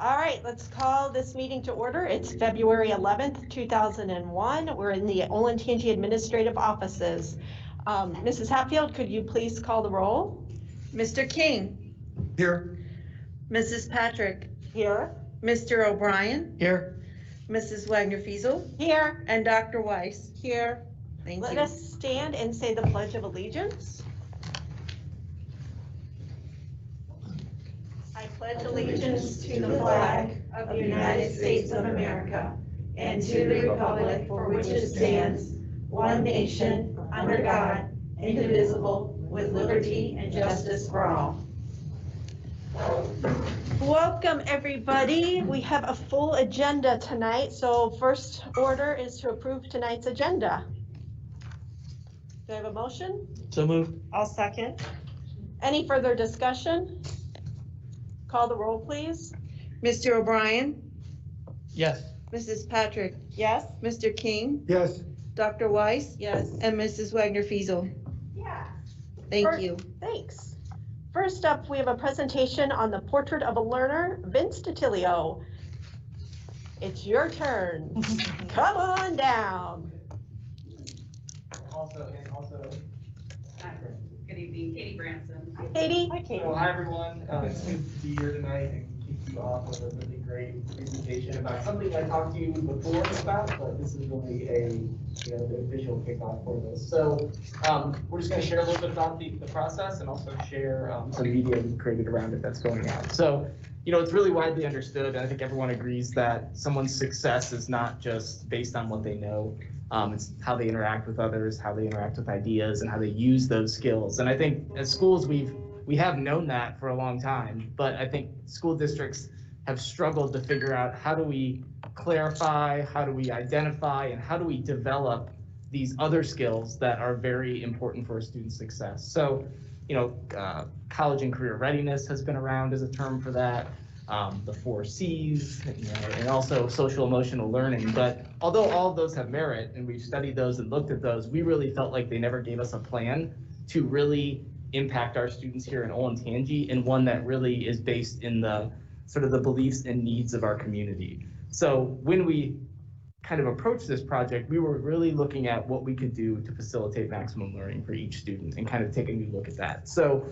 All right, let's call this meeting to order. It's February 11th, 2001. We're in the Olentangy Administrative Offices. Mrs. Hatfield, could you please call the roll? Mr. King. Here. Mrs. Patrick. Here. Mr. O'Brien. Here. Mrs. Wagner-Fiesel. Here. And Dr. Weiss. Here. Thank Let you. us stand and say the Pledge of Allegiance. I pledge allegiance to the flag of the United States of America and to the republic for which it stands, one nation, under God, indivisible, with liberty and justice for all. Welcome, everybody. We have a full agenda tonight, so first order is to approve tonight's agenda. Do I have a motion? So moved. I'll second. Any further discussion? Call the roll, please. Mr. O'Brien. Yes. Mrs. Patrick. Yes? Mr. King. Yes. Dr. Weiss. Yes. And Mrs. Wagner-Fiesel. Yeah. Thank you. Thanks. First up, we have a presentation on the portrait of a learner, Vince DiTilio. It's your turn. Come on down. Also, Good evening, Katie Branson. Hi, Katie. Hi, Katie. so hi everyone, it's good to be here tonight and kick you off with a really great presentation about something I talked to you before about, but this is really the official kickoff for this. So we're just gonna share a little bit about the process and also share some media we created around it that's going out. So, it's really widely understood, and I think everyone agrees that someone's success is not just based on what they know. It's how they interact with others, how they interact with ideas, and how they use those skills. And I think as schools, we have known that for a long time, but I think school districts have struggled to figure out how do we clarify, how do we identify, and how do we develop these other skills that are very important for a student's success. So, college and career readiness has been around as a term for that. The 4 C's, and also social emotional learning. But although all of those have merit, and we've studied those and looked at those, we really felt like they never gave us a plan to really impact our students here in Olentangy, and one that really is based in the sort of the beliefs and needs of our community. So when we kind of approached this project, we were really looking at what we could do to facilitate maximum learning for each student and kind of take a new look at that. So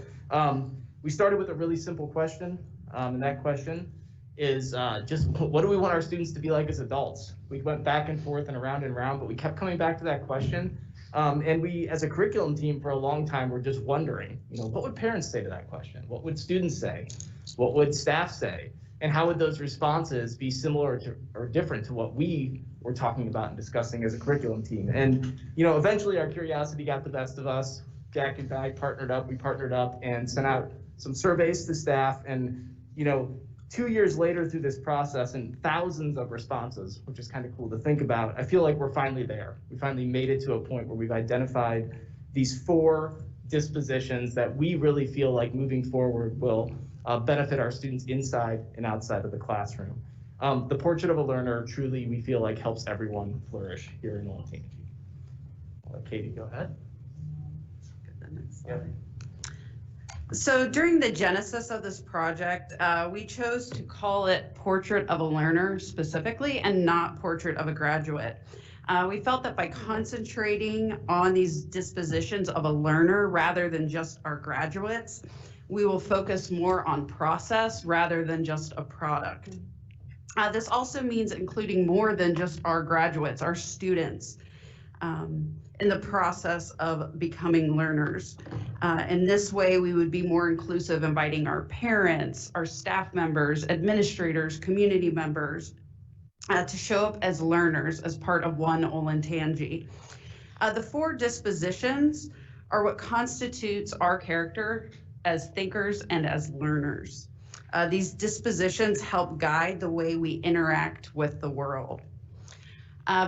we started with a really simple question. And that question is just what do we want our students to be like as adults? We went back and forth and around, but we kept coming back to that question. And we, as a curriculum team for a long time, were just wondering, what would parents say to that question? What would students say? What would staff say? And how would those responses be similar to or different to what we were talking about and discussing as a curriculum team? And, eventually our curiosity got the best of us. Jack and I partnered up and sent out some surveys to staff, and 2 years later through this process and thousands of responses, which is kind of cool to think about, I feel like we're finally there. We finally made it to a point where we've identified these 4 dispositions that we really feel like moving forward will benefit our students inside and outside of the classroom. The portrait of a learner truly, we feel like, helps everyone flourish here in Olentangy. I'll let Katie go ahead. Get the next slide. Yep. So during the genesis of this project, we chose to call it Portrait of a Learner specifically, and not Portrait of a Graduate. We felt that by concentrating on these dispositions of a learner rather than just our graduates, we will focus more on process rather than just a product. This also means including more than just our graduates, our students, in the process of becoming learners. In this way, we would be more inclusive, inviting our parents, our staff members, administrators, community members to show up as learners as part of one Olentangy. The 4 dispositions are what constitutes our character as thinkers and as learners. These dispositions help guide the way we interact with the world.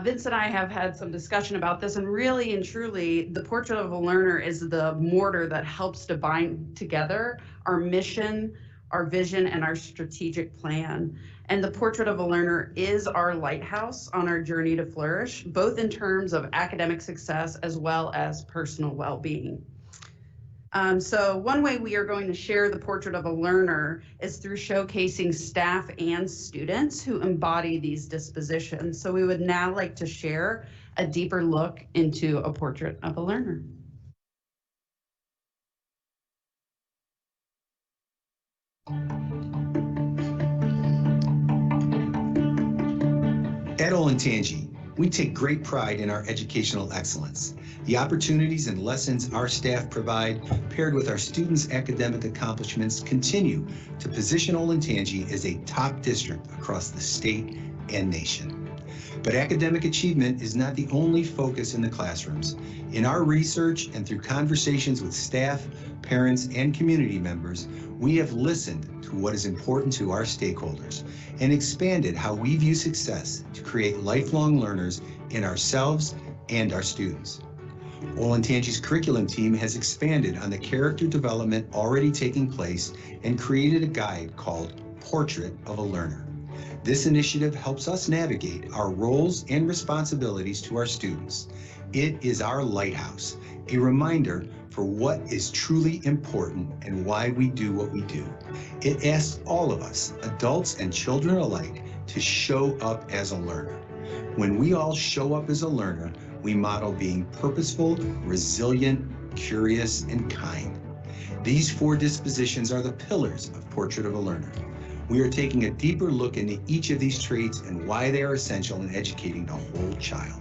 Vince and I have had some discussion about this, and really and truly, the portrait of a learner is the mortar that helps to bind together our mission, our vision, and our strategic plan. And the portrait of a learner is our lighthouse on our journey to flourish, both in terms of academic success as well as personal well-being. So one way we are going to share the portrait of a learner is through showcasing staff and students who embody these dispositions. So we would now like to share a deeper look into a portrait of a learner. At Olentangy, we take great pride in our educational excellence. The opportunities and lessons our staff provide, paired with our students' academic accomplishments, continue to position Olentangy as a top district across the state and nation. But academic achievement is not the only focus in the classrooms. In our research and through conversations with staff, parents, and community members, we have listened to what is important to our stakeholders and expanded how we view success to create lifelong learners in ourselves and our students. Olentangy's curriculum team has expanded on the character development already taking place and created a guide called Portrait of a Learner. This initiative helps us navigate our roles and responsibilities to our students. It is our lighthouse, a reminder for what is truly important and why we do what we do. It asks all of us, adults and children alike, to show up as a learner. When we all show up as a learner, we model being purposeful, resilient, curious, and kind. These 4 dispositions are the pillars of Portrait of a Learner. We are taking a deeper look into each of these traits and why they are essential in educating the whole child.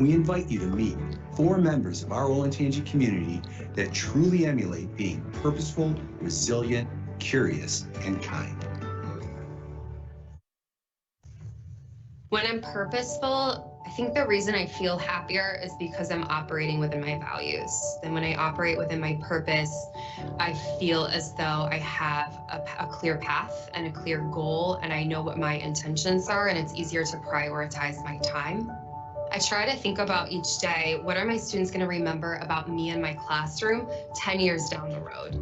We invite you to meet 4 members of our Olentangy community that truly emulate being purposeful, resilient, curious, and kind. When I'm purposeful, I think the reason I feel happier is because I'm operating within my values. And when I operate within my purpose, I feel as though I have a clear path and a clear goal, and I know what my intentions are, and it's easier to prioritize my time. I try to think about each day, what are my students going to remember about me in my classroom 10 years down the road?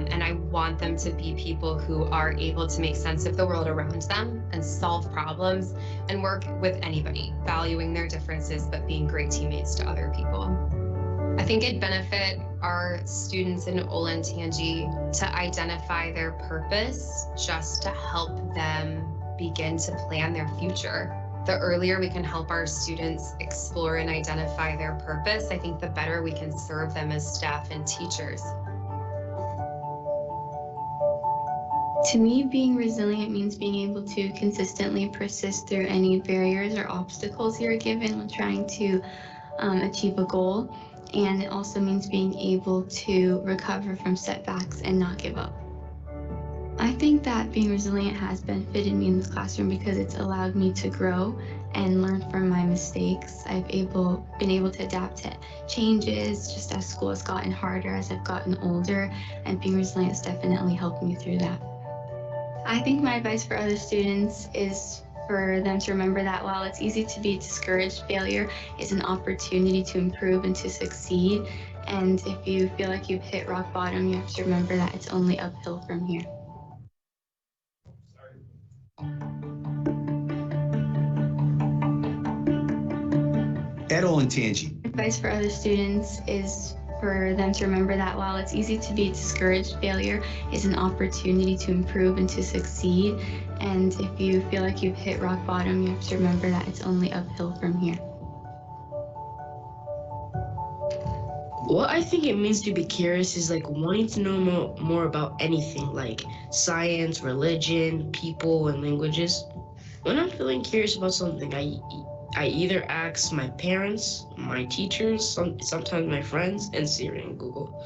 And I want them to be people who are able to make sense of the world around them and solve problems and work with anybody, valuing their differences, but being great teammates to other people. I think it'd benefit our students in Olentangy to identify their purpose just to help them begin to plan their future. The earlier we can help our students explore and identify their purpose, I think the better we can serve them as staff and teachers. To me, being resilient means being able to consistently persist through any barriers or obstacles you're given when trying to achieve a goal. And it also means being able to recover from setbacks and not give up. I think that being resilient has benefited me in this classroom because it's allowed me to grow and learn from my mistakes. I've been able to adapt to changes just as school has gotten harder as I've gotten older, and being resilient has definitely helped me through that. I think my advice for other students is for them to remember that while it's easy to be discouraged, failure is an opportunity to improve and to succeed. And if you feel like you've hit rock bottom, you have to remember that it's only uphill from here. At Olentangy, Advice for other students is for them to remember that while it's easy to be discouraged, failure is an opportunity to improve and to succeed. And if you feel like you've hit rock bottom, you have to remember that it's only uphill from here. What I think it means to be curious is like wanting to know more about anything, like science, religion, people, and languages. When I'm feeling curious about something, I either ask my parents, my teachers, sometimes my friends, and Siri and Google.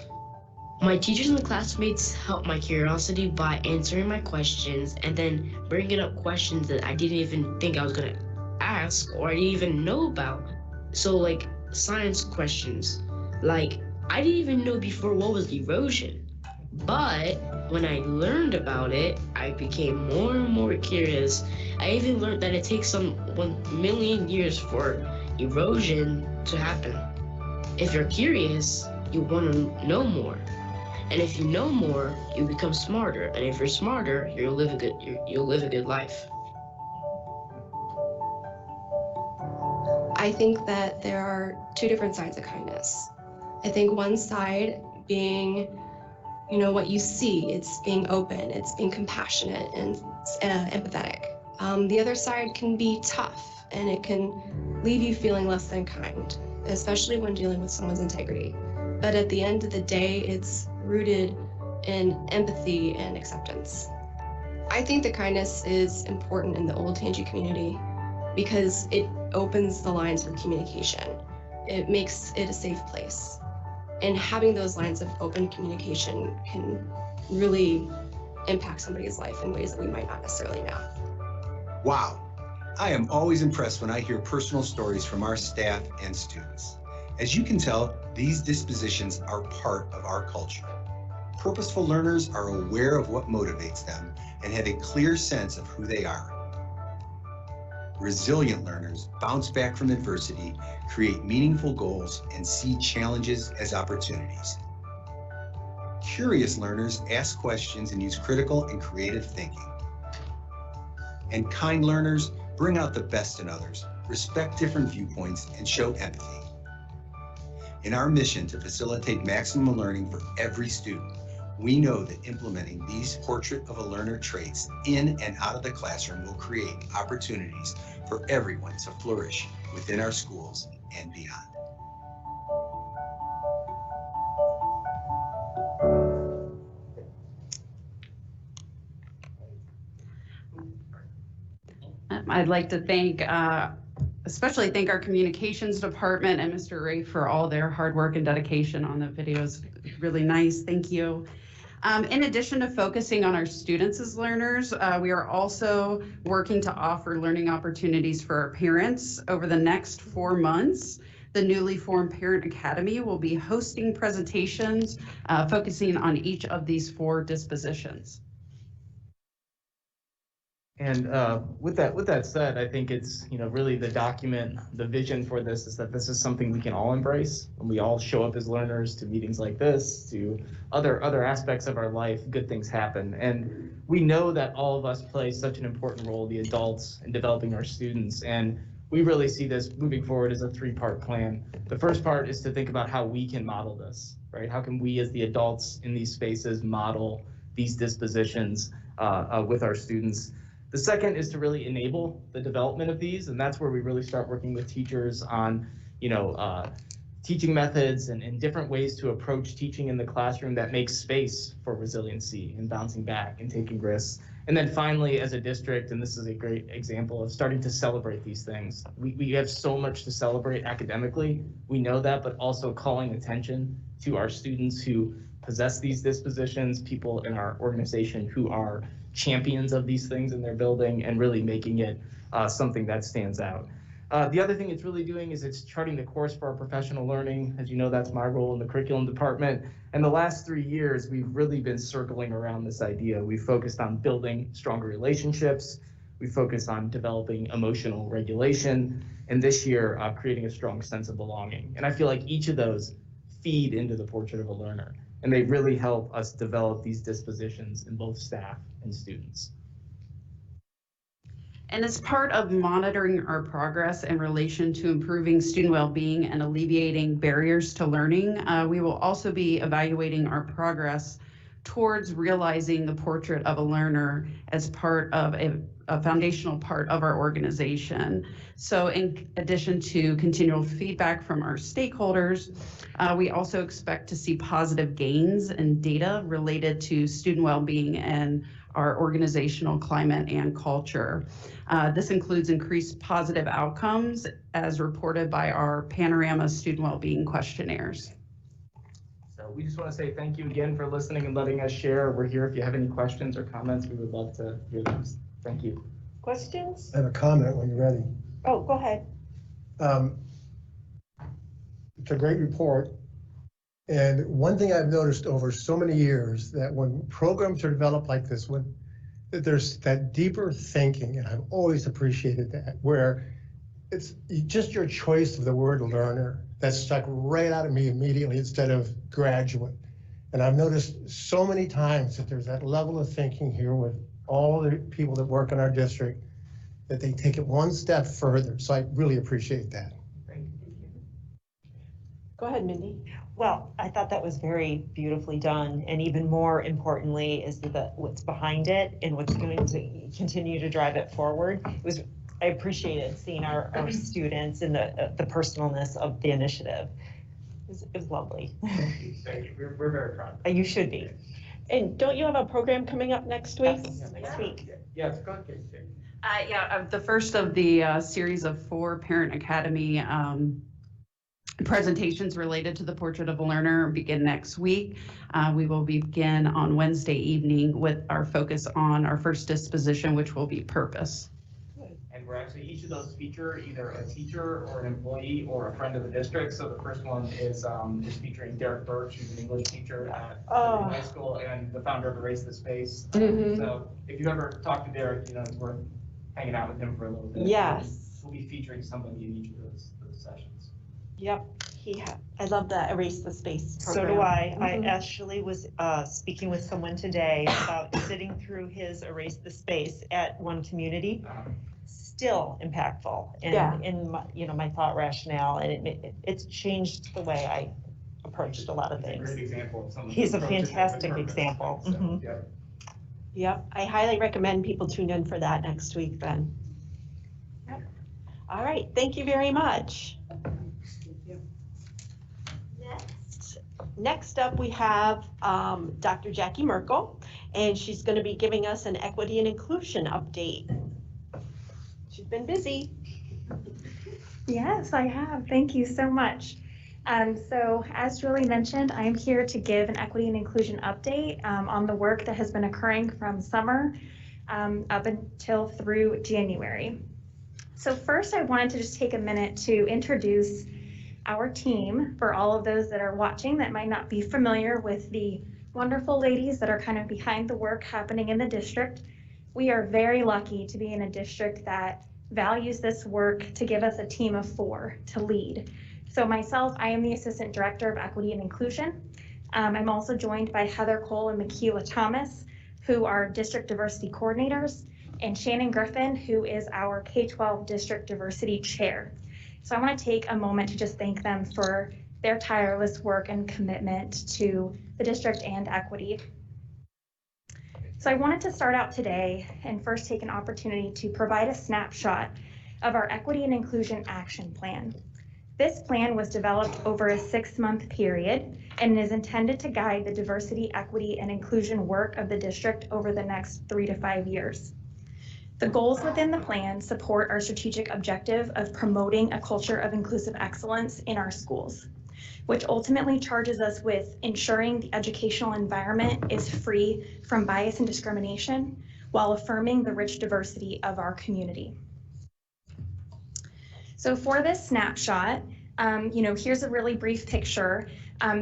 My teachers and classmates help my curiosity by answering my questions and then bringing up questions that I didn't even think I was gonna ask or I didn't even know about. So like science questions, like I didn't even know before what was erosion. But when I learned about it, I became more and more curious. I even learned that it takes 1 million years for erosion to happen. If you're curious, you want to know more. And if you know more, you become smarter. And if you're smarter, you'll live a good life. I think that there are 2 different sides of kindness. I think one side being what you see. It's being open, it's being compassionate and empathetic. The other side can be tough, and it can leave you feeling less than kind, especially when dealing with someone's integrity. But at the end of the day, it's rooted in empathy and acceptance. I think that kindness is important in the Olentangy community because it opens the lines for communication. It makes it a safe place. And having those lines of open communication can really impact somebody's life in ways that we might not necessarily know. Wow. I am always impressed when I hear personal stories from our staff and students. As you can tell, these dispositions are part of our culture. Purposeful learners are aware of what motivates them and have a clear sense of who they are. Resilient learners bounce back from adversity, create meaningful goals, and see challenges as opportunities. Curious learners ask questions and use critical and creative thinking. And kind learners bring out the best in others, respect different viewpoints, and show empathy. In our mission to facilitate maximum learning for every student, we know that implementing these portrait of a learner traits in and out of the classroom will create opportunities for everyone to flourish within our schools and beyond. I'd like to especially thank our communications department and Mr. Ray for all their hard work and dedication on the videos. Really nice, thank you. In addition to focusing on our students as learners, we are also working to offer learning opportunities for our parents. Over the next 4 months, the newly formed Parent Academy will be hosting presentations focusing on each of these 4 dispositions. And with that said, I think it's, really the vision for this is that this is something we can all embrace. When we all show up as learners to meetings like this, to other aspects of our life, good things happen. And we know that all of us play such an important role, the adults, in developing our students. And we really see this moving forward as a 3-part plan. The first part is to think about how we can model this, right? How can we as the adults in these spaces model these dispositions with our students? The second is to really enable the development of these, and that's where we really start working with teachers on, teaching methods and different ways to approach teaching in the classroom that makes space for resiliency and bouncing back and taking risks. And then finally, as a district, and this is a great example of starting to celebrate these things. We have so much to celebrate academically, we know that, but also calling attention to our students who possess these dispositions, people in our organization who are champions of these things in their building, and really making it something that stands out. The other thing it's really doing is it's charting the course for our professional learning. As you know, that's my role in the curriculum department. And the last 3 years, we've really been circling around this idea. We've focused on building stronger relationships. We focused on developing emotional regulation. And this year, creating a strong sense of belonging. And I feel like each of those feed into the portrait of a learner. And they really help us develop these dispositions in both staff and students. And as part of monitoring our progress in relation to improving student well-being and alleviating barriers to learning, we will also be evaluating our progress towards realizing the portrait of a learner as part of a foundational part of our organization. So in addition to continual feedback from our stakeholders, we also expect to see positive gains in data related to student well-being and our organizational climate and culture. This includes increased positive outcomes as reported by our Panorama student well-being questionnaires. So we just want to say thank you again for listening and letting us share. We're here if you have any questions or comments. We would love to hear them. Thank you. Questions? I have a comment when you're ready. Oh, go ahead. It's a great report. And one thing I've noticed over so many years that when programs are developed like this one, that there's that deeper thinking, and I've always appreciated that, where it's just your choice of the word learner that stuck right out of me immediately instead of graduate. And I've noticed so many times that there's that level of thinking here with all the people that work in our district, that they take it one step further. So I really appreciate that. Go ahead, Mindy. Well, I thought that was very beautifully done, and even more importantly is what's behind it and what's going to continue to drive it forward. I appreciated seeing our students and the personalness of the initiative. It was lovely. Thank you. We're very proud. You should be. And don't you have a program coming up next week? Next week. Yes, go ahead, Casey. The first of the series of 4 Parent Academy presentations related to the Portrait of a Learner begin next week. We will begin on Wednesday evening with our focus on our first disposition, which will be purpose. And we're actually, each of those feature either a teacher or an employee or a friend of the district. So the first one is featuring Derek Birch, who's an English teacher at high school and the founder of Erase the Space. So if you've ever talked to Derek, it's worth hanging out with him for a little bit. Yes. We'll be featuring somebody in each of those sessions. Yep. I love the Erase the Space program. So do I. I actually was speaking with someone today about sitting through his Erase the Space at one community. Still impactful in my thought rationale, and it's changed the way I approached a lot of things. He's a great example of someone. He's a fantastic example. So, Yep. I highly recommend people tune in for that next week then. Yep. All right. Thank you very much. Next up, we have Dr. Jackie Merkel, and she's going to be giving us an equity and inclusion update. She's been busy. Yes, I have. Thank you so much. So as Julie mentioned, I'm here to give an equity and inclusion update on the work that has been occurring from summer up until through January. So first, I wanted to just take a minute to introduce our team for all of those that are watching that might not be familiar with the wonderful ladies that are kind of behind the work happening in the district. We are very lucky to be in a district that values this work to give us a team of 4 to lead. So myself, I am the Assistant Director of Equity and Inclusion. I'm also joined by Heather Cole and Makila Thomas, who are District Diversity Coordinators, and Shannon Griffin, who is our K-12 District Diversity Chair. So I want to take a moment to just thank them for their tireless work and commitment to the district and equity. So I wanted to start out today and first take an opportunity to provide a snapshot of our Equity and Inclusion Action Plan. This plan was developed over a 6-month period and is intended to guide the diversity, equity, and inclusion work of the district over the next 3 to 5 years. The goals within the plan support our strategic objective of promoting a culture of inclusive excellence in our schools, which ultimately charges us with ensuring the educational environment is free from bias and discrimination while affirming the rich diversity of our community. So for this snapshot, here's a really brief picture.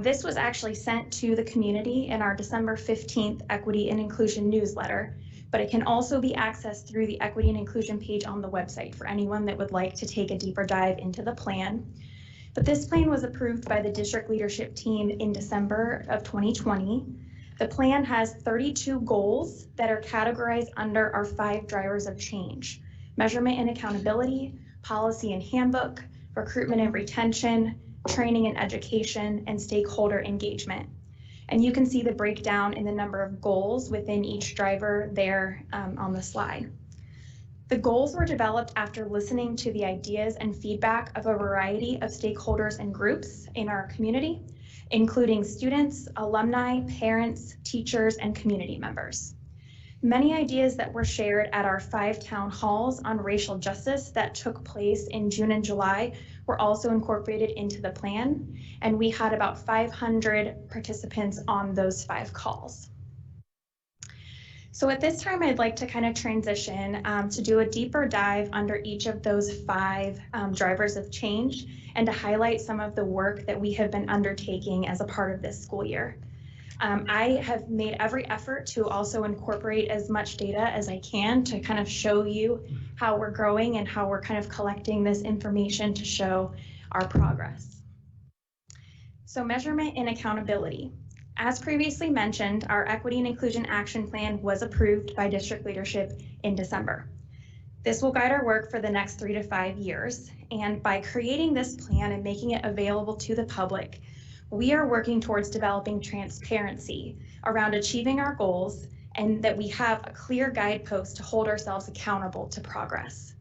This was actually sent to the community in our December 15th Equity and Inclusion newsletter, but it can also be accessed through the Equity and Inclusion page on the website for anyone that would like to take a deeper dive into the plan. But this plan was approved by the district leadership team in December of 2020. The plan has 32 goals that are categorized under our 5 drivers of change: measurement and accountability, policy and handbook, recruitment and retention, training and education, and stakeholder engagement. And you can see the breakdown in the number of goals within each driver there on the slide. The goals were developed after listening to the ideas and feedback of a variety of stakeholders and groups in our community, including students, alumni, parents, teachers, and community members. Many ideas that were shared at our 5 town halls on racial justice that took place in June and July were also incorporated into the plan, and we had about 500 participants on those 5 calls. So at this time, I'd like to kind of transition to do a deeper dive under each of those 5 drivers of change and to highlight some of the work that we have been undertaking as a part of this school year. I have made every effort to also incorporate as much data as I can to kind of show you how we're growing and how we're kind of collecting this information to show our progress. So measurement and accountability. As previously mentioned, our Equity and Inclusion Action Plan was approved by district leadership in December. This will guide our work for the next 3 to 5 years. And by creating this plan and making it available to the public, we are working towards developing transparency around achieving our goals and that we have a clear guidepost to hold ourselves accountable to progress.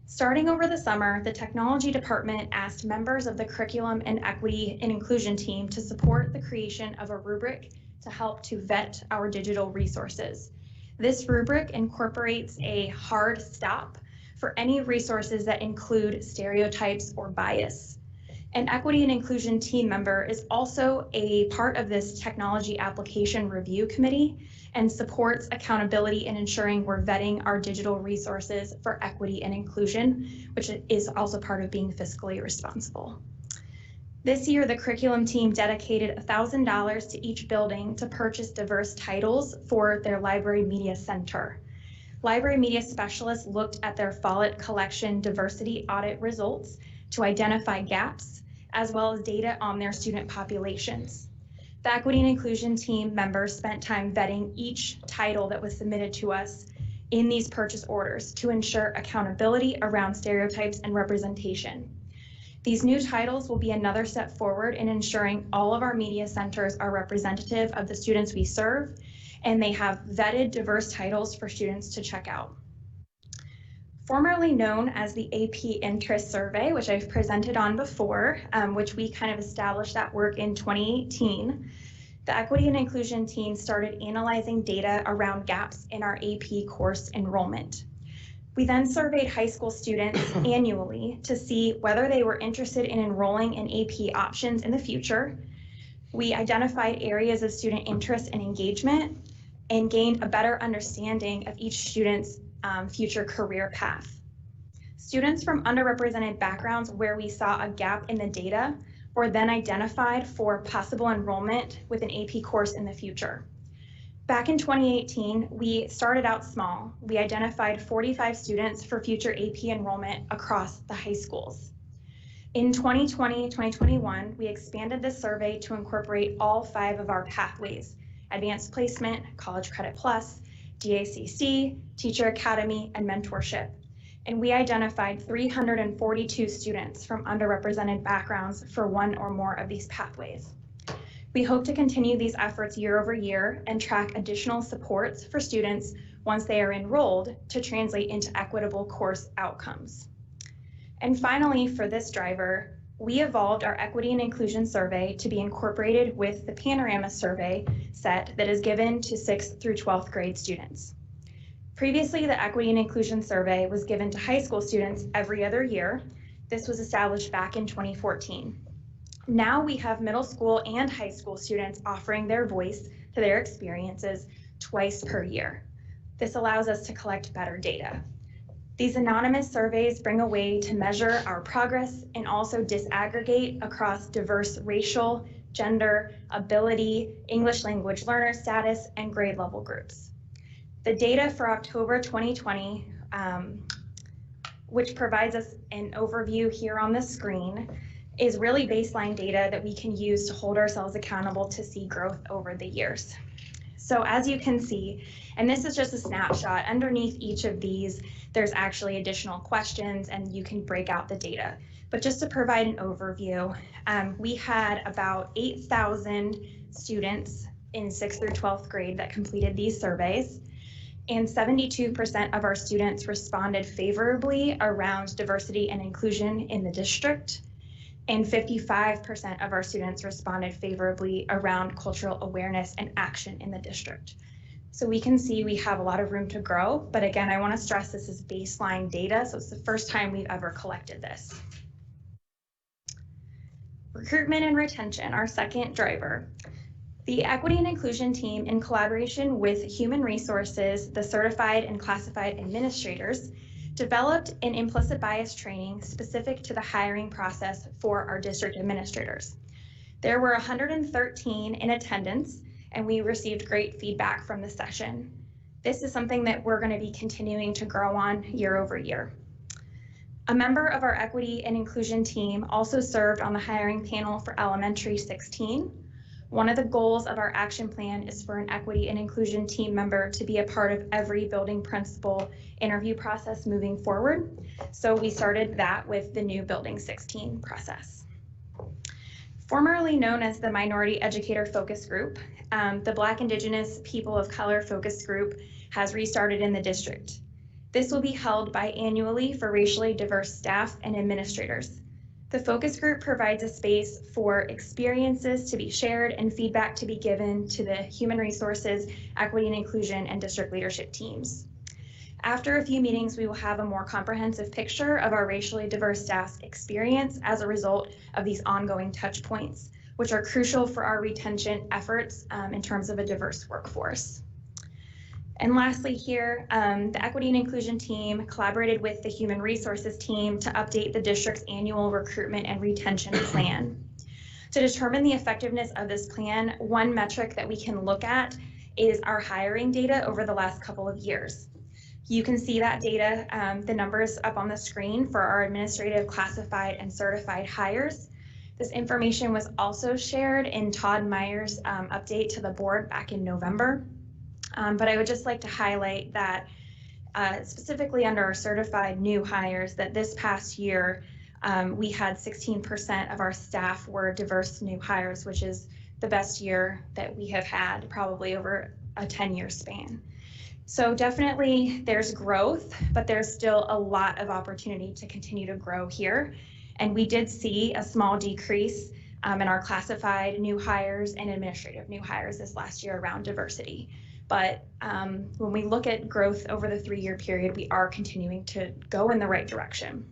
Starting over the summer, the technology department asked members of the curriculum and equity and inclusion team to support the creation of a rubric to help to vet our digital resources. This rubric incorporates a hard stop for any resources that include stereotypes or bias. An equity and inclusion team member is also a part of this technology application review committee and supports accountability in ensuring we're vetting our digital resources for equity and inclusion, which is also part of being fiscally responsible. This year, the curriculum team dedicated $1,000 to each building to purchase diverse titles for their library media center. Library media specialists looked at their Follett collection diversity audit results to identify gaps, as well as data on their student populations. The equity and inclusion team members spent time vetting each title that was submitted to us in these purchase orders to ensure accountability around stereotypes and representation. These new titles will be another step forward in ensuring all of our media centers are representative of the students we serve, and they have vetted diverse titles for students to check out. Formerly known as the AP Interest Survey, which I've presented on before, which we kind of established that work in 2018, the Equity and Inclusion team started analyzing data around gaps in our AP course enrollment. We then surveyed high school students annually to see whether they were interested in enrolling in AP options in the future. We identified areas of student interest and engagement and gained a better understanding of each student's future career path. Students from underrepresented backgrounds where we saw a gap in the data were then identified for possible enrollment with an AP course in the future. Back in 2018, we started out small. We identified 45 students for future AP enrollment across the high schools. In 2020-2021, we expanded this survey to incorporate all 5 of our pathways: advanced placement, college credit plus, DACC, teacher academy, and mentorship. And we identified 342 students from underrepresented backgrounds for one or more of these pathways. We hope to continue these efforts year over year and track additional supports for students once they are enrolled to translate into equitable course outcomes. And finally, for this driver, we evolved our equity and inclusion survey to be incorporated with the Panorama survey set that is given to 6th through 12th grade students. Previously, the equity and inclusion survey was given to high school students every other year. This was established back in 2014. Now we have middle school and high school students offering their voice to their experiences twice per year. This allows us to collect better data. These anonymous surveys bring a way to measure our progress and also disaggregate across diverse racial, gender, ability, English language learner status, and grade level groups. The data for October 2020, which provides us an overview here on the screen, is really baseline data that we can use to hold ourselves accountable to see growth over the years. So as you can see, and this is just a snapshot, underneath each of these, there's actually additional questions and you can break out the data. But just to provide an overview, we had about 8,000 students in 6th through 12th grade that completed these surveys, and 72% of our students responded favorably around diversity and inclusion in the district, and 55% of our students responded favorably around cultural awareness and action in the district. So we can see we have a lot of room to grow, but again, I want to stress this is baseline data, so it's the first time we've ever collected this. Recruitment and retention, our second driver. The Equity and Inclusion team, in collaboration with Human Resources, the certified and classified administrators, developed an implicit bias training specific to the hiring process for our district administrators. There were 113 in attendance, and we received great feedback from the session. This is something that we're going to be continuing to grow on year over year. A member of our Equity and Inclusion team also served on the hiring panel for Elementary 16. One of the goals of our action plan is for an Equity and Inclusion team member to be a part of every building principal interview process moving forward. So we started that with the new Building 16 process. Formerly known as the Minority Educator Focus Group, the Black, Indigenous, People of Color Focus Group has restarted in the district. This will be held biannually for racially diverse staff and administrators. The focus group provides a space for experiences to be shared and feedback to be given to the human resources, equity and inclusion, and district leadership teams. After a few meetings, we will have a more comprehensive picture of our racially diverse staff's experience as a result of these ongoing touch points, which are crucial for our retention efforts in terms of a diverse workforce. And lastly here, the equity and inclusion team collaborated with the human resources team to update the district's annual recruitment and retention plan. To determine the effectiveness of this plan, one metric that we can look at is our hiring data over the last couple of years. You can see that data, the numbers up on the screen for our administrative, classified, and certified hires. This information was also shared in Todd Meyer's update to the board back in November. But I would just like to highlight that specifically under our certified new hires, that this past year, we had 16% of our staff were diverse new hires, which is the best year that we have had probably over a 10-year span. So definitely there's growth, but there's still a lot of opportunity to continue to grow here. And we did see a small decrease in our classified new hires and administrative new hires this last year around diversity. But when we look at growth over the 3-year period, we are continuing to go in the right direction.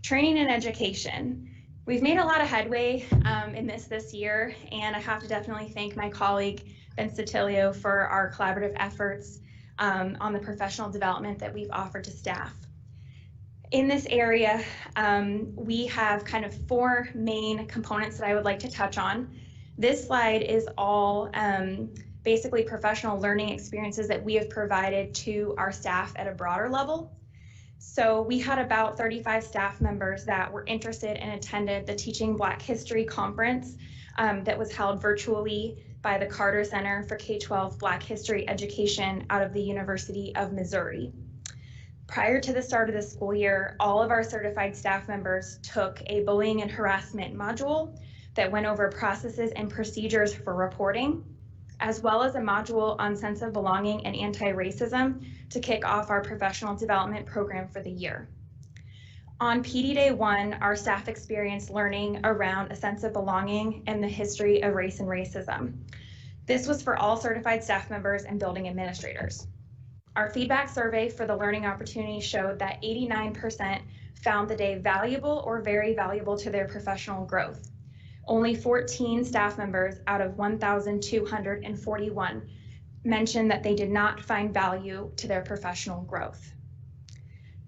Training and education. We've made a lot of headway in this year, and I have to definitely thank my colleague, Ben Sotilio, for our collaborative efforts on the professional development that we've offered to staff. In this area, we have kind of 4 main components that I would like to touch on. This slide is all basically professional learning experiences that we have provided to our staff at a broader level. So we had about 35 staff members that were interested and attended the Teaching Black History Conference that was held virtually by the Carter Center for K-12 Black History Education out of the University of Missouri. Prior to the start of the school year, all of our certified staff members took a bullying and harassment module that went over processes and procedures for reporting, as well as a module on sense of belonging and anti-racism to kick off our professional development program for the year. On PD Day 1, our staff experienced learning around a sense of belonging and the history of race and racism. This was for all certified staff members and building administrators. Our feedback survey for the learning opportunity showed that 89% found the day valuable or very valuable to their professional growth. Only 14 staff members out of 1,241 mentioned that they did not find value to their professional growth.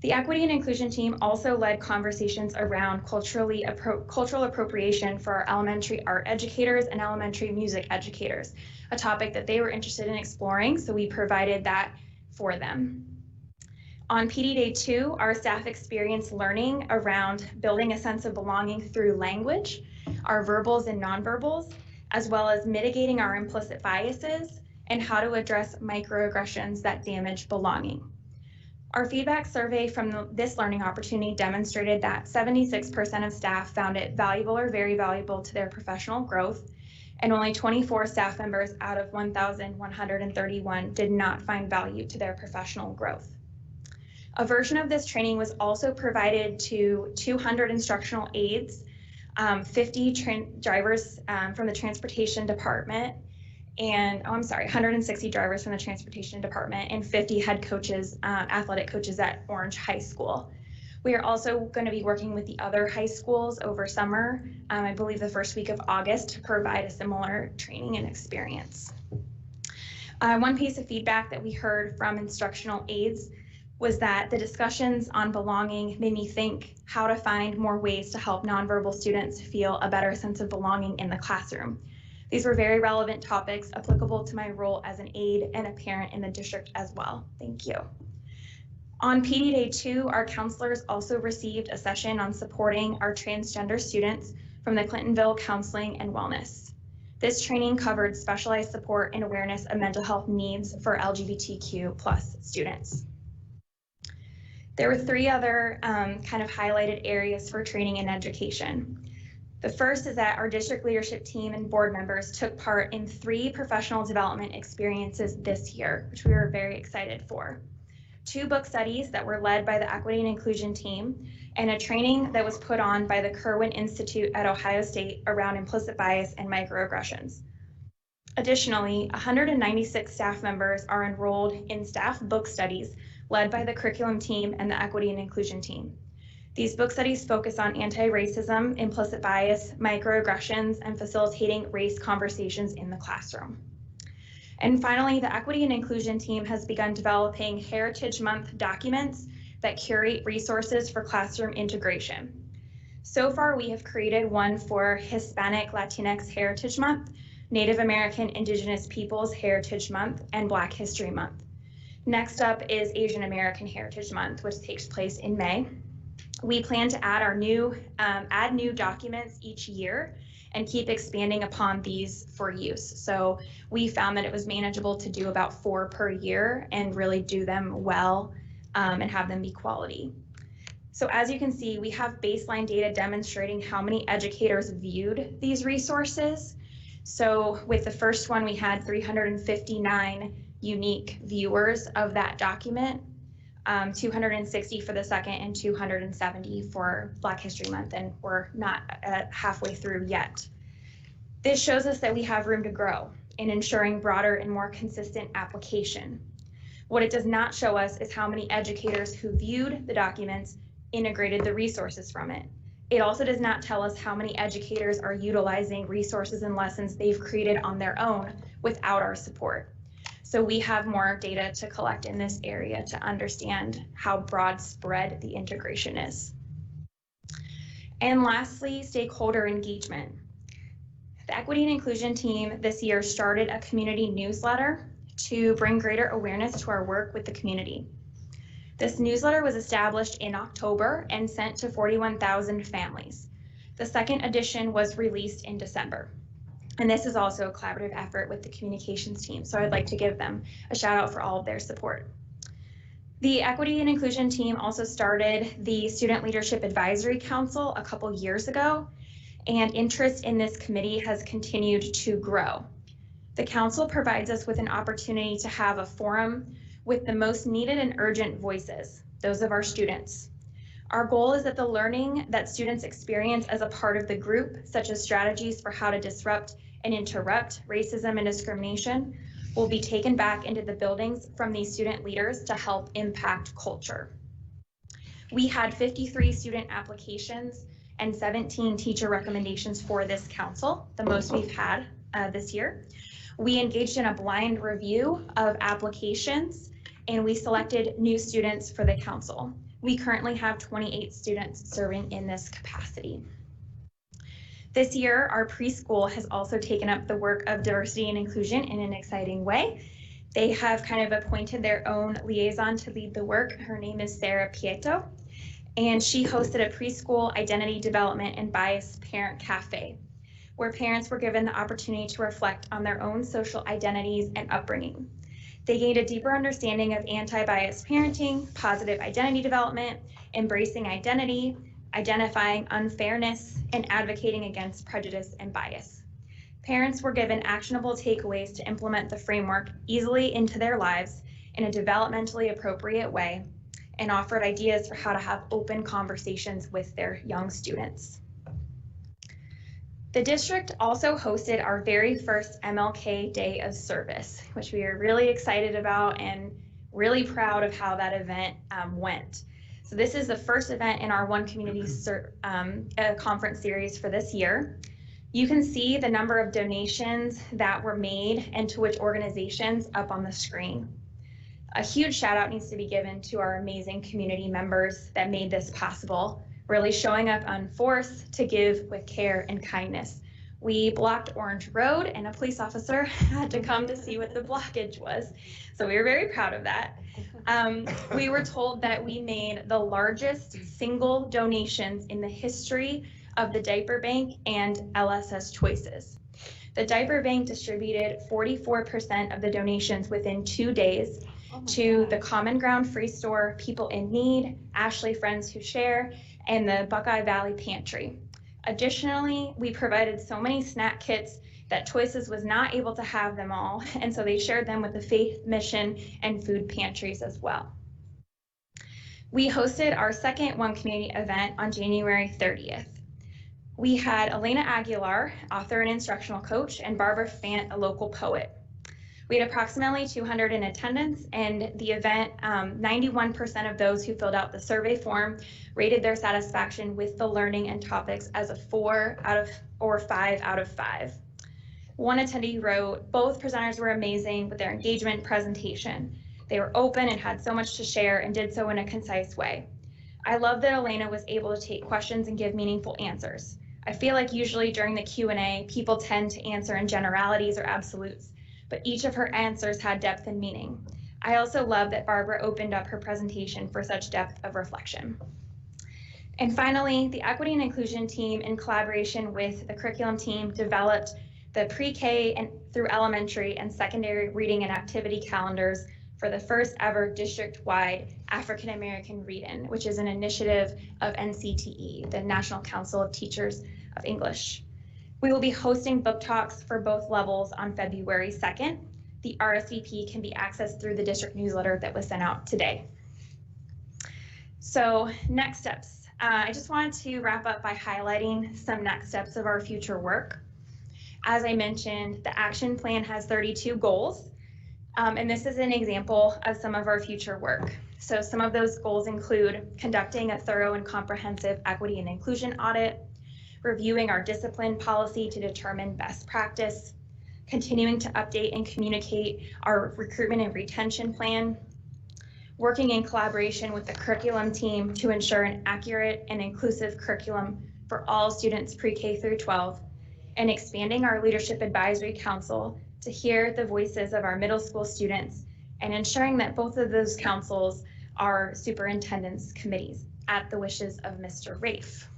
The equity and inclusion team also led conversations around cultural appropriation for our elementary art educators and elementary music educators, a topic that they were interested in exploring, so we provided that for them. On PD Day 2, our staff experienced learning around building a sense of belonging through language, our verbals and nonverbals, as well as mitigating our implicit biases and how to address microaggressions that damage belonging. Our feedback survey from this learning opportunity demonstrated that 76% of staff found it valuable or very valuable to their professional growth, and only 24 staff members out of 1,131 did not find value to their professional growth. A version of this training was also provided to 200 instructional aides, 50 drivers from the transportation department, and 160 drivers from the transportation department and 50 head coaches, athletic coaches at Orange High School. We are also going to be working with the other high schools over summer, I believe the first week of August, to provide a similar training and experience. One piece of feedback that we heard from instructional aides was that the discussions on belonging made me think how to find more ways to help nonverbal students feel a better sense of belonging in the classroom. These were very relevant topics applicable to my role as an aide and a parent in the district as well. Thank you. On PD Day 2, our counselors also received a session on supporting our transgender students from the Clintonville Counseling and Wellness. This training covered specialized support and awareness of mental health needs for LGBTQ+ students. There were 3 other kind of highlighted areas for training and education. The first is that our district leadership team and board members took part in 3 professional development experiences this year, which we were very excited for. 2 book studies that were led by the Equity and Inclusion team, and a training that was put on by the Kirwan Institute at Ohio State around implicit bias and microaggressions. Additionally, 196 staff members are enrolled in staff book studies led by the curriculum team and the Equity and Inclusion team. These book studies focus on anti-racism, implicit bias, microaggressions, and facilitating race conversations in the classroom. And finally, the Equity and Inclusion team has begun developing Heritage Month documents that curate resources for classroom integration. So far, we have created one for Hispanic Latinx Heritage Month, Native American Indigenous Peoples Heritage Month, and Black History Month. Next up is Asian American Heritage Month, which takes place in May. We plan to add new documents each year and keep expanding upon these for use. So we found that it was manageable to do about 4 per year and really do them well and have them be quality. So as you can see, we have baseline data demonstrating how many educators viewed these resources. So with the first one, we had 359 unique viewers of that document. 260 for the second and 270 for Black History Month, and we're not halfway through yet. This shows us that we have room to grow in ensuring broader and more consistent application. What it does not show us is how many educators who viewed the documents integrated the resources from it. It also does not tell us how many educators are utilizing resources and lessons they've created on their own without our support. So we have more data to collect in this area to understand how broad spread the integration is. And lastly, stakeholder engagement. The Equity and Inclusion team this year started a community newsletter to bring greater awareness to our work with the community. This newsletter was established in October and sent to 41,000 families. The second edition was released in December. And this is also a collaborative effort with the communications team, so I'd like to give them a shout out for all of their support. The Equity and Inclusion team also started the Student Leadership Advisory Council a couple years ago, and interest in this committee has continued to grow. The council provides us with an opportunity to have a forum with the most needed and urgent voices, those of our students. Our goal is that the learning that students experience as a part of the group, such as strategies for how to disrupt and interrupt racism and discrimination, will be taken back into the buildings from these student leaders to help impact culture. We had 53 student applications and 17 teacher recommendations for this council, the most we've had this year. We engaged in a blind review of applications, and we selected new students for the council. We currently have 28 students serving in this capacity. This year, our preschool has also taken up the work of diversity and inclusion in an exciting way. They have kind of appointed their own liaison to lead the work. Her name is Sarah Pieto, and she hosted a preschool identity development and bias parent cafe, where parents were given the opportunity to reflect on their own social identities and upbringing. They gained a deeper understanding of anti-bias parenting, positive identity development, embracing identity, identifying unfairness, and advocating against prejudice and bias. Parents were given actionable takeaways to implement the framework easily into their lives in a developmentally appropriate way, and offered ideas for how to have open conversations with their young students. The district also hosted our very first MLK Day of Service, which we are really excited about and really proud of how that event went. So this is the first event in our One Community conference series for this year. You can see the number of donations that were made and to which organizations up on the screen. A huge shout out needs to be given to our amazing community members that made this possible, really showing up on force to give with care and kindness. We blocked Orange Road, and a police officer had to come to see what the blockage was. So we were very proud of that. We were told that we made the largest single donations in the history of the Diaper Bank and LSS Choices. The Diaper Bank distributed 44% of the donations within 2 days to the Common Ground Free Store, People in Need, Ashley Friends Who Share, and the Buckeye Valley Pantry. Additionally, we provided so many snack kits that Choices was not able to have them all, and so they shared them with the Faith Mission and food pantries as well. We hosted our second One Community event on January 30th. We had Elena Aguilar, author and instructional coach, and Barbara Fant, a local poet. We had approximately 200 in attendance, and the event, 91% of those who filled out the survey form rated their satisfaction with the learning and topics as a 4 out of or 5 out of 5. One attendee wrote, "Both presenters were amazing with their engagement presentation. They were open and had so much to share and did so in a concise way. I love that Elena was able to take questions and give meaningful answers. I feel like usually during the Q&A, people tend to answer in generalities or absolutes, but each of her answers had depth and meaning. I also love that Barbara opened up her presentation for such depth of reflection." And finally, the Equity and Inclusion team, in collaboration with the curriculum team, developed the pre-K and through elementary and secondary reading and activity calendars for the first ever district-wide African American Read-In, which is an initiative of NCTE, the National Council of Teachers of English. We will be hosting book talks for both levels on February 2nd. The RSVP can be accessed through the district newsletter that was sent out today. So next steps. I just wanted to wrap up by highlighting some next steps of our future work. As I mentioned, the action plan has 32 goals, and this is an example of some of our future work. So some of those goals include conducting a thorough and comprehensive equity and inclusion audit, reviewing our discipline policy to determine best practice, continuing to update and communicate our recruitment and retention plan, working in collaboration with the curriculum team to ensure an accurate and inclusive curriculum for all students pre-K through 12, and expanding our Leadership Advisory Council to hear the voices of our middle school students and ensuring that both of those councils are superintendent's committees at the wishes of Mr. Rafe.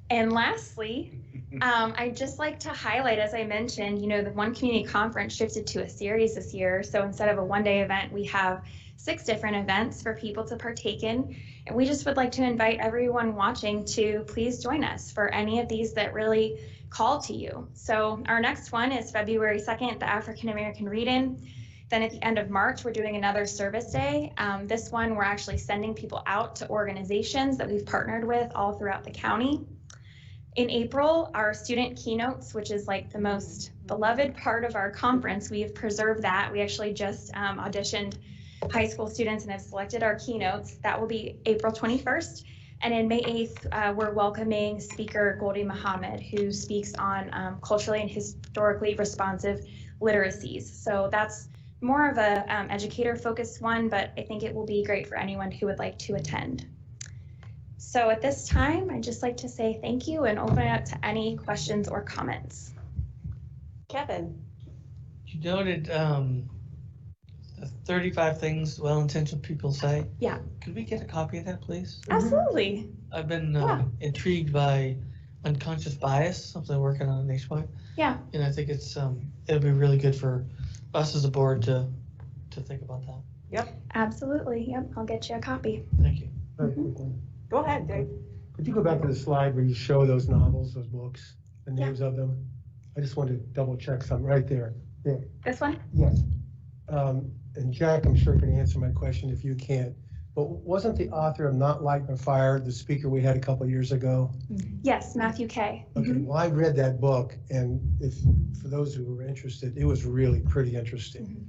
And lastly, I'd just like to highlight, as I mentioned, the One Community Conference shifted to a series this year. So instead of a one-day event, we have 6 different events for people to partake in. And we just would like to invite everyone watching to please join us for any of these that really call to you. So our next one is February 2nd, the African American Read-In. Then at the end of March, we're doing another service day. This one, we're actually sending people out to organizations that we've partnered with all throughout the county. In April, our student keynotes, which is like the most beloved part of our conference, we've preserved that. We actually just auditioned high school students and have selected our keynotes. That will be April 21st. And in May 8th, we're welcoming speaker Goldie Muhammad, who speaks on culturally and historically responsive literacies. So that's more of a educator-focused one, but I think it will be great for anyone who would like to attend. So at this time, I'd just like to say thank you and open it up to any questions or comments. Kevin. You noted the 35 things well-intentioned people say. Yeah. Could we get a copy of that, please? Absolutely. I've been intrigued by unconscious bias, something I'm working on nationwide. Yeah. And I think it'll be really good for us as a board to think about that. Yep. Absolutely. Yep. I'll get you a copy. Thank you. Very quick one. Go ahead, Dave. Could you go back to the slide where you show those novels, those books, the names of them? I just wanted to double check something right there. Yeah. This one? Yes. And Jack, I'm sure can answer my question if you can't, but wasn't the author of Not Light Nor Fire the speaker we had a couple of years ago? Yes, Matthew K. Okay, well, I read that book, and for those who were interested, it was really pretty interesting.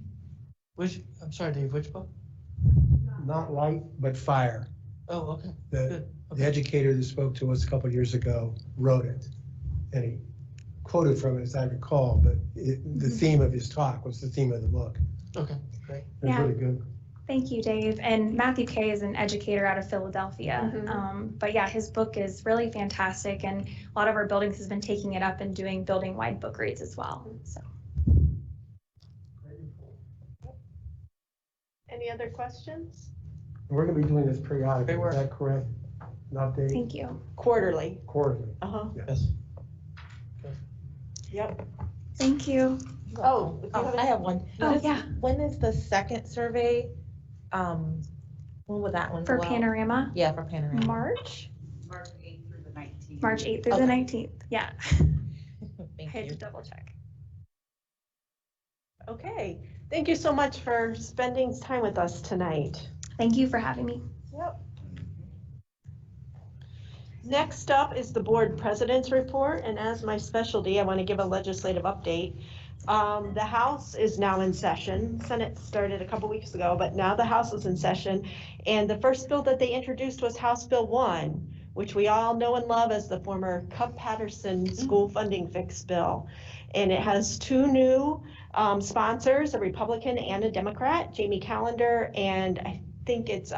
I'm sorry, Dave, which book? Not Light, but Fire. Oh, okay. The educator that spoke to us a couple of years ago wrote it, and he quoted from it, as I recall, but the theme of his talk was the theme of the book. Okay, great. It was really good. Thank you, Dave. And Matthew K. is an educator out of Philadelphia. But yeah, his book is really fantastic, and a lot of our buildings has been taking it up and doing building-wide book reads as well. So. Any other questions? We're going to be doing this periodically, is that correct? An update? Thank you. Quarterly. Quarterly. Yes. Yep. Thank you. Oh, I have one. When is the second survey? When would that one For go out? Panorama? Yeah, for Panorama. March? March 8th through the 19th. March 8th through the 19th. Yeah. I Thank had to you. double check. Okay, thank you so much for spending time with us tonight. Thank you for having me. Yep. Next up is the board president's report, and as my specialty, I want to give a legislative update. The House is now in session. Senate started a couple weeks ago, but now the House is in session. And the first bill that they introduced was House Bill 1, which we all know and love as the former Cupp-Patterson school funding fix bill. And it has two new sponsors, a Republican and a Democrat, Jamie Callender, and I think it's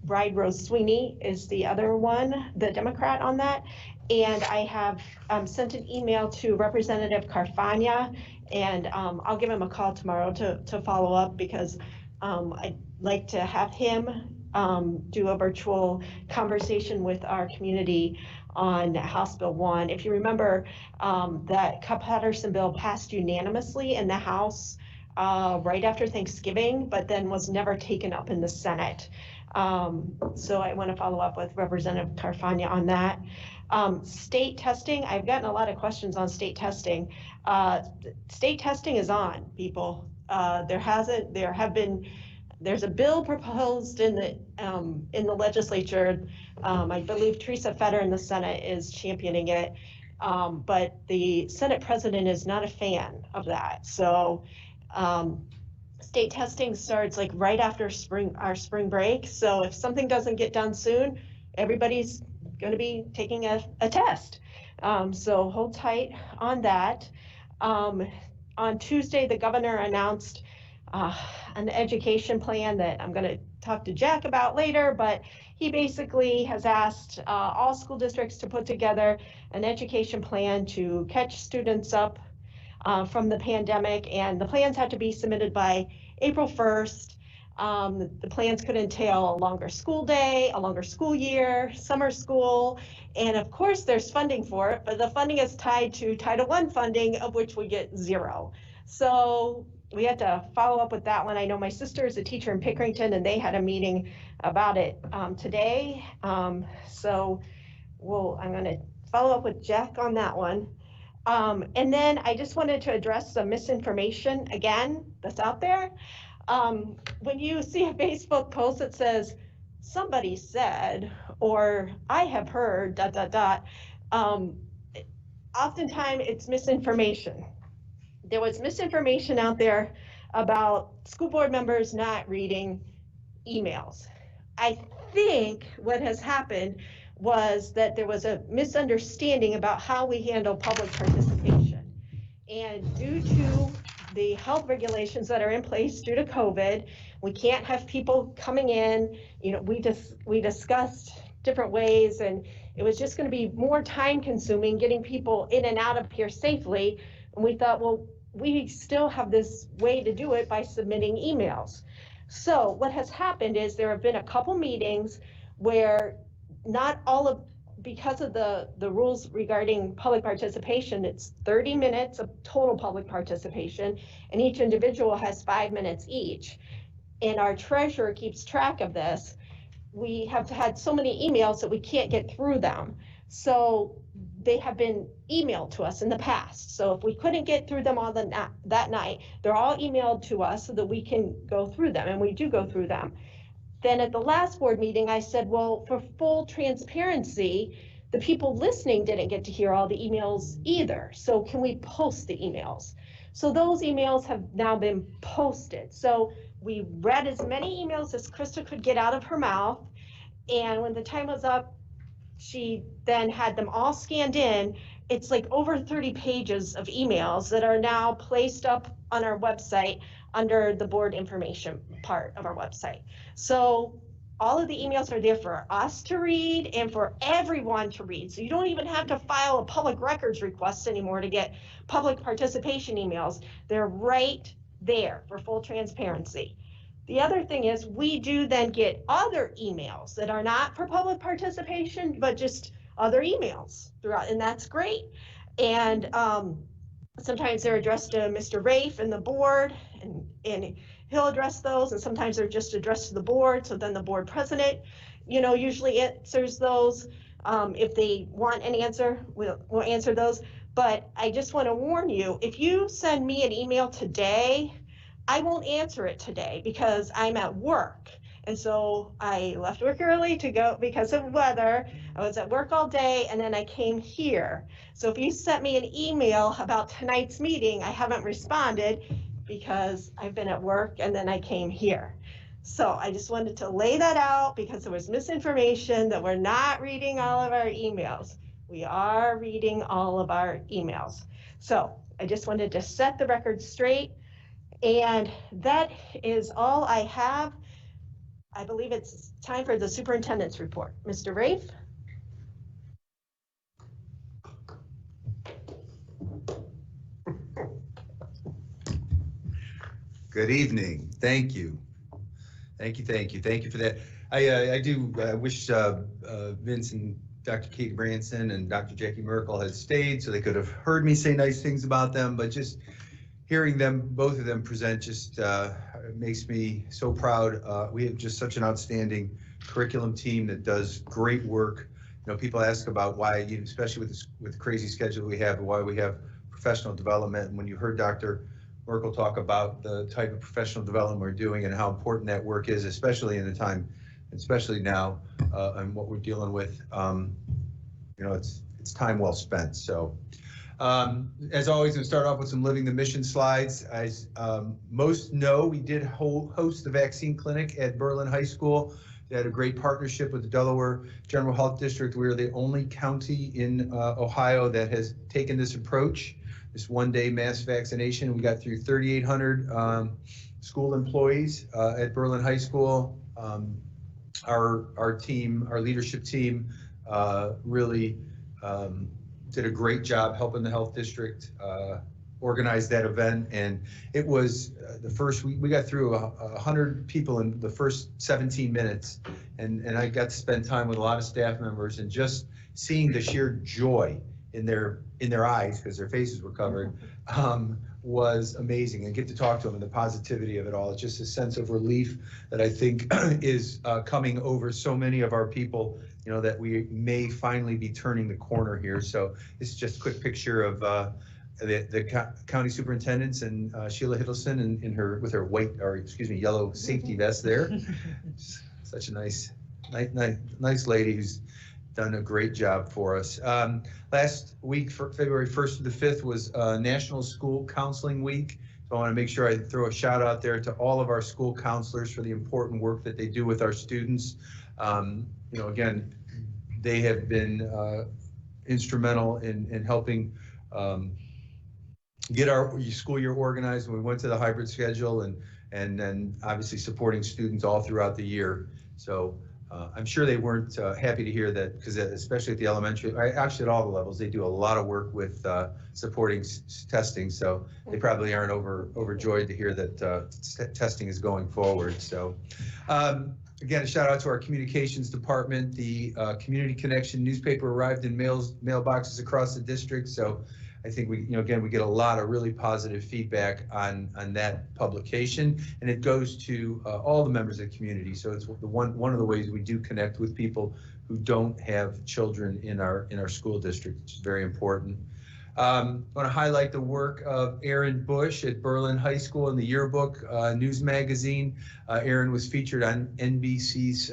Bride Rose Sweeney is the other one, the Democrat on that. And I have sent an email to Representative Carfagna, and I'll give him a call tomorrow to follow up, because I'd like to have him do a virtual conversation with our community on House Bill 1. If you remember, that Cupp-Patterson bill passed unanimously in the House right after Thanksgiving, but then was never taken up in the Senate. So I want to follow up with Representative Carfagna on that. State testing, I've gotten a lot of questions on state testing. State testing is on, people. There's a bill proposed in the legislature. I believe Teresa Fetter in the Senate is championing it. But the Senate president is not a fan of that. So state testing starts like right after our spring break. So if something doesn't get done soon, everybody's going to be taking a test. So hold tight on that. On Tuesday, the governor announced an education plan that I'm going to talk to Jack about later, but he basically has asked all school districts to put together an education plan to catch students up from the pandemic, and the plans have to be submitted by April 1st. The plans could entail a longer school day, a longer school year, summer school, and of course there's funding for it, but the funding is tied to Title I funding, of which we get zero. So we had to follow up with that one. I know my sister is a teacher in Pickerington, and they had a meeting about it today. So I'm going to follow up with Jack on that one. And then I just wanted to address some misinformation again that's out there. When you see a Facebook post that says, somebody said, or I have heard, ... oftentimes it's misinformation. There was misinformation out there about school board members not reading emails. I think what has happened was that there was a misunderstanding about how we handle public participation. And due to the health regulations that are in place due to COVID, we can't have people coming in. You know, we discussed different ways, and it was just going to be more time consuming getting people in and out of here safely. And we thought, well, we still have this way to do it by submitting emails. So what has happened is there have been a couple meetings where not all of, because of the rules regarding public participation, it's 30 minutes of total public participation, and each individual has 5 minutes each. And our treasurer keeps track of this. We have had so many emails that we can't get through them. So they have been emailed to us in the past. So if we couldn't get through them all that night, they're all emailed to us so that we can go through them, and we do go through them. Then at the last board meeting, I said, well, for full transparency, the people listening didn't get to hear all the emails either. So can we post the emails? So those emails have now been posted. So we read as many emails as Krista could get out of her mouth. And when the time was up, she then had them all scanned in. It's like over 30 pages of emails that are now placed up on our website under the board information part of our website. So all of the emails are there for us to read and for everyone to read. So you don't even have to file a public records request anymore to get public participation emails. They're right there for full transparency. The other thing is we do then get other emails that are not for public participation, but just other emails throughout, and that's great. And sometimes they're addressed to Mr. Rafe and the board, and he'll address those, and sometimes they're just addressed to the board, so then the board president, usually answers those. If they want an answer, we'll answer those. But I just want to warn you, if you send me an email today, I won't answer it today because I'm at work. And so I left work early to go because of weather. I was at work all day and then I came here. So if you sent me an email about tonight's meeting, I haven't responded because I've been at work and then I came here. So I just wanted to lay that out because there was misinformation that we're not reading all of our emails. We are reading all of our emails. So I just wanted to set the record straight. And that is all I have. I believe it's time for the superintendent's report. Mr. Rafe? Good evening. Thank you. Thank you for that. I wish Vince and Dr. Kate Branson and Dr. Jackie Merkel had stayed so they could have heard me say nice things about them, but just hearing them, both of them present just makes me so proud. We have just such an outstanding curriculum team that does great work. You know, people ask about why, especially with the crazy schedule we have, why we have professional development. And when you heard Dr. Merkel talk about the type of professional development we're doing and how important that work is, especially in the time, especially now, and what we're dealing with, it's time well spent. So, as always, we'll start off with some living the mission slides. As most know, we did host the vaccine clinic at Berlin High School. They had a great partnership with the Delaware General Health District. We are the only county in Ohio that has taken this approach. This one-day mass vaccination. We got through 3,800 school employees at Berlin High School. Our team, our leadership team, really did a great job helping the health district organize that event. And it was the first week, we got through 100 people in the first 17 minutes. And I got to spend time with a lot of staff members and just seeing the sheer joy in their eyes, because their faces were covered, was amazing. And get to talk to them and the positivity of it all. It's just a sense of relief that I think is coming over so many of our people, that we may finally be turning the corner here. So this is just a quick picture of the county superintendents and Sheila Hiddleston with her yellow safety vest there. Such a nice lady who's done a great job for us. Last week, for February 1st to the 5th, was National School Counseling Week. So I want to make sure I throw a shout out there to all of our school counselors for the important work that they do with our students. Again, they have been instrumental in helping get our school year organized when we went to the hybrid schedule, and then obviously supporting students all throughout the year. So I'm sure they weren't happy to hear that, because especially at the elementary, actually at all the levels, they do a lot of work with supporting testing. So they probably aren't overjoyed to hear that testing is going forward. So again, a shout out to our communications department. The Community Connection newspaper arrived in mailboxes across the district. So I think we get a lot of really positive feedback on that publication, and it goes to all the members of the community. So it's one of the ways we do connect with people who don't have children in our school district, which is very important. I want to highlight the work of Erin Bush at Berlin High School in the Yearbook News Magazine. Erin was featured on NBC's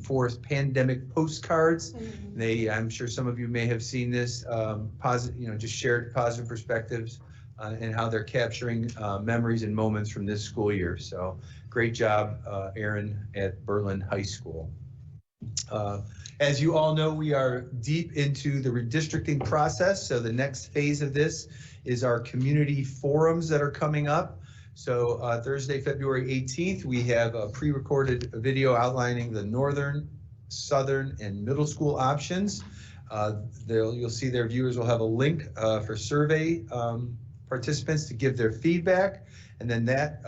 Forest Pandemic Postcards. I'm sure some of you may have seen this, just shared positive perspectives and how they're capturing memories and moments from this school year. So great job, Erin at Berlin High School. As you all know, we are deep into the redistricting process. So the next phase of this is our community forums that are coming up. So Thursday, February 18th, we have a pre-recorded video outlining the northern, southern, and middle school options. You'll see their viewers will have a link for survey participants to give their feedback, and then that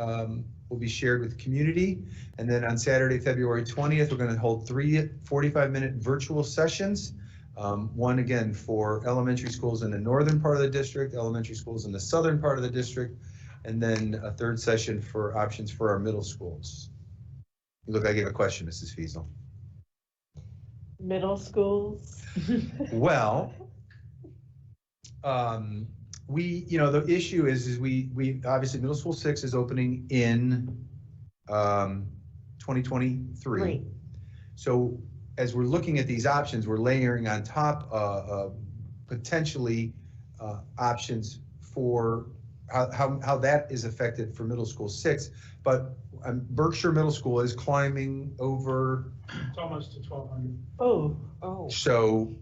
will be shared with the community. And then on Saturday, February 20th, we're going to hold 3 45-minute virtual sessions. One again for elementary schools in the northern part of the district, elementary schools in the southern part of the district, and then a third session for options for our middle schools. You look like you have a question, Mrs. Fiesel. Middle schools? Well, the issue is we obviously middle school 6 is opening in 2023. So as we're looking at these options, we're layering on top potentially options for how that is affected for middle school 6. But Berkshire Middle School is climbing over. It's almost to 1,200. Oh. So,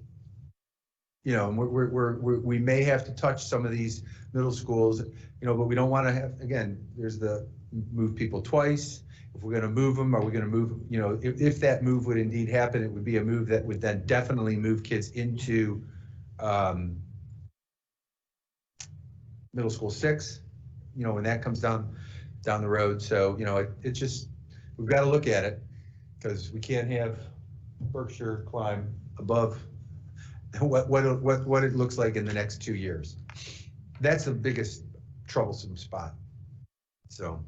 we may have to touch some of these middle schools, but we don't want to have, again, there's the move people twice. If we're going to move them, are we going to move, if that move would indeed happen, it would be a move that would then definitely move kids into middle school 6, when that comes down the road. So, it just, we've got to look at it because we can't have Berkshire climb above what it looks like in the next 2 years. That's the biggest troublesome spot. So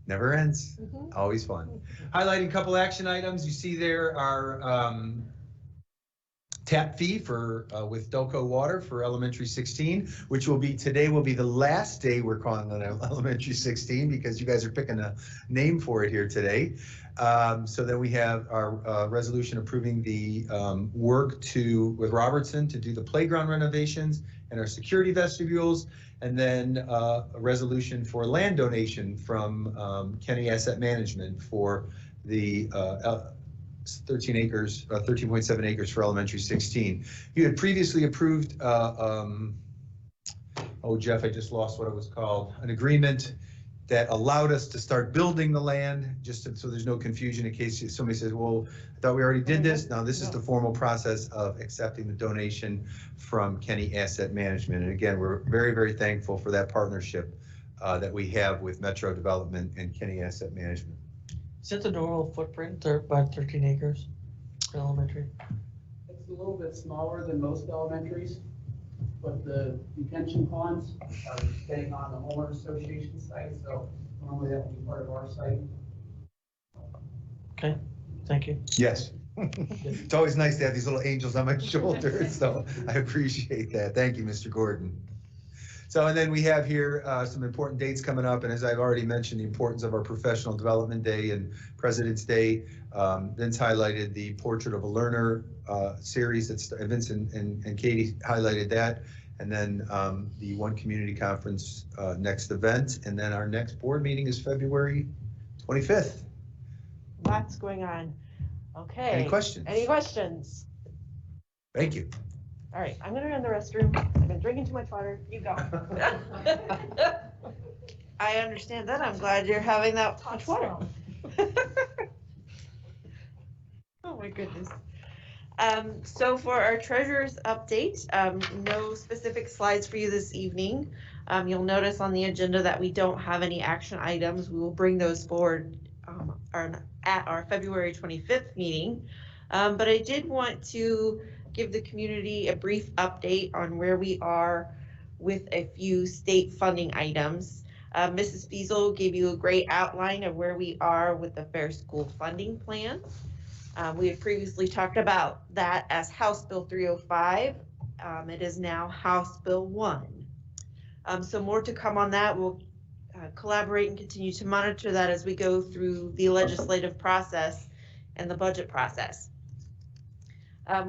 never ends, always fun. Highlighting a couple action items you see there are tap fee for with Delco Water for elementary 16, which today will be the last day we're calling on elementary 16 because you guys are picking a name for it here today. So then we have our resolution approving the work with Robertson to do the playground renovations and our security vestibules, and then a resolution for land donation from Kenny Asset Management for the 13.7 acres for elementary 16. You had previously approved, Jeff, I just lost what it was called, an agreement that allowed us to start building the land, so there's no confusion in case somebody says, well, I thought we already did this. Now this is the formal process of accepting the donation from Kenny Asset Management. And again, we're very, very thankful for that partnership that we have with Metro Development and Kenny Asset Management. Is that the normal footprint, about 13 acres for elementary? It's a little bit smaller than most elementaries, but the detention ponds are staying on the homeowner association site, so normally that would be part of our site. Okay, thank you. Yes. It's always nice to have these little angels on my shoulder, so I appreciate that. Thank you, Mr. Gordon. So, and then we have here some important dates coming up, and as I've already mentioned, the importance of our Professional Development Day and President's Day. Vince highlighted the Portrait of a Learner series. Vince and Katie highlighted that, and then the One Community Conference next event, and then our next board meeting is February 25th. Lots going on. Okay. Any questions? Any questions? Thank you. All right, I'm gonna run the restroom. I've been drinking too much water. You go. I understand that. I'm glad you're having that much water. Oh my goodness. So for our treasurer's update, no specific slides for you this evening. You'll notice on the agenda that we don't have any action items. We will bring those forward at our February 25th meeting. But I did want to give the community a brief update on where we are with a few state funding items. Mrs. Fiesel gave you a great outline of where we are with the Fair School Funding Plan. We have previously talked about that as House Bill 305. It is now House Bill 1. So more to come on that. We'll collaborate and continue to monitor that as we go through the legislative process and the budget process.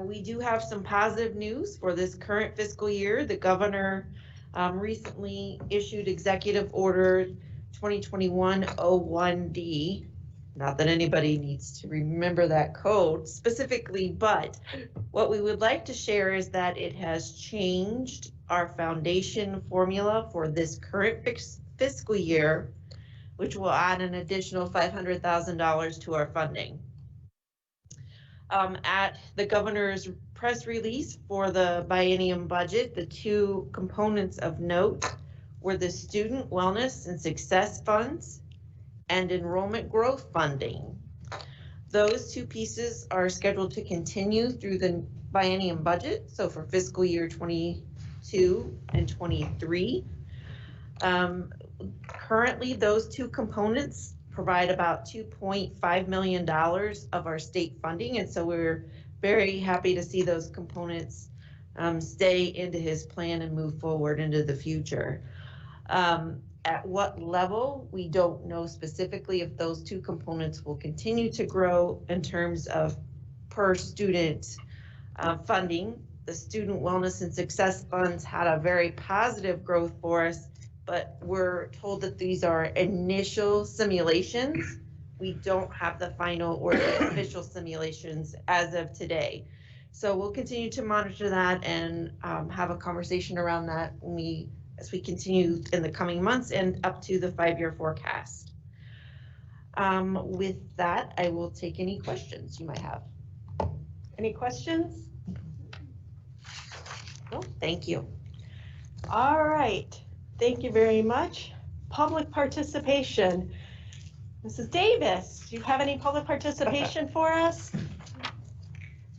We do have some positive news for this current fiscal year. The governor recently issued Executive Order 2021-01D. Not that anybody needs to remember that code specifically, but what we would like to share is that it has changed our foundation formula for this current fiscal year, which will add an additional $500,000 to our funding. At the governor's press release for the biennium budget, the two components of note were the Student Wellness and Success Funds and Enrollment Growth Funding. Those two pieces are scheduled to continue through the biennium budget, so for fiscal year 22 and 23. Currently, those two components provide about $2.5 million of our state funding. And so we're very happy to see those components stay into his plan and move forward into the future. At what level, we don't know specifically if those two components will continue to grow in terms of per student funding. The Student Wellness and Success Funds had a very positive growth for us, but we're told that these are initial simulations. We don't have the final or the official simulations as of today. So we'll continue to monitor that and have a conversation around that as we continue in the coming months and up to the 5-year forecast. With that, I will take any questions you might have. Any questions? No, thank you. All right, thank you very much. Public participation. Mrs. Davis, do you have any public participation for us?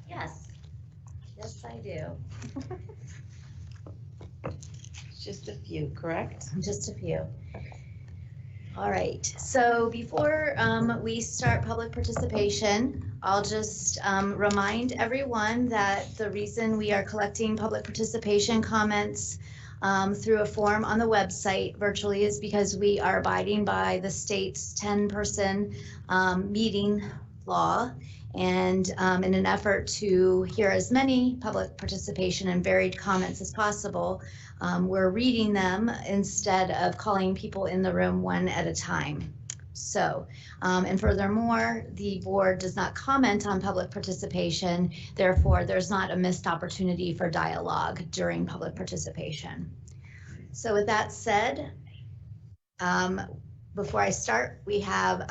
Yes, yes I do. Just a few, correct? Just a few. All right, so before we start public participation, I'll just remind everyone that the reason we are collecting public participation comments through a form on the website virtually is because we are abiding by the state's 10-person meeting law. And in an effort to hear as many public participation and varied comments as possible, we're reading them instead of calling people in the room one at a time. So, and furthermore, the board does not comment on public participation. Therefore, there's not a missed opportunity for dialogue during public participation. So with that said, before I start, we have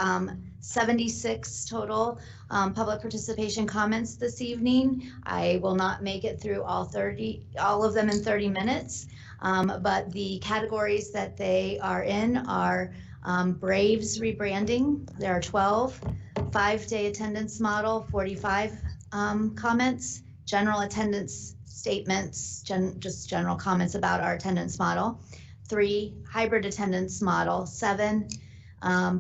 76 total public participation comments this evening. I will not make it through all of them in 30 minutes, but the categories that they are in are Braves rebranding, there are 12, 5-day attendance model, 45 comments, general attendance statements, just general comments about our attendance model, 3, hybrid attendance model, 7,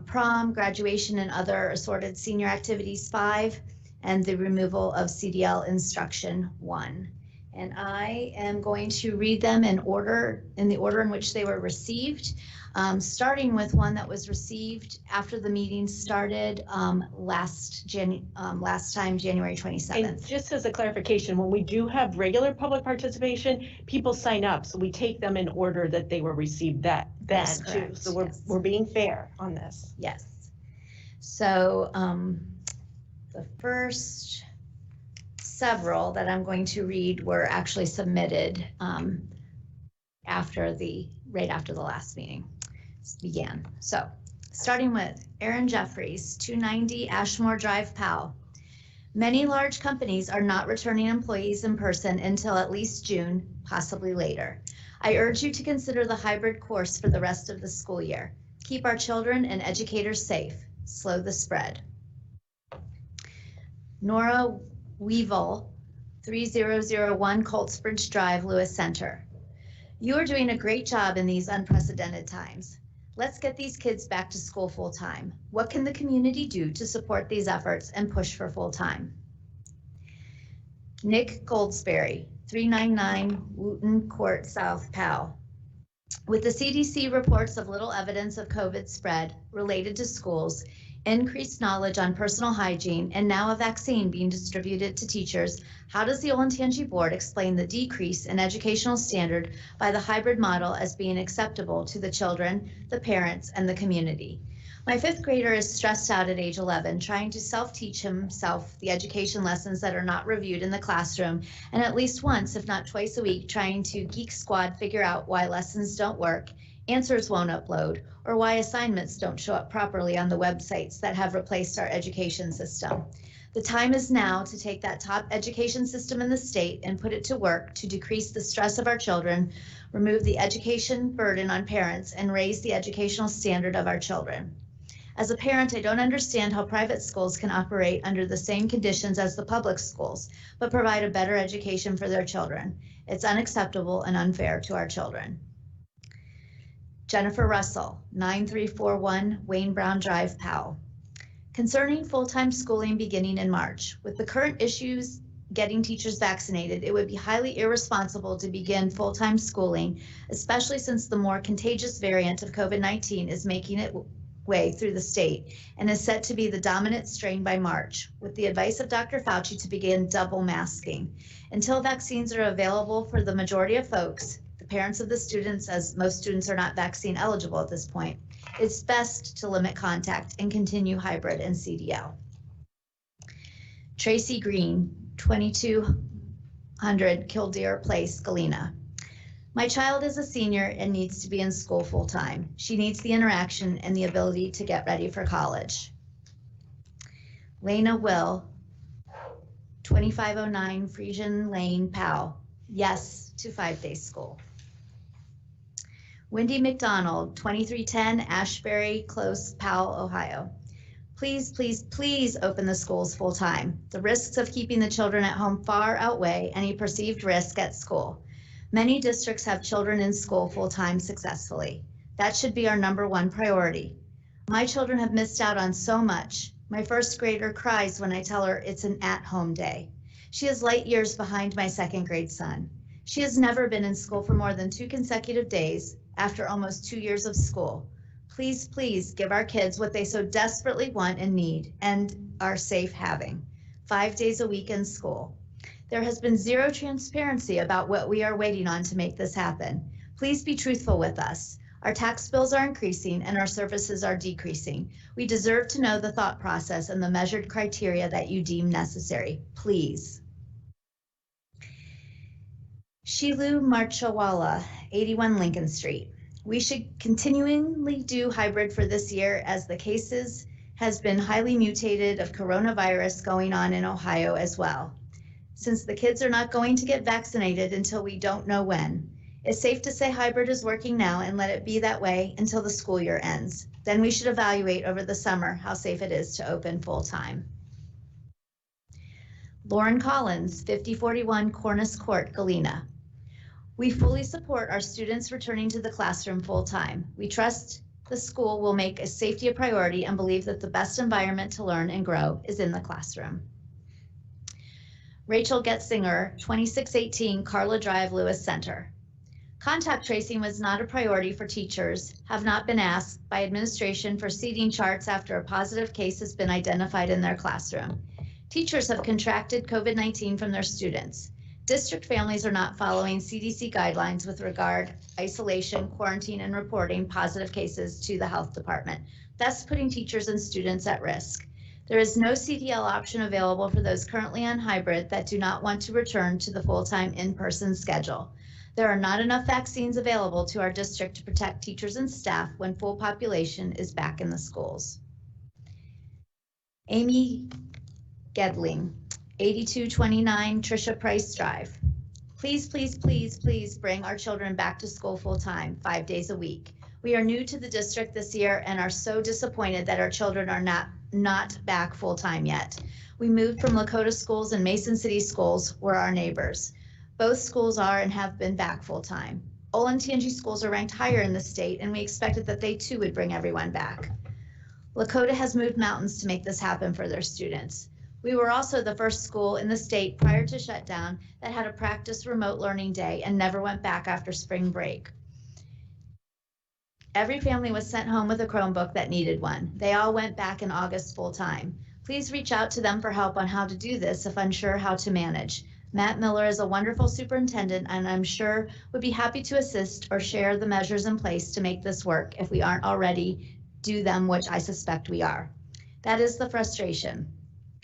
prom, graduation, and other assorted senior activities, 5, and the removal of CDL instruction, 1. And I am going to read them in the order in which they were received, starting with one that was received after the meeting started last time, January 27th. And just as a clarification, when we do have regular public participation, people sign up, so we take them in order that they were received then too. So we're being fair on this. Yes. So the first several that I'm going to read were actually submitted right after the last meeting began. So starting with Aaron Jeffries, 290 Ashmore Drive, Powell. Many large companies are not returning employees in person until at least June, possibly later. I urge you to consider the hybrid course for the rest of the school year. Keep our children and educators safe. Slow the spread. Nora Weevil, 3001 Coltsbridge Drive, Lewis Center. You are doing a great job in these unprecedented times. Let's get these kids back to school full time. What can the community do to support these efforts and push for full time? Nick Goldsberry, 399 Wooten Court South, Powell. With the CDC reports of little evidence of COVID spread related to schools, increased knowledge on personal hygiene, and now a vaccine being distributed to teachers, how does the Olentangy Board explain the decrease in educational standard by the hybrid model as being acceptable to the children, the parents, and the community? My 5th grader is stressed out at age 11, trying to self-teach himself the education lessons that are not reviewed in the classroom, and at least once, if not twice a week, trying to Geek Squad figure out why lessons don't work, answers won't upload, or why assignments don't show up properly on the websites that have replaced our education system. The time is now to take that top education system in the state and put it to work to decrease the stress of our children, remove the education burden on parents, and raise the educational standard of our children. As a parent, I don't understand how private schools can operate under the same conditions as the public schools, but provide a better education for their children. It's unacceptable and unfair to our children. Jennifer Russell, 9341 Wayne Brown Drive, Powell. Concerning full-time schooling beginning in March, with the current issues getting teachers vaccinated, it would be highly irresponsible to begin full-time schooling, especially since the more contagious variant of COVID-19 is making its way through the state and is set to be the dominant strain by March, with the advice of Dr. Fauci to begin double masking. Until vaccines are available for the majority of folks, the parents of the students, as most students are not vaccine eligible at this point, it's best to limit contact and continue hybrid and CDL. Tracy Green, 2200 Kildare Place, Galena. My child is a senior and needs to be in school full time. She needs the interaction and the ability to get ready for college. Lena Will, 2509 Frisian Lane, Powell. Yes to 5-day school. Wendy McDonald, 2310 Ashbury Close, Powell, Ohio. Please, please, please open the schools full time. The risks of keeping the children at home far outweigh any perceived risk at school. Many districts have children in school full time successfully. That should be our #1 priority. My children have missed out on so much. My first grader cries when I tell her it's an at-home day. She is light years behind my 2nd grade son. She has never been in school for more than 2 consecutive days after almost 2 years of school. Please, please give our kids what they so desperately want and need and are safe having. 5 days a week in school. There has been zero transparency about what we are waiting on to make this happen. Please be truthful with us. Our tax bills are increasing and our services are decreasing. We deserve to know the thought process and the measured criteria that you deem necessary. Please. Shilu Marchawala, 81 Lincoln Street. We should continually do hybrid for this year as the cases has been highly mutated of coronavirus going on in Ohio as well. Since the kids are not going to get vaccinated until we don't know when, it's safe to say hybrid is working now and let it be that way until the school year ends. Then we should evaluate over the summer how safe it is to open full time. Lauren Collins, 5041 Cornice Court, Galena. We fully support our students returning to the classroom full time. We trust the school will make a safety a priority and believe that the best environment to learn and grow is in the classroom. Rachel Getzinger, 2618 Carla Drive, Lewis Center. Contact tracing was not a priority for teachers, have not been asked by administration for seating charts after a positive case has been identified in their classroom. Teachers have contracted COVID-19 from their students. District families are not following CDC guidelines with regard isolation, quarantine, and reporting positive cases to the health department, thus putting teachers and students at risk. There is no CDL option available for those currently on hybrid that do not want to return to the full-time in-person schedule. There are not enough vaccines available to our district to protect teachers and staff when full population is back in the schools. Amy Gedling, 8229 Tricia Price Drive. Please, please, please, please bring our children back to school full time, 5 days a week. We are new to the district this year and are so disappointed that our children are not back full time yet. We moved from Lakota schools and Mason City schools were our neighbors. Both schools are and have been back full time. Olentangy schools are ranked higher in the state and we expected that they too would bring everyone back. Lakota has moved mountains to make this happen for their students. We were also the first school in the state prior to shutdown that had a practice remote learning day and never went back after spring break. Every family was sent home with a Chromebook that needed one. They all went back in August full time. Please reach out to them for help on how to do this if unsure how to manage. Matt Miller is a wonderful superintendent and I'm sure would be happy to assist or share the measures in place to make this work if we aren't already do them, which I suspect we are. That is the frustration.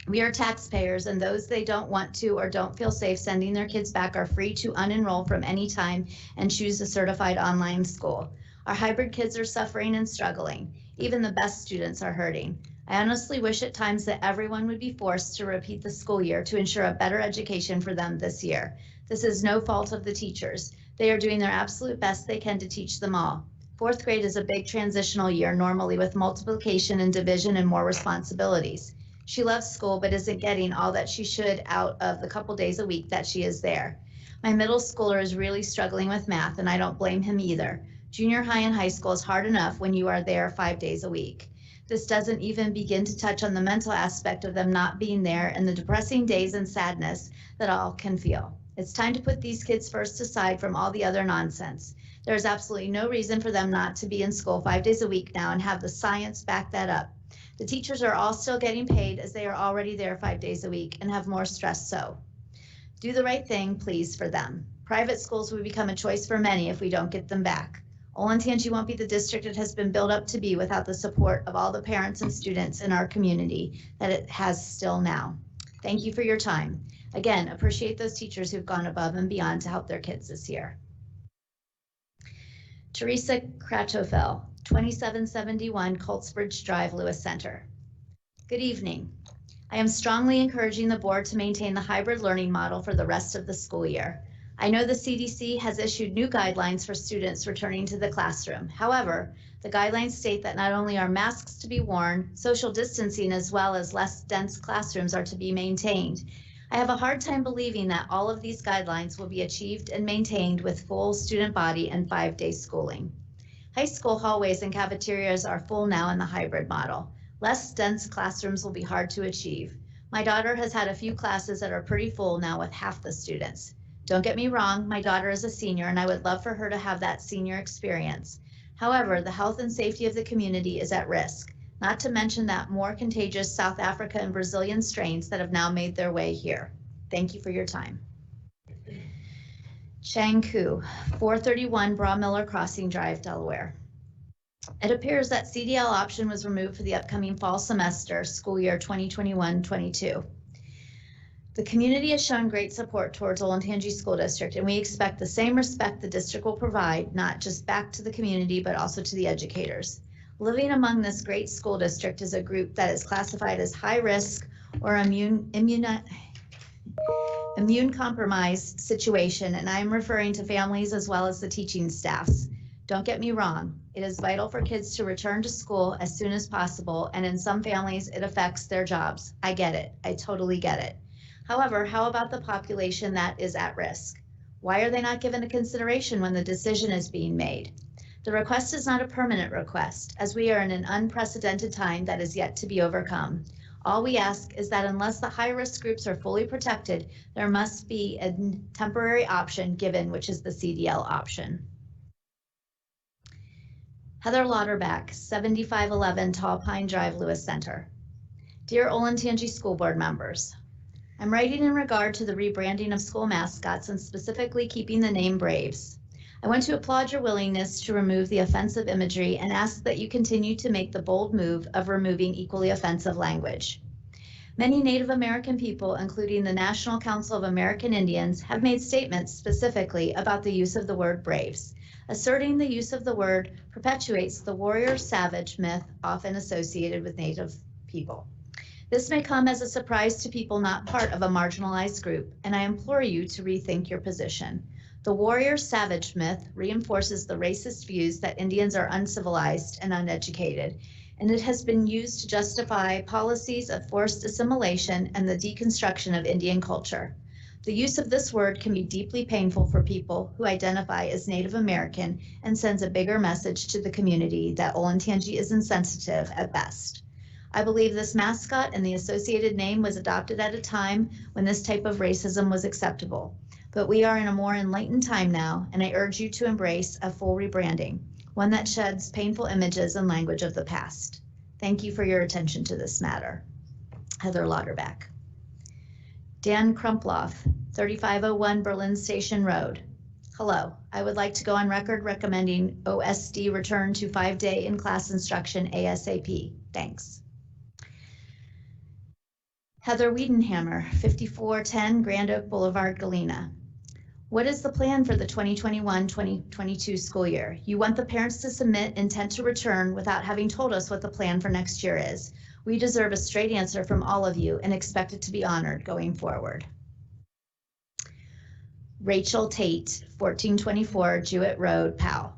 We are taxpayers and those they don't want to or don't feel safe sending their kids back are free to unenroll from any time and choose a certified online school. Our hybrid kids are suffering and struggling. Even the best students are hurting. I honestly wish at times that everyone would be forced to repeat the school year to ensure a better education for them this year. This is no fault of the teachers. They are doing their absolute best they can to teach them all. 4th grade is a big transitional year normally with multiplication and division and more responsibilities. She loves school but isn't getting all that she should out of the couple days a week that she is there. My middle schooler is really struggling with math and I don't blame him either. Junior high and high school is hard enough when you are there 5 days a week. This doesn't even begin to touch on the mental aspect of them not being there and the depressing days and sadness that all can feel. It's time to put these kids first aside from all the other nonsense. There is absolutely no reason for them not to be in school 5 days a week now and have the science back that up. The teachers are all still getting paid as they are already there 5 days a week and have more stress so. Do the right thing, please, for them. Private schools will become a choice for many if we don't get them back. Olentangy won't be the district it has been built up to be without the support of all the parents and students in our community that it has still now. Thank you for your time. Again, appreciate those teachers who've gone above and beyond to help their kids this year. Teresa Kratofel, 2771 Coltsbridge Drive, Lewis Center. Good evening. I am strongly encouraging the board to maintain the hybrid learning model for the rest of the school year. I know the CDC has issued new guidelines for students returning to the classroom. However, the guidelines state that not only are masks to be worn, social distancing as well as less dense classrooms are to be maintained. I have a hard time believing that all of these guidelines will be achieved and maintained with full student body and 5-day schooling. High school hallways and cafeterias are full now in the hybrid model. Less dense classrooms will be hard to achieve. My daughter has had a few classes that are pretty full now with half the students. Don't get me wrong, my daughter is a senior and I would love for her to have that senior experience. However, the health and safety of the community is at risk, not to mention that more contagious South Africa and Brazilian strains that have now made their way here. Thank you for your time. Chang Ku, 431 Braw-Miller Crossing Drive, Delaware. It appears that CDL option was removed for the upcoming fall semester, school year 2021-22. The community has shown great support towards Olentangy School District, and we expect the same respect the district will provide, not just back to the community, but also to the educators. Living among this great school district is a group that is classified as high risk or immune compromised situation, and I am referring to families as well as the teaching staffs. Don't get me wrong, it is vital for kids to return to school as soon as possible, and in some families it affects their jobs. I get it, I totally get it. However, how about the population that is at risk? Why are they not given a consideration when the decision is being made? The request is not a permanent request, as we are in an unprecedented time that is yet to be overcome. All we ask is that unless the high-risk groups are fully protected, there must be a temporary option given, which is the CDL option. Heather Lauterbach, 7511 Tall Pine Drive, Lewis Center. Dear Olentangy School Board members, I'm writing in regard to the rebranding of school mascots and specifically keeping the name Braves. I want to applaud your willingness to remove the offensive imagery and ask that you continue to make the bold move of removing equally offensive language. Many Native American people, including the National Council of American Indians, have made statements specifically about the use of the word Braves. Asserting the use of the word perpetuates the warrior savage myth often associated with Native people. This may come as a surprise to people not part of a marginalized group, and I implore you to rethink your position. The warrior savage myth reinforces the racist views that Indians are uncivilized and uneducated, and it has been used to justify policies of forced assimilation and the deconstruction of Indian culture. The use of this word can be deeply painful for people who identify as Native American and sends a bigger message to the community that Olentangy is insensitive at best. I believe this mascot and the associated name was adopted at a time when this type of racism was acceptable. But we are in a more enlightened time now, and I urge you to embrace a full rebranding, one that sheds painful images and language of the past. Thank you for your attention to this matter. Heather Lauterbach. Dan Krumploff, 3501 Berlin Station Road. Hello, I would like to go on record recommending OSD return to 5-day in-class instruction ASAP. Thanks. Heather Wiedenhammer, 5410 Grand Oak Boulevard, Galena. What is the plan for the 2021-2022 school year? You want the parents to submit intent to return without having told us what the plan for next year is. We deserve a straight answer from all of you and expect it to be honored going forward. Rachel Tate, 1424 Jewett Road, Powell.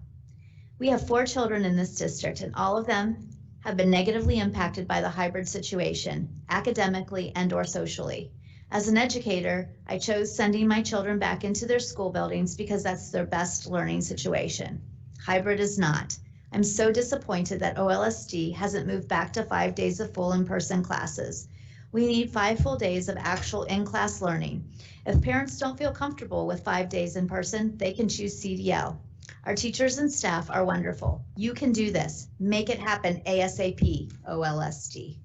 We have 4 children in this district, and all of them have been negatively impacted by the hybrid situation, academically and/or socially. As an educator, I chose sending my children back into their school buildings because that's their best learning situation. Hybrid is not. I'm so disappointed that OLSD hasn't moved back to 5 days of full in-person classes. We need 5 full days of actual in-class learning. If parents don't feel comfortable with 5 days in person, they can choose CDL. Our teachers and staff are wonderful. You can do this. Make it happen ASAP, OLSD.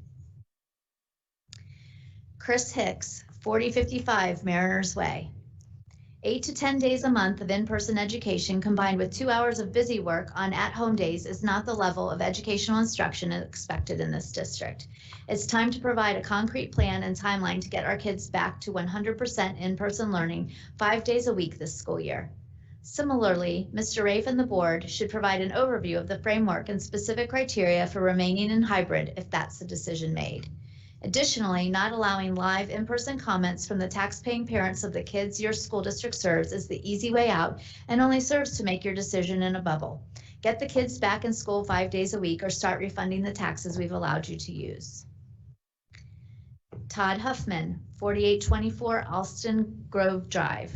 Chris Hicks, 4055 Mariners Way. 8 to 10 days a month of in-person education combined with 2 hours of busy work on at-home days is not the level of educational instruction expected in this district. It's time to provide a concrete plan and timeline to get our kids back to 100% in-person learning 5 days a week this school year. Similarly, Mr. Rafe and the board should provide an overview of the framework and specific criteria for remaining in hybrid if that's the decision made. Additionally, not allowing live in-person comments from the tax-paying parents of the kids your school district serves is the easy way out and only serves to make your decision in a bubble. Get the kids back in school 5 days a week or start refunding the taxes we've allowed you to use. Todd Huffman, 4824 Alston Grove Drive.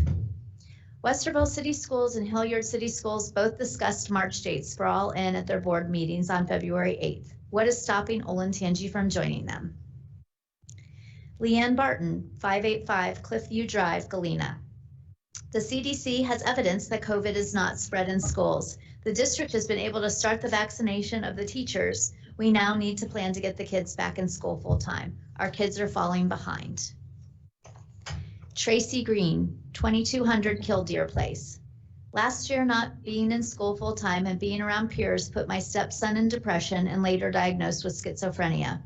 Westerville City Schools and Hilliard City Schools both discussed March dates for all in at their board meetings on February 8th. What is stopping Olentangy from joining them? Leanne Barton, 585 Cliffview Drive, Galena. The CDC has evidence that COVID is not spread in schools. The district has been able to start the vaccination of the teachers. We now need to plan to get the kids back in school full time. Our kids are falling behind. Tracy Green, 2200 Killdeer Place. Last year, not being in school full time and being around peers put my stepson in depression and later diagnosed with schizophrenia.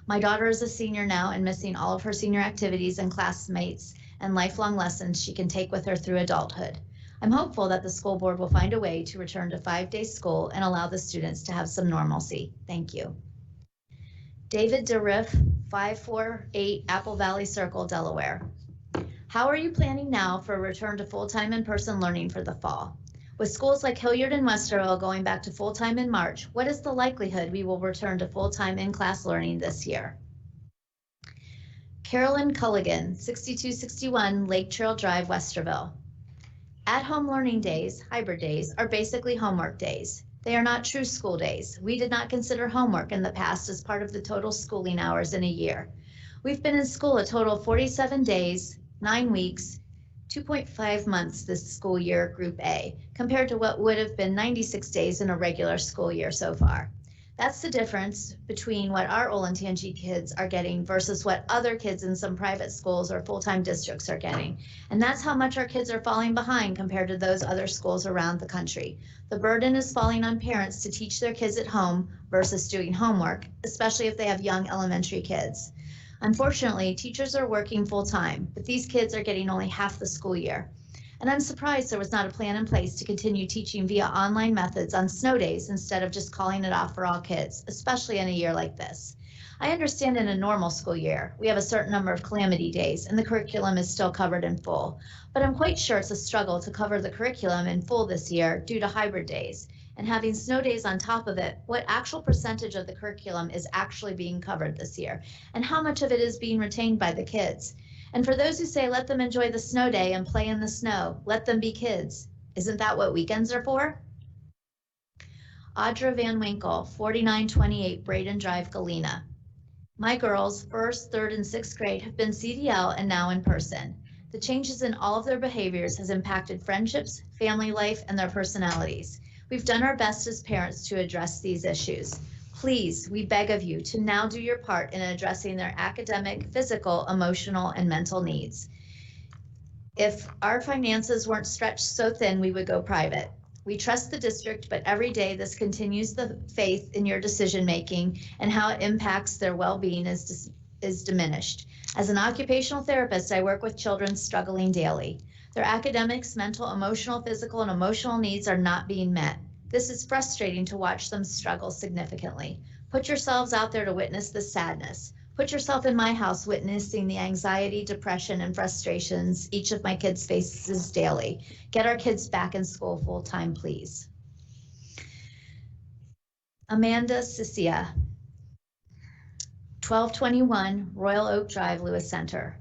My daughter is a senior now and missing all of her senior activities and classmates and lifelong lessons she can take with her through adulthood. I'm hopeful that the school board will find a way to return to 5-day school and allow the students to have some normalcy. Thank you. David DeRiff, 548 Apple Valley Circle, Delaware. How are you planning now for a return to full-time in-person learning for the fall? With schools like Hilliard and Westerville going back to full-time in March, what is the likelihood we will return to full-time in-class learning this year? Carolyn Culligan, 6261 Lake Trail Drive, Westerville. At-home learning days, hybrid days, are basically homework days. They are not true school days. We did not consider homework in the past as part of the total schooling hours in a year. We've been in school a total of 47 days, 9 weeks, 2.5 months this school year, Group A, compared to what would have been 96 days in a regular school year so far. That's the difference between what our Olentangy kids are getting versus what other kids in some private schools or full-time districts are getting. And that's how much our kids are falling behind compared to those other schools around the country. The burden is falling on parents to teach their kids at home versus doing homework, especially if they have young elementary kids. Unfortunately, teachers are working full-time, but these kids are getting only half the school year. And I'm surprised there was not a plan in place to continue teaching via online methods on snow days instead of just calling it off for all kids, especially in a year like this. I understand in a normal school year, we have a certain number of calamity days and the curriculum is still covered in full, but I'm quite sure it's a struggle to cover the curriculum in full this year due to hybrid days. And having snow days on top of it, what actual percentage of the curriculum is actually being covered this year? And how much of it is being retained by the kids? And for those who say, let them enjoy the snow day and play in the snow, let them be kids. Isn't that what weekends are for? Audra Van Winkle, 4928 Braden Drive, Galena. My girls, 1st, 3rd, and 6th grade have been CDL and now in person. The changes in all of their behaviors has impacted friendships, family life, and their personalities. We've done our best as parents to address these issues. Please, we beg of you to now do your part in addressing their academic, physical, emotional, and mental needs. If our finances weren't stretched so thin, we would go private. We trust the district, but every day this continues the faith in your decision-making and how it impacts their well-being is diminished. As an occupational therapist, I work with children struggling daily. Their academics, mental, emotional, physical, and emotional needs are not being met. This is frustrating to watch them struggle significantly. Put yourselves out there to witness the sadness. Put yourself in my house witnessing the anxiety, depression, and frustrations each of my kids faces daily. Get our kids back in school full time, please. Amanda Ciccia, 1221 Royal Oak Drive, Lewis Center.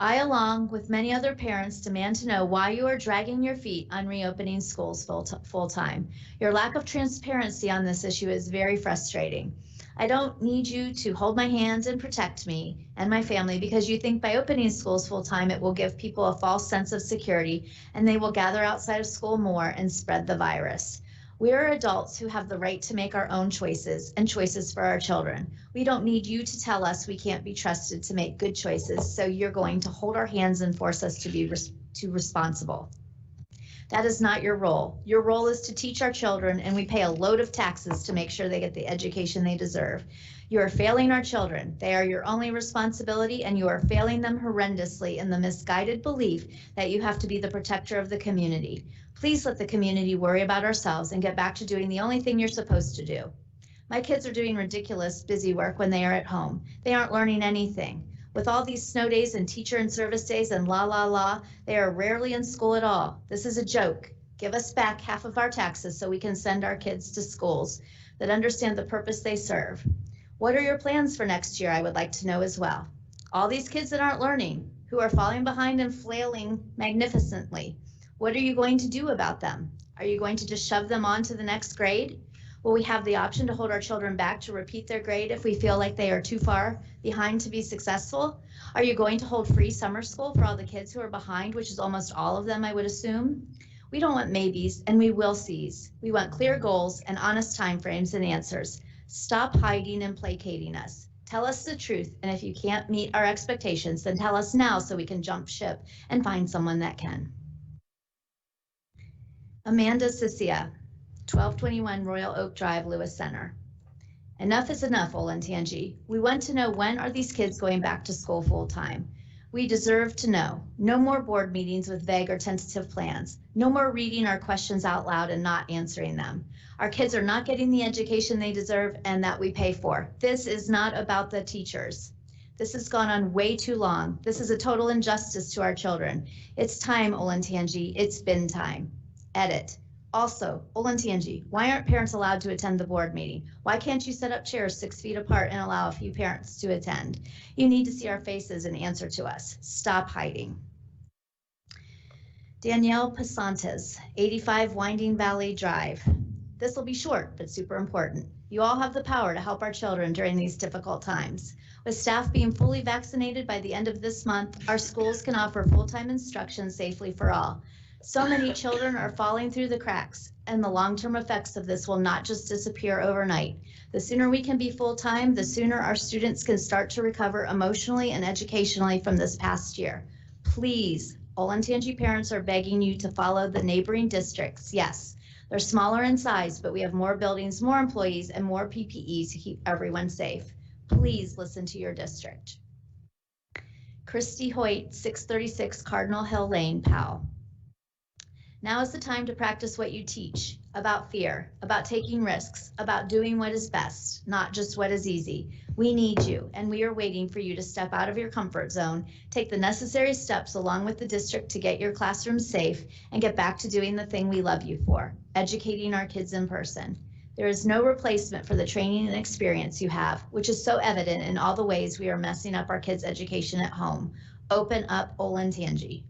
I, along with many other parents, demand to know why you are dragging your feet on reopening schools full time. Your lack of transparency on this issue is very frustrating. I don't need you to hold my hands and protect me and my family because you think by opening schools full time it will give people a false sense of security and they will gather outside of school more and spread the virus. We are adults who have the right to make our own choices and choices for our children. We don't need you to tell us we can't be trusted to make good choices, so you're going to hold our hands and force us to be responsible. That is not your role. Your role is to teach our children, and we pay a load of taxes to make sure they get the education they deserve. You are failing our children. They are your only responsibility, and you are failing them horrendously in the misguided belief that you have to be the protector of the community. Please let the community worry about ourselves and get back to doing the only thing you're supposed to do. My kids are doing ridiculous busy work when they are at home. They aren't learning anything. With all these snow days and teacher and service days and la, they are rarely in school at all. This is a joke. Give us back half of our taxes so we can send our kids to schools that understand the purpose they serve. What are your plans for next year? I would like to know as well. All these kids that aren't learning, who are falling behind and flailing magnificently, what are you going to do about them? Are you going to just shove them on to the next grade? Will we have the option to hold our children back to repeat their grade if we feel like they are too far behind to be successful? Are you going to hold free summer school for all the kids who are behind, which is almost all of them, I would assume? We don't want maybes, and we will seize. We want clear goals and honest timeframes and answers. Stop hiding and placating us. Tell us the truth, and if you can't meet our expectations, then tell us now so we can jump ship and find someone that can. Amanda Sissia, 1221 Royal Oak Drive, Lewis Center. Enough is enough, Olentangy. We want to know, when are these kids going back to school full time? We deserve to know. No more board meetings with vague or tentative plans. No more reading our questions out loud and not answering them. Our kids are not getting the education they deserve and that we pay for. This is not about the teachers. This has gone on way too long. This is a total injustice to our children. It's time, Olentangy. It's been time. Edit. Also, Olentangy, why aren't parents allowed to attend the board meeting? Why can't you set up chairs 6 feet apart and allow a few parents to attend? You need to see our faces and answer to us. Stop hiding. Danielle Pasantes, 85 Winding Valley Drive. This will be short, but super important. You all have the power to help our children during these difficult times. With staff being fully vaccinated by the end of this month, our schools can offer full-time instruction safely for all. So many children are falling through the cracks, and the long-term effects of this will not just disappear overnight. The sooner we can be full-time, the sooner our students can start to recover emotionally and educationally from this past year. Please, Olentangy parents are begging you to follow the neighboring districts. Yes, they're smaller in size, but we have more buildings, more employees, and more PPE to keep everyone safe. Please listen to your district. Christy Hoyt, 636 Cardinal Hill Lane, Powell. Now is the time to practice what you teach about fear, about taking risks, about doing what is best, not just what is easy. We need you, and we are waiting for you to step out of your comfort zone, take the necessary steps along with the district to get your classrooms safe, and get back to doing the thing we love you for, educating our kids in person. There is no replacement for the training and experience you have, which is so evident in all the ways we are messing up our kids' education at home. Open up, Olentangy.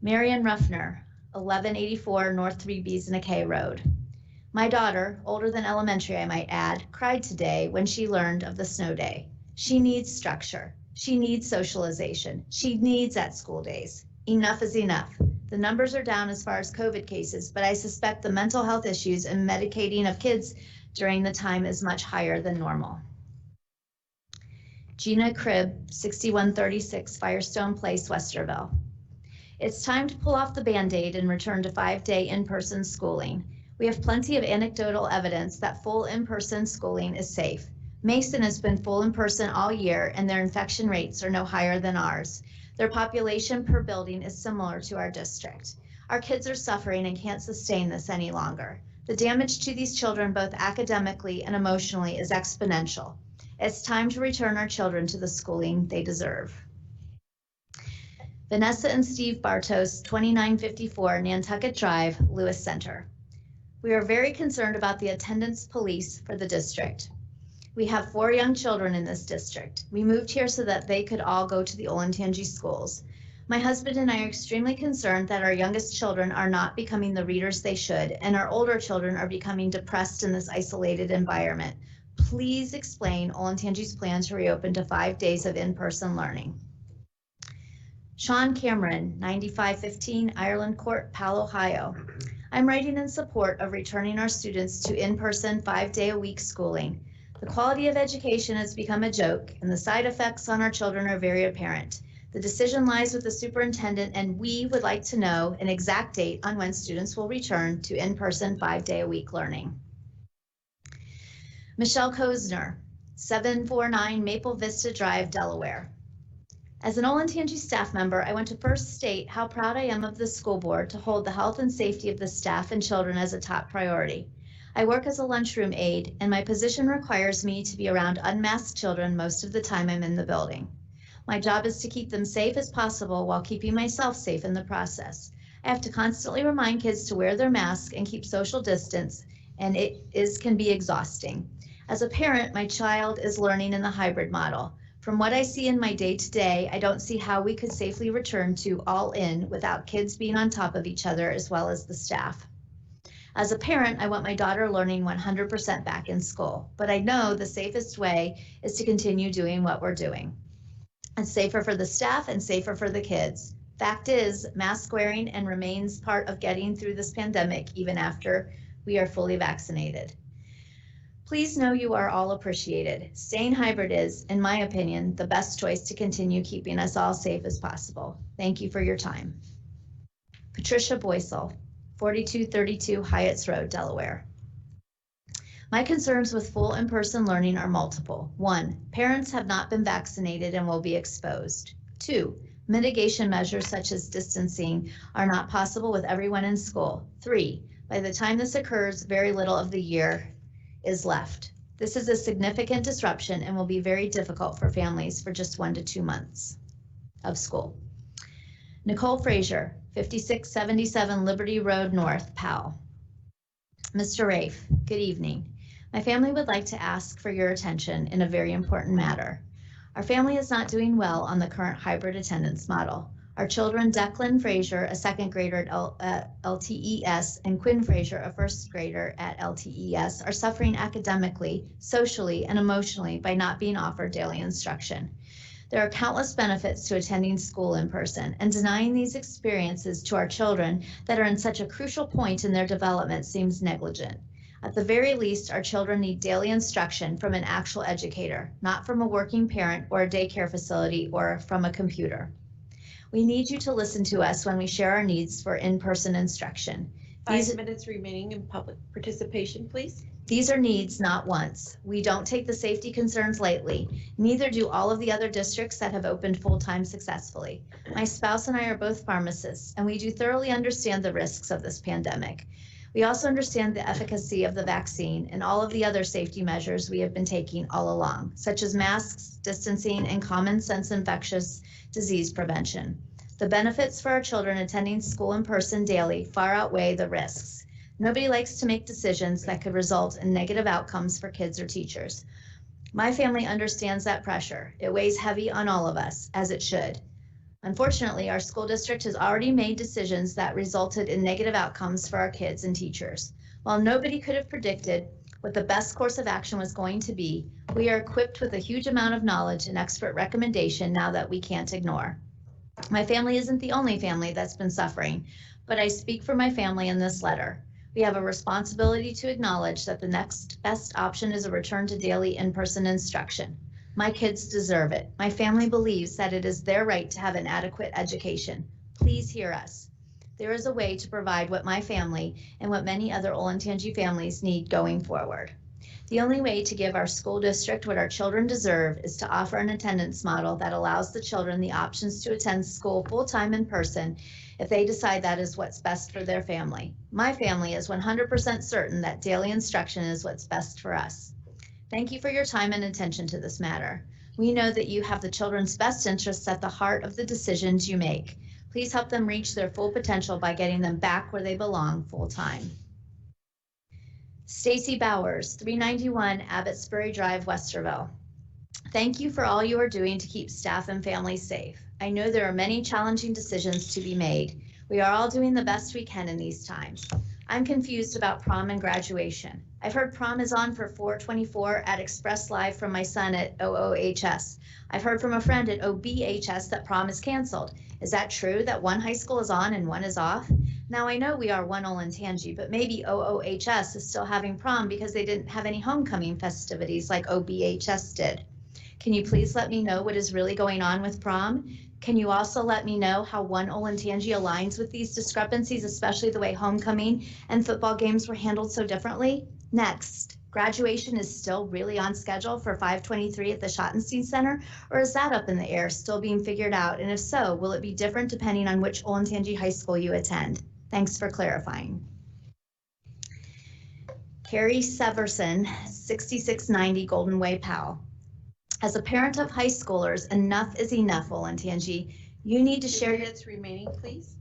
Marion Ruffner, 1184 North 3 Beesinakay Road. My daughter, older than elementary I might add, cried today when she learned of the snow day. She needs structure. She needs socialization. She needs at school days. Enough is enough. The numbers are down as far as COVID cases, but I suspect the mental health issues and medicating of kids during the time is much higher than normal. Gina Cribb, 6136 Firestone Place, Westerville. It's time to pull off the Band-Aid and return to 5-day in-person schooling. We have plenty of anecdotal evidence that full in-person schooling is safe. Mason has been full in person all year and their infection rates are no higher than ours. Their population per building is similar to our district. Our kids are suffering and can't sustain this any longer. The damage to these children, both academically and emotionally, is exponential. It's time to return our children to the schooling they deserve. Vanessa and Steve Bartos, 2954 Nantucket Drive, Lewis Center. We are very concerned about the attendance police for the district. We have 4 young children in this district. We moved here so that they could all go to the Olentangy schools. My husband and I are extremely concerned that our youngest children are not becoming the readers they should, and our older children are becoming depressed in this isolated environment. Please explain Olentangy's plan to reopen to 5 days of in-person learning. Sean Cameron, 9515 Ireland Court, Powell, Ohio. I'm writing in support of returning our students to in-person 5-day-a-week schooling. The quality of education has become a joke, and the side effects on our children are very apparent. The decision lies with the superintendent, and we would like to know an exact date on when students will return to in-person 5-day-a-week learning. Michelle Kozner, 749 Maple Vista Drive, Delaware. As an Olentangy staff member, I want to first state how proud I am of the school board to hold the health and safety of the staff and children as a top priority. I work as a lunchroom aide, and my position requires me to be around unmasked children most of the time I'm in the building. My job is to keep them safe as possible while keeping myself safe in the process. I have to constantly remind kids to wear their mask and keep social distance, and can be exhausting. As a parent, my child is learning in the hybrid model. From what I see in my day-to-day, I don't see how we could safely return to all in without kids being on top of each other as well as the staff. As a parent, I want my daughter learning 100% back in school, but I know the safest way is to continue doing what we're doing. It's safer for the staff and safer for the kids. Fact is, mask wearing and remains part of getting through this pandemic even after we are fully vaccinated. Please know you are all appreciated. Staying hybrid is, in my opinion, the best choice to continue keeping us all safe as possible. Thank you for your time. Patricia Boysel, 4232 Hyatts Road, Delaware. My concerns with full in-person learning are multiple. 1, parents have not been vaccinated and will be exposed. 2, mitigation measures such as distancing are not possible with everyone in school. 3, by the time this occurs, very little of the year is left. This is a significant disruption and will be very difficult for families for just 1 to 2 months of school. Nicole Frazier, 5677 Liberty Road North, Powell. Mr. Rafe, good evening. My family would like to ask for your attention in a very important matter. Our family is not doing well on the current hybrid attendance model. Our children, Declan Frazier, a 2nd grader at LTES, and Quinn Frazier, a 1st grader at LTES, are suffering academically, socially, and emotionally by not being offered daily instruction. There are countless benefits to attending school in person, and denying these experiences to our children that are in such a crucial point in their development seems negligent. At the very least, our children need daily instruction from an actual educator, not from a working parent or a daycare facility or from a computer. We need you to listen to us when we share our needs for in-person instruction. 5 minutes remaining in public participation, please. These are needs, not wants. We don't take the safety concerns lightly. Neither do all of the other districts that have opened full-time successfully. My spouse and I are both pharmacists, and we do thoroughly understand the risks of this pandemic. We also understand the efficacy of the vaccine and all of the other safety measures we have been taking all along, such as masks, distancing, and common sense infectious disease prevention. The benefits for our children attending school in person daily far outweigh the risks. Nobody likes to make decisions that could result in negative outcomes for kids or teachers. My family understands that pressure. It weighs heavy on all of us, as it should. Unfortunately, our school district has already made decisions that resulted in negative outcomes for our kids and teachers. While nobody could have predicted what the best course of action was going to be, we are equipped with a huge amount of knowledge and expert recommendation now that we can't ignore. My family isn't the only family that's been suffering, but I speak for my family in this letter. We have a responsibility to acknowledge that the next best option is a return to daily in-person instruction. My kids deserve it. My family believes that it is their right to have an adequate education. Please hear us. There is a way to provide what my family and what many other Olentangy families need going forward. The only way to give our school district what our children deserve is to offer an attendance model that allows the children the options to attend school full-time in person if they decide that is what's best for their family. My family is 100% certain that daily instruction is what's best for us. Thank you for your time and attention to this matter. We know that you have the children's best interests at the heart of the decisions you make. Please help them reach their full potential by getting them back where they belong full-time. Stacy Bowers, 391 Abbotsbury Drive, Westerville. Thank you for all you are doing to keep staff and families safe. I know there are many challenging decisions to be made. We are all doing the best we can in these times. I'm confused about prom and graduation. I've heard prom is on for 4/24 at Express Live from my son at OOHS. I've heard from a friend at OBHS that prom is canceled. Is that true that one high school is on and one is off? Now I know we are one Olentangy, but maybe OOHS is still having prom because they didn't have any homecoming festivities like OBHS did. Can you please let me know what is really going on with prom? Can you also let me know how one Olentangy aligns with these discrepancies, especially the way homecoming and football games were handled so differently? Next, graduation is still really on schedule for 5/23 at the Schottenstein Center, or is that up in the air, still being figured out? And if so, will it be different depending on which Olentangy high school you attend? Thanks for clarifying. Carrie Severson, 6690 Golden Way, Powell. As a parent of high schoolers, enough is enough, Olentangy. You need to share 2 minutes remaining, please.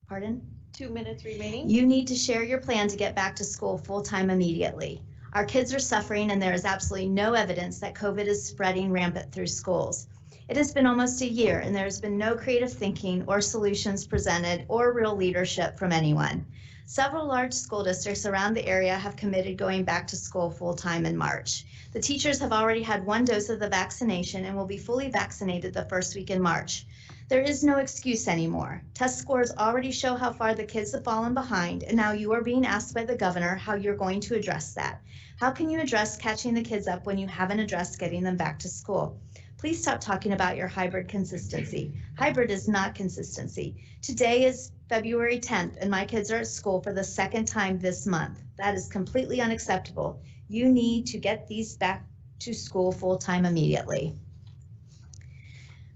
Pardon? 2 minutes remaining. You need to share your plan to get back to school full-time immediately. Our kids are suffering and there is absolutely no evidence that COVID is spreading rampant through schools. It has been almost a year and there has been no creative thinking or solutions presented or real leadership from anyone. Several large school districts around the area have committed going back to school full-time in March. The teachers have already had 1 dose of the vaccination and will be fully vaccinated the first week in March. There is no excuse anymore. Test scores already show how far the kids have fallen behind, and now you are being asked by the governor how you're going to address that. How can you address catching the kids up when you haven't addressed getting them back to school? Please stop talking about your hybrid consistency. Hybrid is not consistency. Today is February 10th, and my kids are at school for the second time this month. That is completely unacceptable. You need to get these back to school full-time immediately.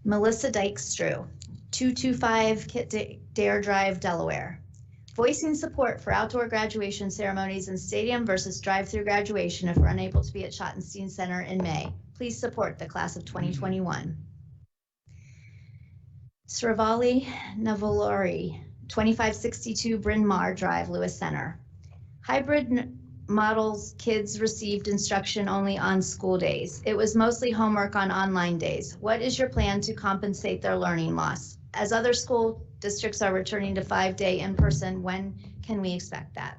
Melissa Dykstra, 225 Kit Dare Drive, Delaware. Voicing support for outdoor graduation ceremonies in stadium versus drive-through graduation if we're unable to be at Schottenstein Center in May. Please support the class of 2021. Sravali Navalori, 2562 Bryn Mawr Drive, Lewis Center. Hybrid models kids received instruction only on school days. It was mostly homework on online days. What is your plan to compensate their learning loss? As other school districts are returning to 5-day in-person, when can we expect that?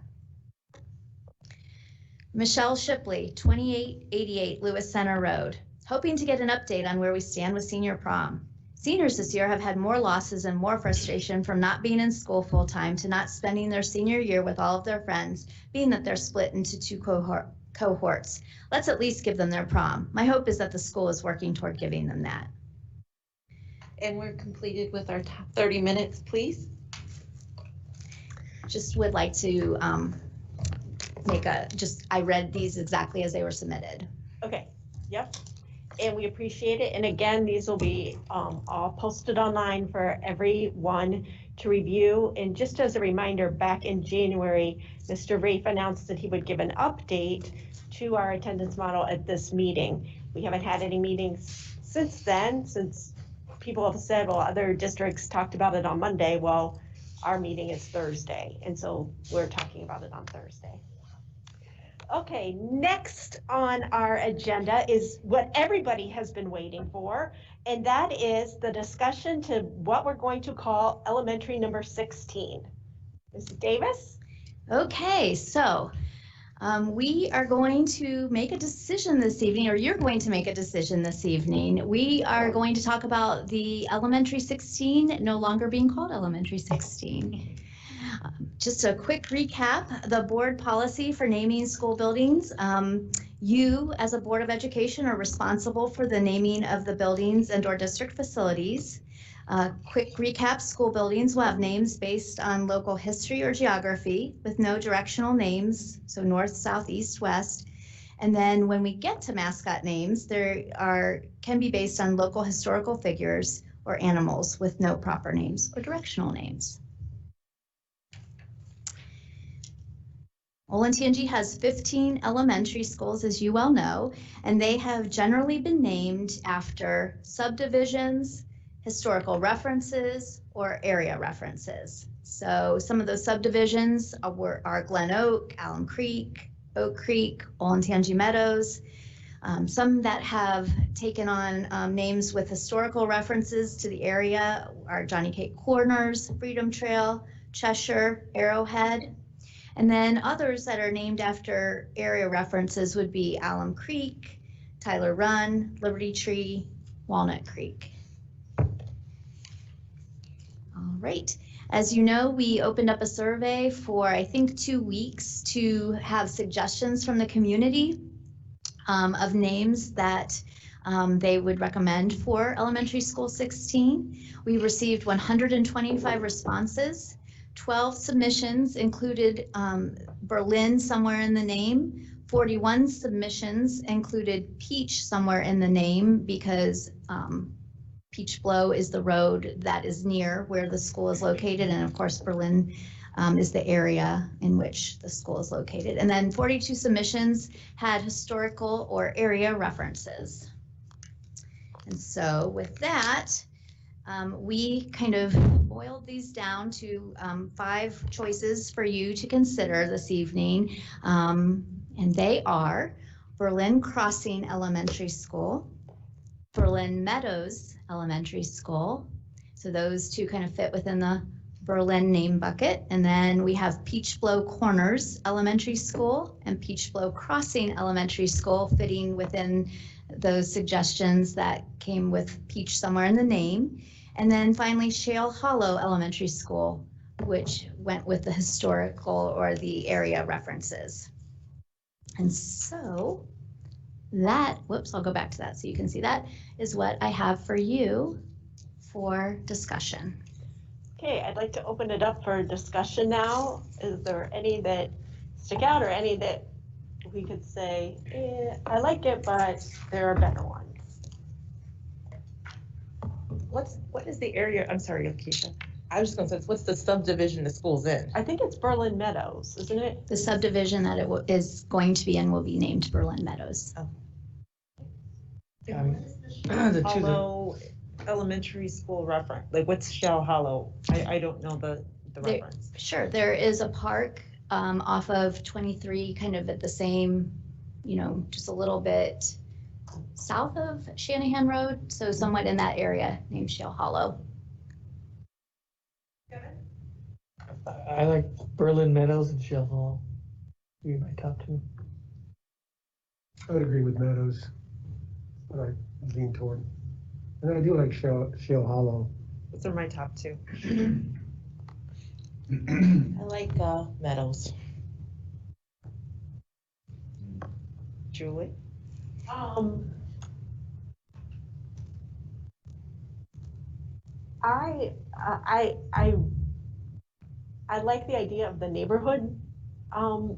Michelle Shipley, 2888 Lewis Center Road. Hoping to get an update on where we stand with senior prom. Seniors this year have had more losses and more frustration from not being in school full time to not spending their senior year with all of their friends, being that they're split into 2 cohorts. Let's at least give them their prom. My hope is that the school is working toward giving them that. And we're completed with our top 30 minutes, please. Just would like to I read these exactly as they were submitted. Okay, yep. And we appreciate it. And again, these will be all posted online for everyone to review. And just as a reminder, back in January, Mr. Rafe announced that he would give an update to our attendance model at this meeting. We haven't had any meetings since then, since people have said, well, other districts talked about it on Monday. Well, our meeting is Thursday. And so we're talking about it on Thursday. Okay, next on our agenda is what everybody has been waiting for, and that is the discussion to what we're going to call elementary number 16. Mrs. Davis? Okay, so we are going to make a decision this evening, or you're going to make a decision this evening. We are going to talk about the elementary 16 no longer being called elementary 16. Just a quick recap, the board policy for naming school buildings. You, as a Board of Education, are responsible for the naming of the buildings and/or district facilities. Quick recap, school buildings will have names based on local history or geography with no directional names, so north, south, east, west. And then when we get to mascot names, can be based on local historical figures or animals with no proper names or directional names. Olentangy has 15 elementary schools, as you well know, and they have generally been named after subdivisions, historical references, or area references. So some of those subdivisions are Glen Oak, Alum Creek, Oak Creek, Olentangy Meadows. Some that have taken on names with historical references to the area are Johnny Cake Corners, Freedom Trail, Cheshire, Arrowhead. And then others that are named after area references would be Alum Creek, Tyler Run, Liberty Tree, Walnut Creek. All right. As you know, we opened up a survey for, I think, 2 weeks to have suggestions from the community of names that they would recommend for Elementary School 16. We received 125 responses. 12 submissions included Berlin somewhere in the name. 41 submissions included Peach somewhere in the name because Peach Blow is the road that is near where the school is located, and of course Berlin is the area in which the school is located. And then 42 submissions had historical or area references. And so with that, we kind of boiled these down to 5 choices for you to consider this evening. And they are Berlin Crossing Elementary School, Berlin Meadows Elementary School. So those two kind of fit within the Berlin name bucket. And then we have Peach Blow Corners Elementary School and Peach Blow Crossing Elementary School fitting within those suggestions that came with Peach somewhere in the name. And then finally Shale Hollow Elementary School, which went with the historical or the area references. And so that, whoops, I'll go back to that so you can see that, is what I have for you for discussion. Okay, I'd like to open it up for discussion now. Is there any that stick out or any that we could say, I like it, but there are better ones? What is the area? I'm sorry, Keisha. I was just gonna say, what's the subdivision the school's in? I think it's Berlin Meadows, isn't it? The subdivision that it is going to be in will be named Berlin Meadows. Oh. The two Hollow Elementary School reference, like what's Shell Hollow? I don't know the reference. Sure, there is a park off of 23, kind of at the same, just a little bit south of Shanahan Road, so somewhat in that area named Shale Hollow. I like Berlin Meadows and Shell Hall. Be my top 2. I would agree with Meadows, but I lean toward. And I do like Shale Hollow. Those are my top 2. I like Meadows. Julie? I like the idea of the neighborhood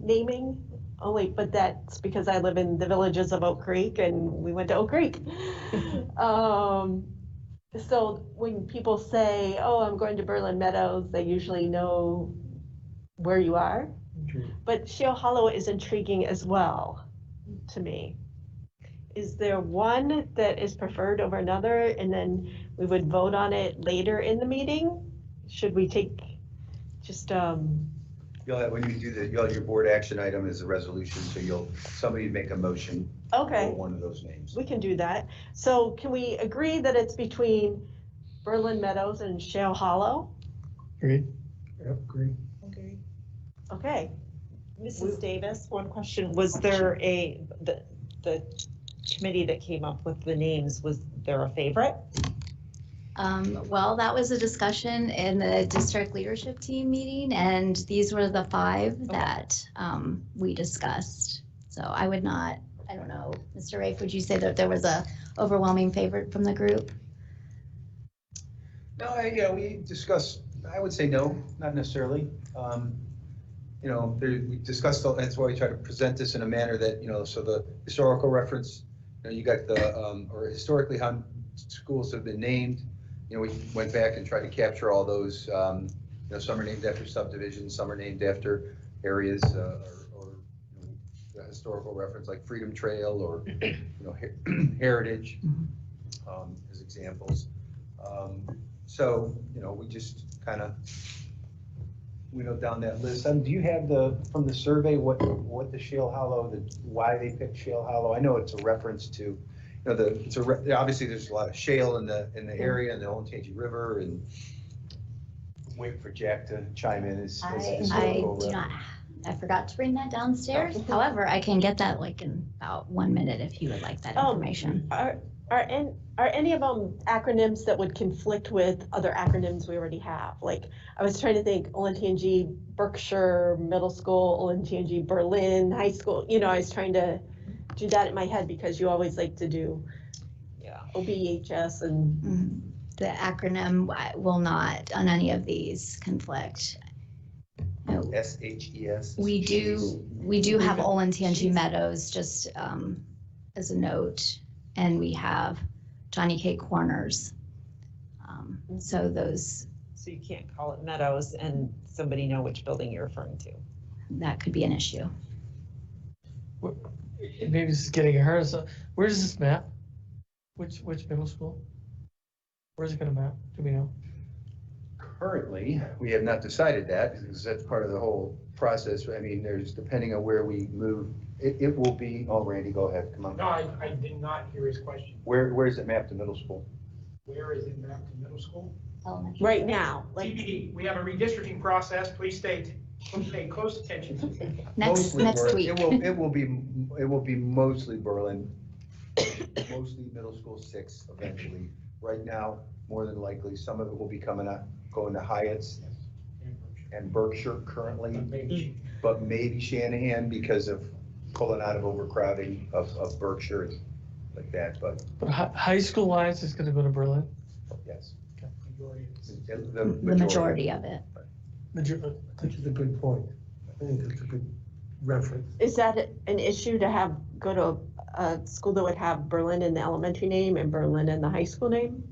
naming. Oh wait, but that's because I live in the villages of Oak Creek and we went to Oak Creek. So when people say, oh, I'm going to Berlin Meadows, they usually know where you are. But Shale Hollow is intriguing as well to me. Is there one that is preferred over another and then we would vote on it later in the meeting? Should we take just You'll have, when you do you'll have your board action item as a resolution, so somebody make a motion okay, for one of those names. we can do that. So can we agree that it's between Berlin Meadows and Shale Hollow? Agreed. Yep, agree. Okay. Mrs. Davis, one question. Was there the committee that came up with the names, was there a favorite? Well, that was a discussion in the district leadership team meeting, and these were the 5 that we discussed. So I don't know, Mr. Rafe, would you say that there was a overwhelming favorite from the group? No, we discussed, I would say no, not necessarily. We discussed, that's why we try to present this in a manner that, so the historical reference, you got or historically how schools have been named. We went back and tried to capture all those, some are named after subdivisions, some are named after areas or the historical reference like Freedom Trail or, Heritage as examples. So, we just kind of we know down that list. Do you have from the survey, what the Shale Hollow, why they picked Shale Hollow? I know it's a reference to, obviously there's a lot of shale in the area, and the Olentangy River, and wait for Jack to chime in. I forgot to bring that downstairs. However, I can get that like in about 1 minute if you would like that information. Are any of them acronyms that would conflict with other acronyms we already have? Like, I was trying to think Olentangy Berkshire Middle School, Olentangy Berlin High School. I was trying to do that in my head because you always like to do OBHS and. The acronym will not on any of these conflict. SHES. We do have Olentangy Meadows just as a note, and we have Johnny K Corners. So you can't call it Meadows and somebody know which building you're referring to. That could be an issue. Maybe this is getting ahead. So where does this map? Which middle school? Where's it going to map? Do we know? Currently, we have not decided that because that's part of the whole process. I mean, depending on where we move, it will be, Randy, go ahead, come on. No, I did not hear his question. Where is it mapped to middle school? Where is it mapped to middle school? Right now. TBD, we have a redistricting process, please pay close attention. Next week. It will be mostly Berlin, mostly middle school 6 eventually. Right now, more than likely, some of it will be going to Hyatt's and Berkshire currently, but maybe Shanahan because of pulling out of overcrowding of Berkshire, like that, but. But high school wise is going to go to Berlin? Yes. Okay. The majority of it. Which is a good point. I think that's a good reference. Is that an issue to go to a school that would have Berlin in the elementary name and Berlin in the high school name?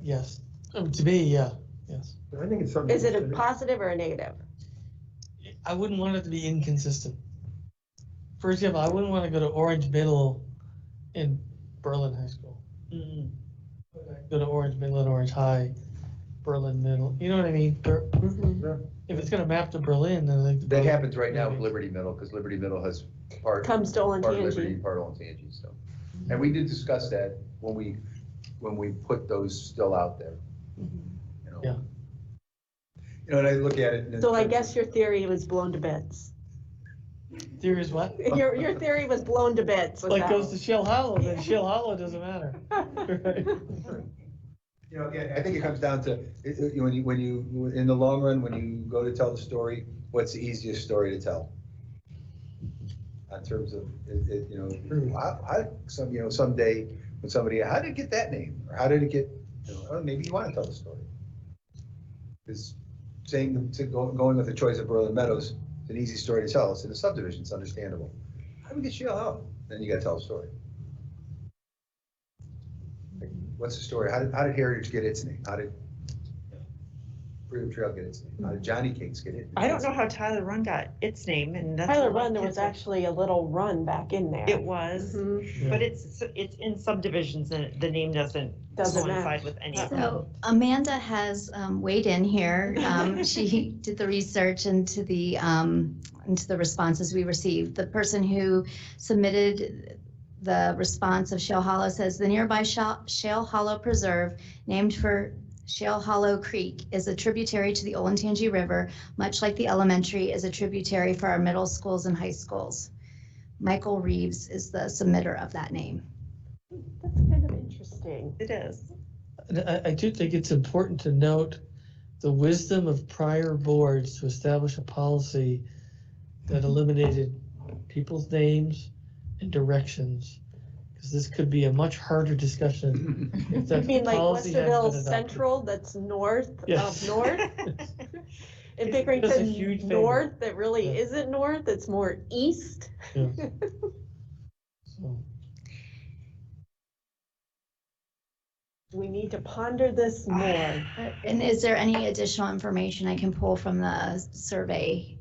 Yes. To me, yeah. Yes. I think it's something. Is it a positive or a negative? I wouldn't want it to be inconsistent. For example, I wouldn't want to go to Orange Middle in Berlin High School. Go to Orange Middle and Orange High, Berlin Middle. You know what I mean? If it's going to map to Berlin, then I think that happens right now with Liberty Middle because Liberty Middle has part of Liberty, part of Olentangy. So, and we did discuss that when we put those still out there. Yeah. And I look at it. So I guess your theory was blown to bits. Theory is what? Your theory was blown to bits. Like goes to Shale Hollow, then Shale Hollow doesn't matter. Right. I think it comes down to when you in the long run, when you go to tell the story, what's the easiest story to tell? In terms of someday when somebody, how did it get that name, or how did it get? Maybe you want to tell the story. Because going with the choice of Berlin Meadows is an easy story to tell. It's in a subdivision. It's understandable. How do we get Shale Hollow? Then you got to tell a story. What's the story? How did Heritage get its name? How did Freedom Trail get its name? How did Johnny Cakes get it? I don't know how Tyler Run got its name, and that's Tyler Run. There was actually a little run back in there. It was, but it's in subdivisions, and the name doesn't coincide with any of them. So Amanda has weighed in here. She did the research into the responses we received. The person who submitted the response of Shale Hollow says the nearby Shale Hollow Preserve, named for Shale Hollow Creek, is a tributary to the Olentangy River, much like the elementary is a tributary for our middle schools and high schools. Michael Reeves is the submitter of that name. That's kind of interesting. It is. I do think it's important to note the wisdom of prior boards to establish a policy that eliminated people's names and directions, because this could be a much harder discussion. If that You mean like policy hadn't Westerville been adopted. Central, that's north Yes. of north? And That's a Pickerington huge favor. north, that really isn't north, it's more east? Yes. So, We need to ponder this more. And is there any additional information I can pull from the survey?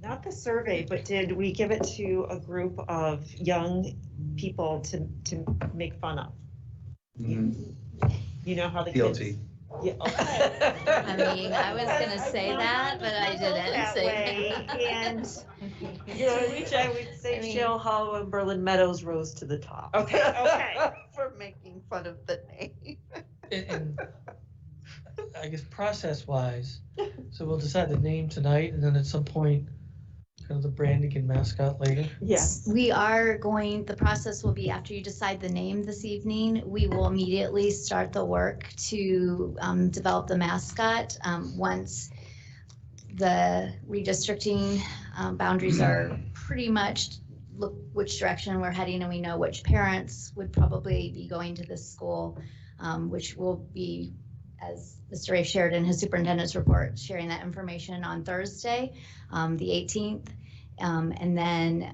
Not the survey, but did we give it to a group of young people to make fun of? You know how the TLT. kids. Yeah. I mean, I was gonna say that, but I didn't That say way, that. and to which I would say I mean- Shell Hollow and Berlin Meadows rose to the top. Okay, okay. For making fun of the name. And I guess process-wise, so we'll decide the name tonight, and then at some point, kind of the branding and mascot later. Yes. We are going, the process will be after you decide the name this evening, we will immediately start the work to develop the mascot. Once the redistricting boundaries are pretty much look which direction we're heading and we know which parents would probably be going to this school, which will be, as Mr. Ray shared in his superintendent's report, sharing that information on Thursday, the 18th. And then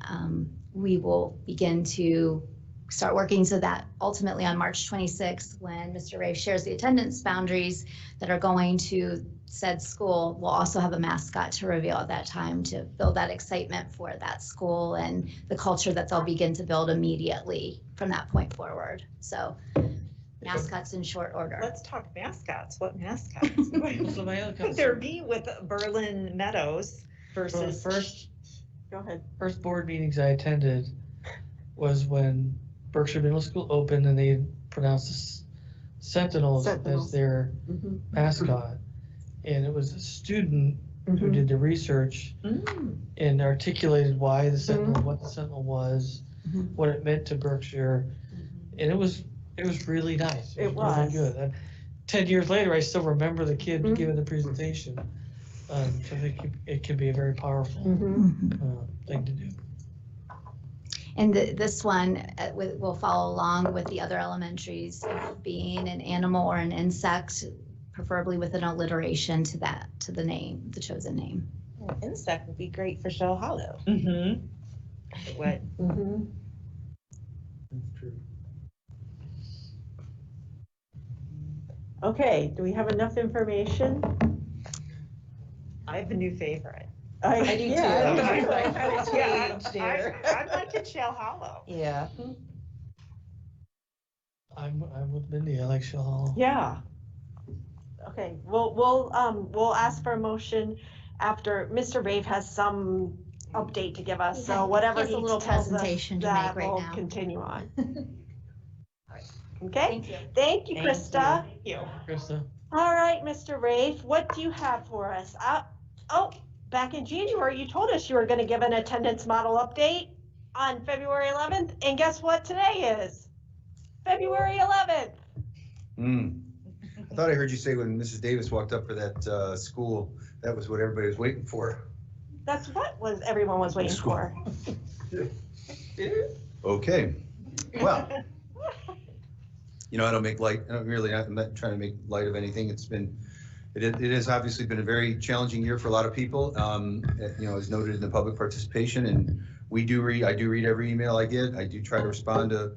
we will begin to start working so that ultimately on March 26th, when Mr. Ray shares the attendance boundaries that are going to said school, we'll also have a mascot to reveal at that time to build that excitement for that school and the culture that they'll begin to build immediately from that point forward. So mascots in short order. Let's talk mascots. What mascots could there be with Berlin Meadows versus? First, go ahead. First board meetings I attended was when Berkshire Middle School opened and they pronounced the Sentinels as their mascot. And it was a student who did the research and articulated why the Sentinel, what the Sentinel was, what it meant to Berkshire. And it was really nice. It was really good. And 10 years later, I still remember the kid giving the presentation. So I think it can be a very powerful thing to do. And this one will follow along with the other elementaries, being an animal or an insect, preferably with an alliteration to the name, the chosen name. Well, insect would be great for Shell Hollow. What? That's true. Okay, do we have enough information? I have a new favorite. I do too. I'd like it Shell Hollow. Yeah. I'm with Mindy. I like Shell Hollow. Yeah. Okay, we'll ask for a motion after Mr. Rave has some update to give us, so whatever He has he a little tells us, presentation to that make right will now. continue on. Okay? Thank you. Thank you, Krista. Thank you. Krista. All right, Mr. Rave, what do you have for us? Back in January, you told us you were going to give an attendance model update on February 11th, and guess what today is? February 11th. I thought I heard you say when Mrs. Davis walked up for that school, that was what everybody was waiting for. That's what everyone was waiting for. Okay, well, I'm not trying to make light of anything. It has obviously been a very challenging year for a lot of people, as noted in the public participation, and I do read every email I get. I do try to respond to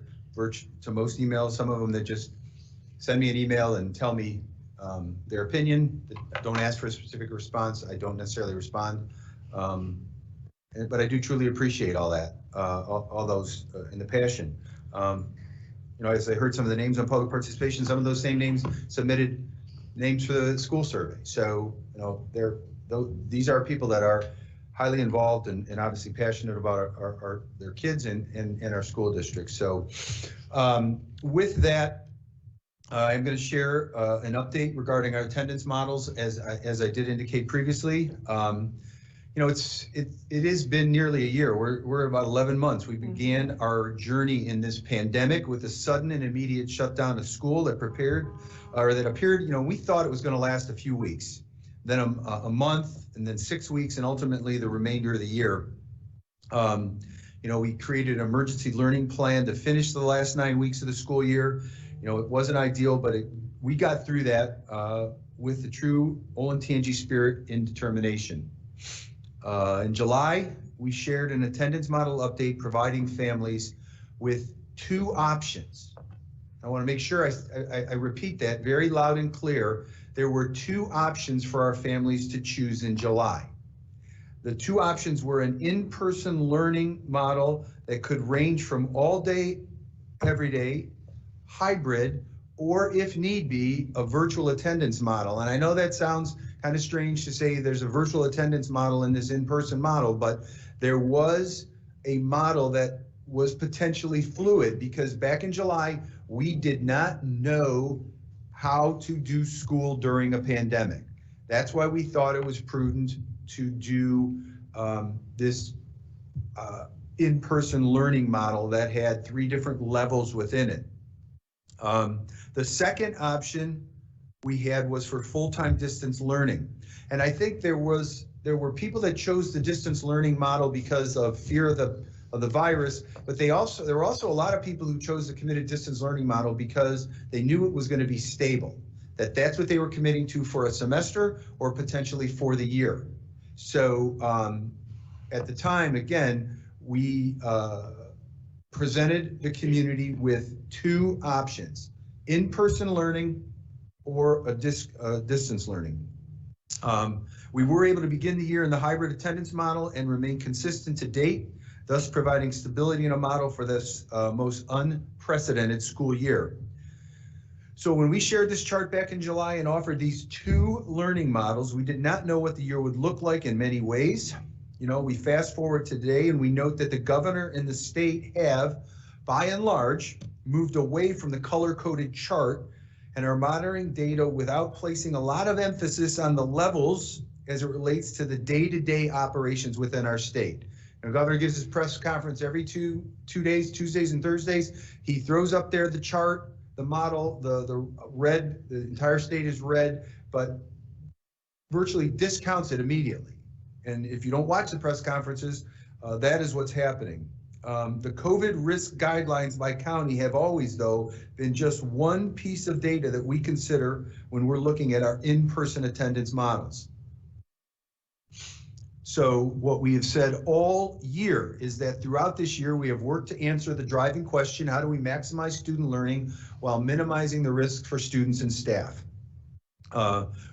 most emails, some of them that just send me an email and tell me their opinion. Don't ask for a specific response. I don't necessarily respond. But I do truly appreciate all that, all those and the passion. As I heard some of the names on public participation, some of those same names submitted names for the school survey. So, these are people that are highly involved and obviously passionate about their kids and our school district. So with that, I'm going to share an update regarding our attendance models, as I did indicate previously. It has been nearly a year. We're about 11 months. We began our journey in this pandemic with a sudden and immediate shutdown of school that appeared, we thought it was going to last a few weeks, then a month, and then 6 weeks, and ultimately the remainder of the year. We created an emergency learning plan to finish the last 9 weeks of the school year. It wasn't ideal, but we got through that with the true Olentangy spirit and determination. In July, we shared an attendance model update providing families with 2 options. I want to make sure I repeat that very loud and clear. There were 2 options for our families to choose in July. The 2 options were an in-person learning model that could range from all day, every day, hybrid, or if need be, a virtual attendance model. And I know that sounds kind of strange to say there's a virtual attendance model in this in-person model, but there was a model that was potentially fluid because back in July, we did not know how to do school during a pandemic. That's why we thought it was prudent to do this in-person learning model that had 3 different levels within it. The second option we had was for full-time distance learning. And I think there were people that chose the distance learning model because of fear of the virus, but there were also a lot of people who chose the committed distance learning model because they knew it was going to be stable, that's what they were committing to for a semester or potentially for the year. So at the time, again, we presented the community with 2 options, in-person learning or a distance learning. We were able to begin the year in the hybrid attendance model and remain consistent to date, thus providing stability in a model for this most unprecedented school year. So when we shared this chart back in July and offered these 2 learning models, we did not know what the year would look like in many ways. You know, we fast forward today and we note that the governor and the state have, by and large, moved away from the color-coded chart and are monitoring data without placing a lot of emphasis on the levels as it relates to the day-to-day operations within our state. The governor gives his press conference every two days, Tuesdays and Thursdays. He throws up there the chart, the model, the red, the entire state is red, but virtually discounts it immediately. And if you don't watch the press conferences, that is what's happening. The COVID risk guidelines by county have always, though, been just one piece of data that we consider when we're looking at our in-person attendance models. So what we have said all year is that throughout this year, we have worked to answer the driving question, how do we maximize student learning while minimizing the risk for students and staff?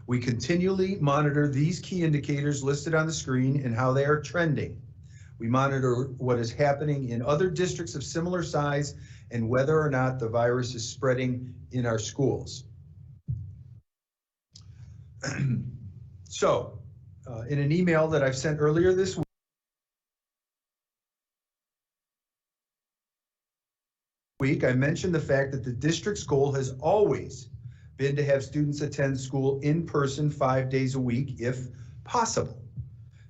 We continually monitor these key indicators listed on the screen and how they are trending. We monitor what is happening in other districts of similar size and whether or not the virus is spreading in our schools. So, in an email that I've sent earlier this week, I mentioned the fact that the district's goal has always been to have students attend school in person 5 days a week, if possible.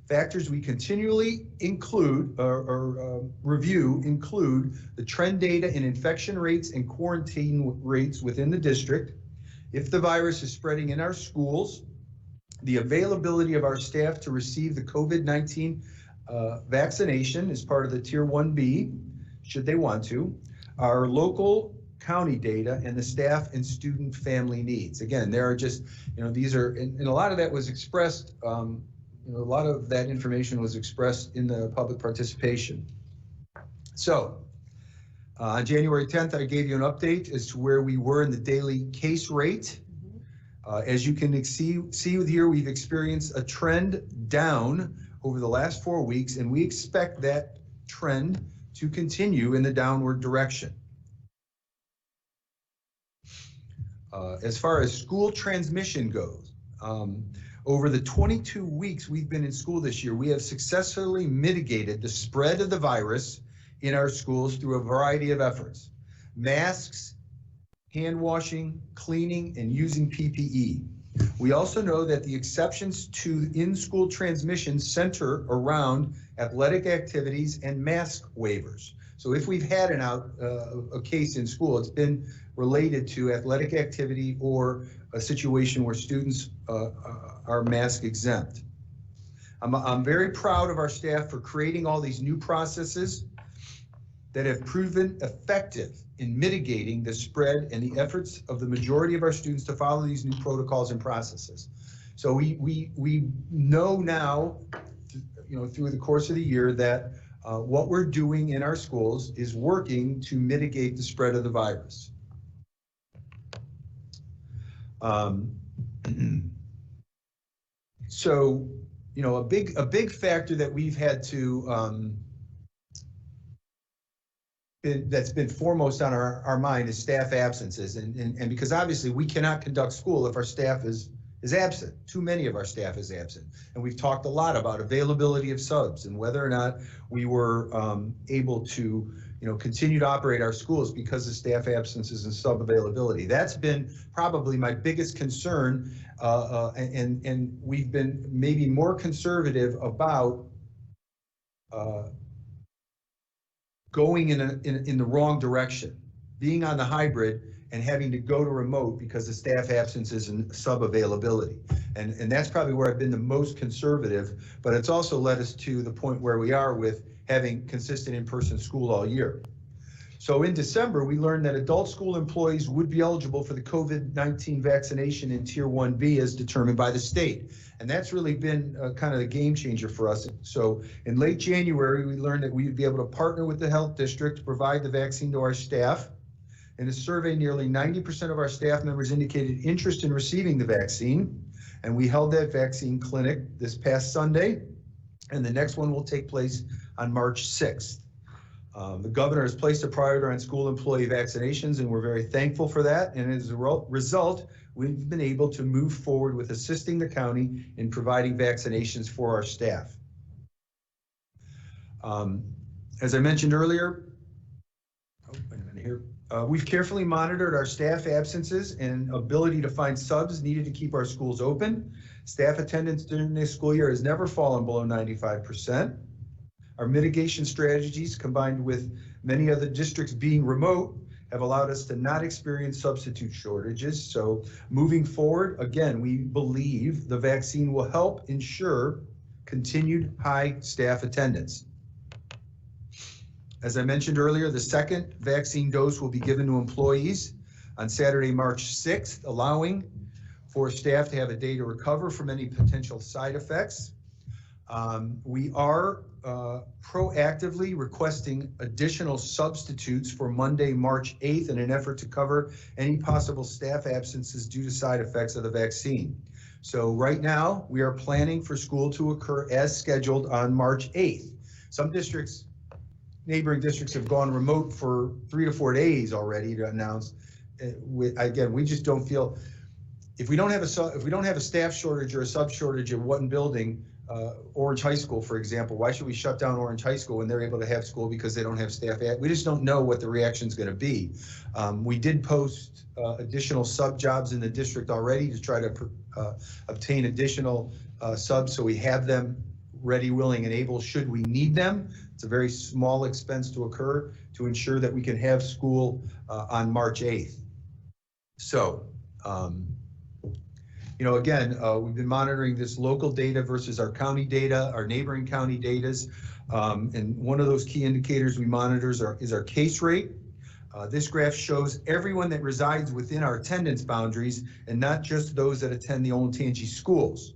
Factors we continually include review include the trend data in infection rates and quarantine rates within the district, if the virus is spreading in our schools, the availability of our staff to receive the COVID-19 vaccination as part of the Tier 1B, should they want to, our local county data, and the staff and student family needs. Again, there are just, these are, and a lot of that was expressed, a lot of that information was expressed in the public participation. So, on January 10th, I gave you an update as to where we were in the daily case rate. As you can see here, we've experienced a trend down over the last 4 weeks, and we expect that trend to continue in the downward direction. As far as school transmission goes, over the 22 weeks we've been in school this year, we have successfully mitigated the spread of the virus in our schools through a variety of efforts. Masks, hand washing, cleaning, and using PPE. We also know that the exceptions to in-school transmission center around athletic activities and mask waivers. So if we've had a case in school, it's been related to athletic activity or a situation where students are mask exempt. I'm very proud of our staff for creating all these new processes that have proven effective in mitigating the spread and the efforts of the majority of our students to follow these new protocols and processes. So we know now, through the course of the year that what we're doing in our schools is working to mitigate the spread of the virus. So, a big factor that we've had to that's been foremost on our mind is staff absences. And because obviously we cannot conduct school if our staff is absent. Too many of our staff is absent. And we've talked a lot about availability of subs and whether or not we were able to continue to operate our schools because of staff absences and sub availability. That's been probably my biggest concern, and we've been maybe more conservative about going in the wrong direction, being on the hybrid and having to go to remote because of staff absences and sub availability. And that's probably where I've been the most conservative, but it's also led us to the point where we are with having consistent in-person school all year. So in December, we learned that adult school employees would be eligible for the COVID-19 vaccination in Tier 1B as determined by the state. And that's really been kind of the game changer for us. So in late January, we learned that we would be able to partner with the health district to provide the vaccine to our staff. In a survey, nearly 90% of our staff members indicated interest in receiving the vaccine. And we held that vaccine clinic this past Sunday. And the next one will take place on March 6th. The governor has placed a priority on school employee vaccinations, and we're very thankful for that. And as a result, we've been able to move forward with assisting the county in providing vaccinations for our staff. As I mentioned earlier, we've carefully monitored our staff absences and ability to find subs needed to keep our schools open. Staff attendance during this school year has never fallen below 95%. Our mitigation strategies, combined with many other districts being remote, have allowed us to not experience substitute shortages. So moving forward, again, we believe the vaccine will help ensure continued high staff attendance. As I mentioned earlier, the second vaccine dose will be given to employees on Saturday, March 6th, allowing for staff to have a day to recover from any potential side effects. We are proactively requesting additional substitutes for Monday, March 8th in an effort to cover any possible staff absences due to side effects of the vaccine. So right now, we are planning for school to occur as scheduled on March 8th. Some districts, neighboring districts, have gone remote for 3 to 4 days already to announce. Again, we just don't feel, if we don't have a staff shortage or a sub shortage at one building, Orange High School, for example, why should we shut down Orange High School when they're able to have school because they don't have staff? We just don't know what the reaction is going to be. We did post additional sub jobs in the district already to try to obtain additional subs, so we have them ready, willing, and able should we need them. It's a very small expense to occur to ensure that we can have school on March 8th. So, again, we've been monitoring this local data versus our county data, our neighboring county datas. And one of those key indicators we monitor is our case rate. This graph shows everyone that resides within our attendance boundaries and not just those that attend the Olentangy schools.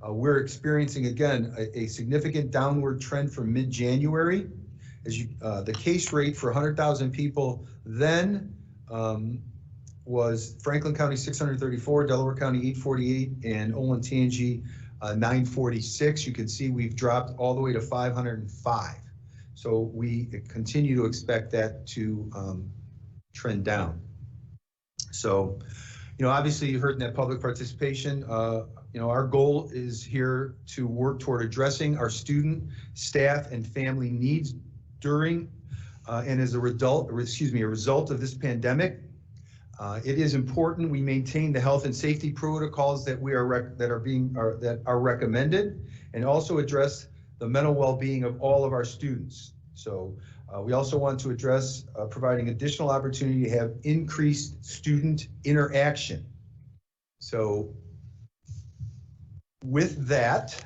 We're experiencing, again, a significant downward trend from mid-January. As the case rate for 100,000 people then was Franklin County 634, Delaware County 848, and Olentangy 946. You can see we've dropped all the way to 505. So we continue to expect that to trend down. So, obviously you heard in that public participation, our goal is here to work toward addressing our student, staff, and family needs during and as a result of this pandemic. It is important we maintain the health and safety protocols that that are recommended, and also address the mental well-being of all of our students. So we also want to address providing additional opportunity to have increased student interaction. So with that,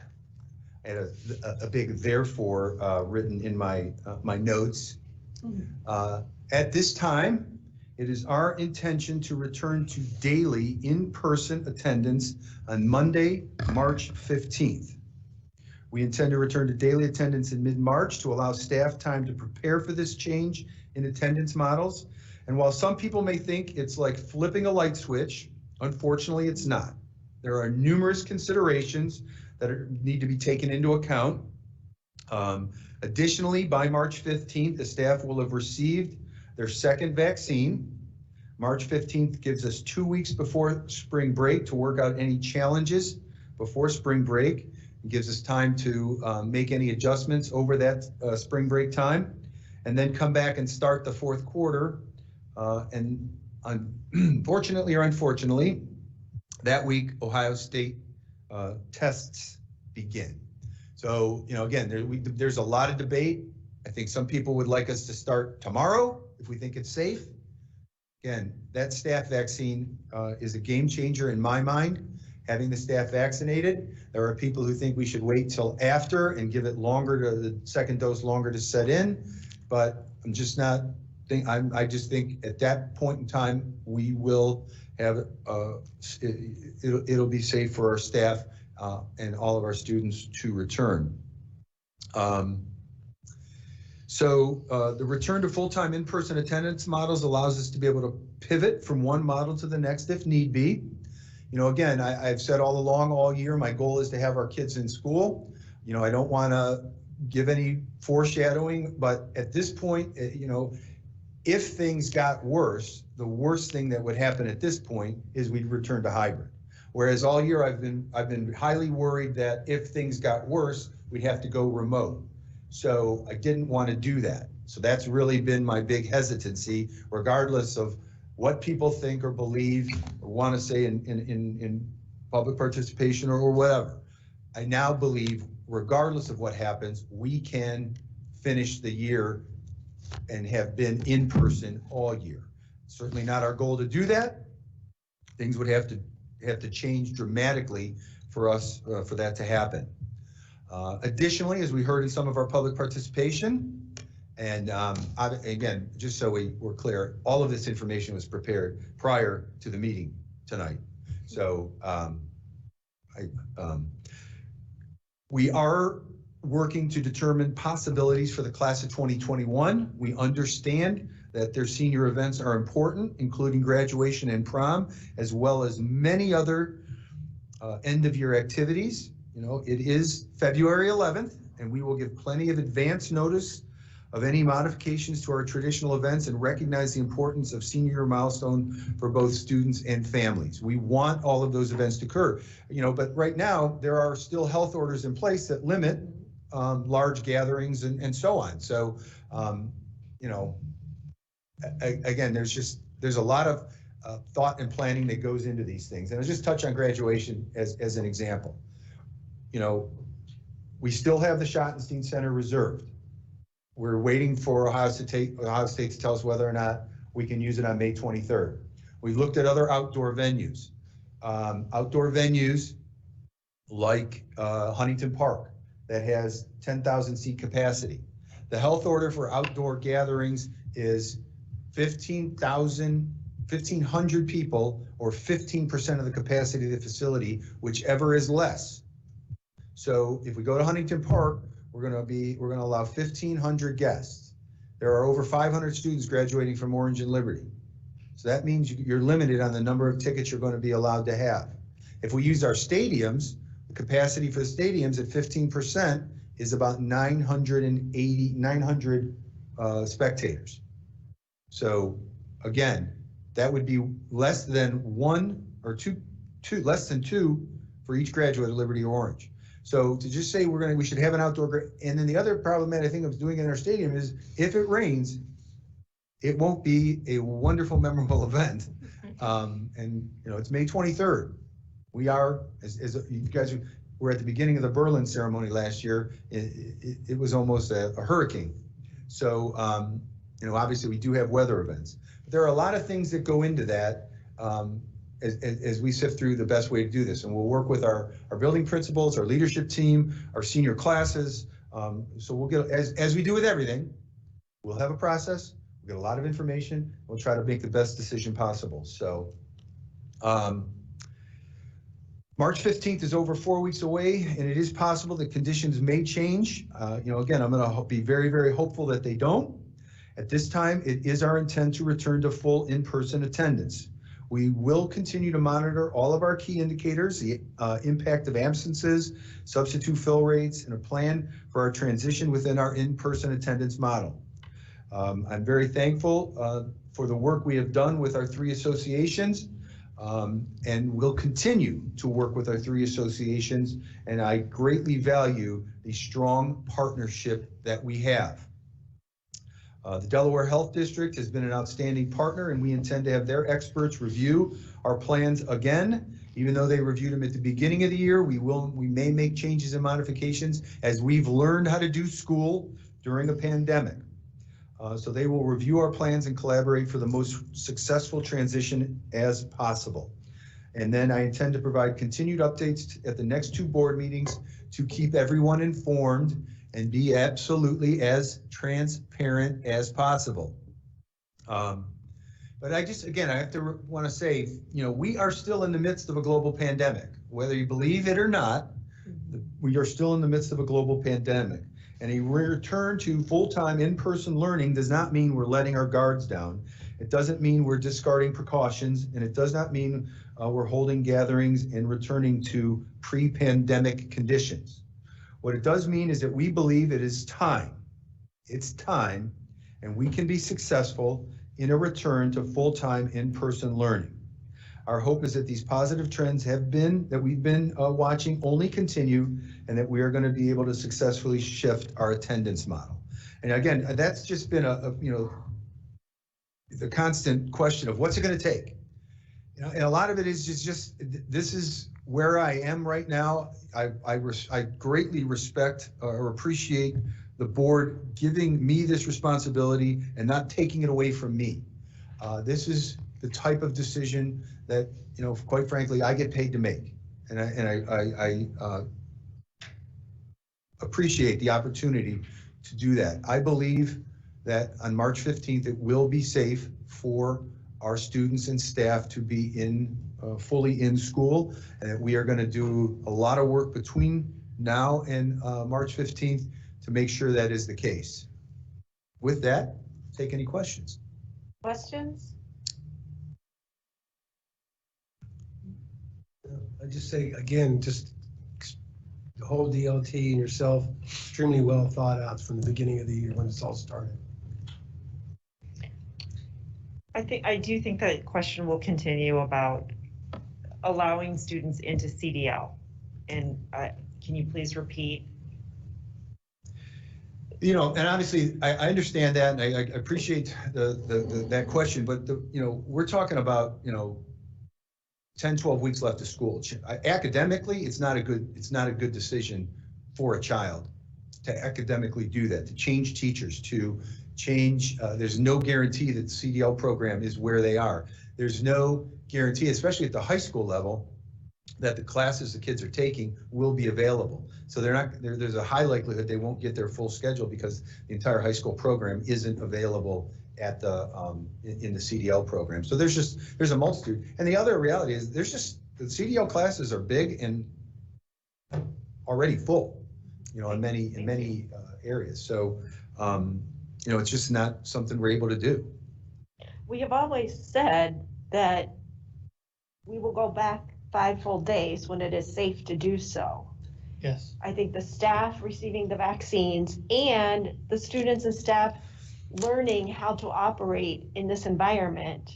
I had a big therefore written in my notes. At this time, it is our intention to return to daily in-person attendance on Monday, March 15th. We intend to return to daily attendance in mid-March to allow staff time to prepare for this change in attendance models. And while some people may think it's like flipping a light switch, unfortunately it's not. There are numerous considerations that need to be taken into account. Additionally, by March 15th, the staff will have received their second vaccine. March 15th gives us 2 weeks before spring break to work out any challenges before spring break. It gives us time to make any adjustments over that spring break time, and then come back and start the fourth quarter. And unfortunately or unfortunately, that week, Ohio State tests begin. So, again, there's a lot of debate. I think some people would like us to start tomorrow if we think it's safe. Again, that staff vaccine is a game changer in my mind, having the staff vaccinated. There are people who think we should wait till after and give it longer to the second dose longer to set in, but I'm just not I just think at that point in time, we will have, it'll be safe for our staff and all of our students to return. So the return to full-time in-person attendance models allows us to be able to pivot from one model to the next if need be. Again, I've said all along, all year, my goal is to have our kids in school. I don't want to give any foreshadowing, but at this point, if things got worse, the worst thing that would happen at this point is we'd return to hybrid. Whereas all year I've been highly worried that if things got worse, we'd have to go remote. So I didn't want to do that. So that's really been my big hesitancy, regardless of what people think or believe or want to say in public participation or whatever. I now believe, regardless of what happens, we can finish the year and have been in person all year. Certainly not our goal to do that. Things would have to change dramatically for us for that to happen. Additionally, as we heard in some of our public participation, and again, just so we're clear, all of this information was prepared prior to the meeting tonight. So we are working to determine possibilities for the class of 2021. We understand that their senior events are important, including graduation and prom, as well as many other end-of-year activities. It is February 11th, and we will give plenty of advance notice of any modifications to our traditional events and recognize the importance of senior milestone for both students and families. We want all of those events to occur, but right now there are still health orders in place that limit large gatherings and so on. So, again, there's a lot of thought and planning that goes into these things. And I'll just touch on graduation as an example. We still have the Schottenstein Center reserved. We're waiting for Ohio State to tell us whether or not we can use it on May 23rd. We've looked at other outdoor venues. Outdoor venues like Huntington Park that has 10,000 seat capacity. The health order for outdoor gatherings is 1,500 people or 15% of the capacity of the facility, whichever is less. So if we go to Huntington Park, we're going to allow 1,500 guests. There are over 500 students graduating from Orange and Liberty. So that means you're limited on the number of tickets you're going to be allowed to have. If we use our stadiums, the capacity for the stadiums at 15% is about 900 spectators. So again, that would be less than less than two for each graduate of Liberty or Orange. So to just say we should have an outdoor, and then the other problematic thing of doing it in our stadium is if it rains, it won't be a wonderful, memorable event. And it's May 23rd. We are, as you guys were at the beginning of the Berlin ceremony last year, it was almost a hurricane. So, obviously we do have weather events. But there are a lot of things that go into that as we sift through the best way to do this. And we'll work with our building principals, our leadership team, our senior classes. So we'll get, as we do with everything, we'll have a process, we'll get a lot of information, we'll try to make the best decision possible. So March 15th is over 4 weeks away, and it is possible that conditions may change. Again, I'm going to be very, very hopeful that they don't. At this time, it is our intent to return to full in-person attendance. We will continue to monitor all of our key indicators, the impact of absences, substitute fill rates, and a plan for our transition within our in-person attendance model. I'm very thankful for the work we have done with our 3 associations, and we'll continue to work with our 3 associations, and I greatly value the strong partnership that we have. The Delaware Health District has been an outstanding partner, and we intend to have their experts review our plans again. Even though they reviewed them at the beginning of the year, we may make changes and modifications as we've learned how to do school during a pandemic. So they will review our plans and collaborate for the most successful transition as possible. And then I intend to provide continued updates at the next 2 board meetings to keep everyone informed and be absolutely as transparent as possible. But I have to want to say, we are still in the midst of a global pandemic. Whether you believe it or not, we are still in the midst of a global pandemic. And a return to full-time in-person learning does not mean we're letting our guards down. It doesn't mean we're discarding precautions, and it does not mean we're holding gatherings and returning to pre-pandemic conditions. What it does mean is that we believe it is time. It's time, and we can be successful in a return to full-time in-person learning. Our hope is that these positive trends that we've been watching only continue, and that we are going to be able to successfully shift our attendance model. And again, that's just been the constant question of what's it going to take? And a lot of it is just this is where I am right now. I greatly respect or appreciate the board giving me this responsibility and not taking it away from me. This is the type of decision that, quite frankly, I get paid to make. And I appreciate the opportunity to do that. I believe that on March 15th, it will be safe for our students and staff to be fully in school, and that we are going to do a lot of work between now and March 15th to make sure that is the case. With that, take any questions. Questions? I just say, again, just the whole DLT and yourself, extremely well thought out from the beginning of the year when it's all started. I do think that question will continue about allowing students into CDL. And can you please repeat? And obviously I understand that, and I appreciate that question, but we're talking about 10, 12 weeks left of school. Academically, it's not a good decision for a child to academically do that, to change teachers, to change. There's no guarantee that the CDL program is where they are. There's no guarantee, especially at the high school level, that the classes the kids are taking will be available. So there's a high likelihood they won't get their full schedule because the entire high school program isn't available at in the CDL program. So there's a multitude. And the other reality is the CDL classes are big and already full, in many areas. So it's just not something we're able to do. We have always said that we will go back 5 full days when it is safe to do so. Yes. I think the staff receiving the vaccines and the students and staff learning how to operate in this environment,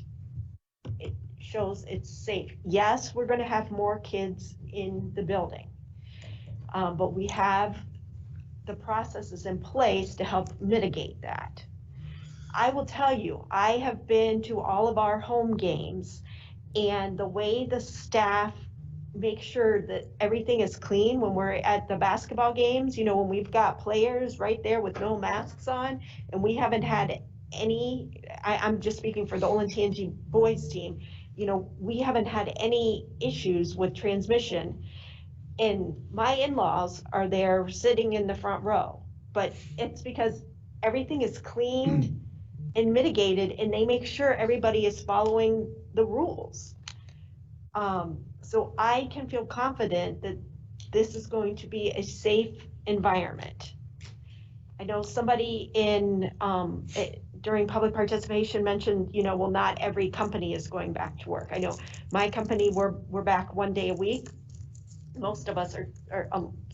it shows it's safe. Yes, we're going to have more kids in the building, but we have the processes in place to help mitigate that. I will tell you, I have been to all of our home games, and the way the staff make sure that everything is clean when we're at the basketball games, when we've got players right there with no masks on, and we haven't had any, I'm just speaking for the Olentangy boys team, we haven't had any issues with transmission. And my in-laws are there sitting in the front row, but it's because everything is cleaned and mitigated, and they make sure everybody is following the rules. So I can feel confident that this is going to be a safe environment. I know somebody in during public participation mentioned, well, not every company is going back to work. I know my company, we're back 1 day a week. Most of us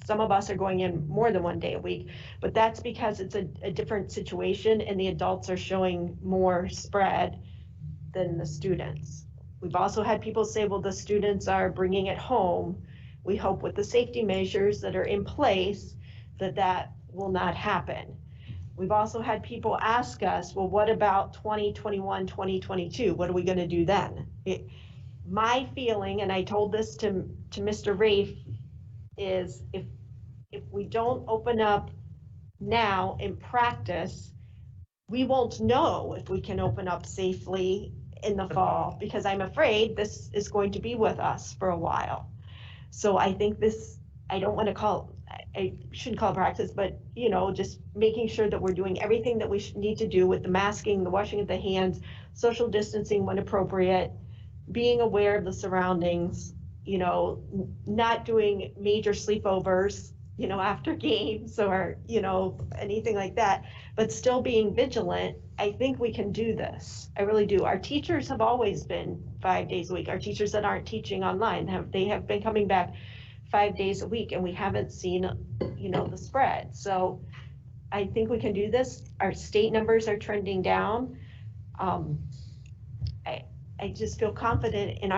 some of us are going in more than 1 day a week, but that's because it's a different situation and the adults are showing more spread than the students. We've also had people say, well, the students are bringing it home. We hope with the safety measures that are in place that will not happen. We've also had people ask us, well, what about 2021, 2022? What are we going to do then? My feeling, and I told this to Mr. Rafe, is if we don't open up now in practice, we won't know if we can open up safely in the fall, because I'm afraid this is going to be with us for a while. So I think I don't want to I shouldn't call it practice, but just making sure that we're doing everything that we need to do with the masking, the washing of the hands, social distancing when appropriate, being aware of the surroundings, not doing major sleepovers, after games or, anything like that, but still being vigilant. I think we can do this. I really do. Our teachers have always been 5 days a week. Our teachers that aren't teaching online have been coming back 5 days a week, and we haven't seen, the spread. So I think we can do this. Our state numbers are trending down. I just feel confident in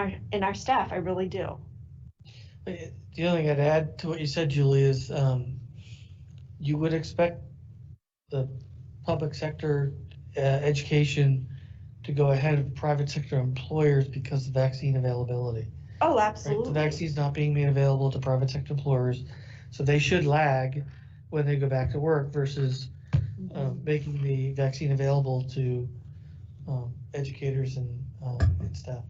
our staff. I really do. The only thing I'd add to what you said, Julie, is you would expect the public sector education to go ahead of private sector employers because of vaccine availability. Oh, absolutely. Right? The vaccine's not being made available to private sector employers, so they should lag when they go back to work versus making the vaccine available to educators and staff.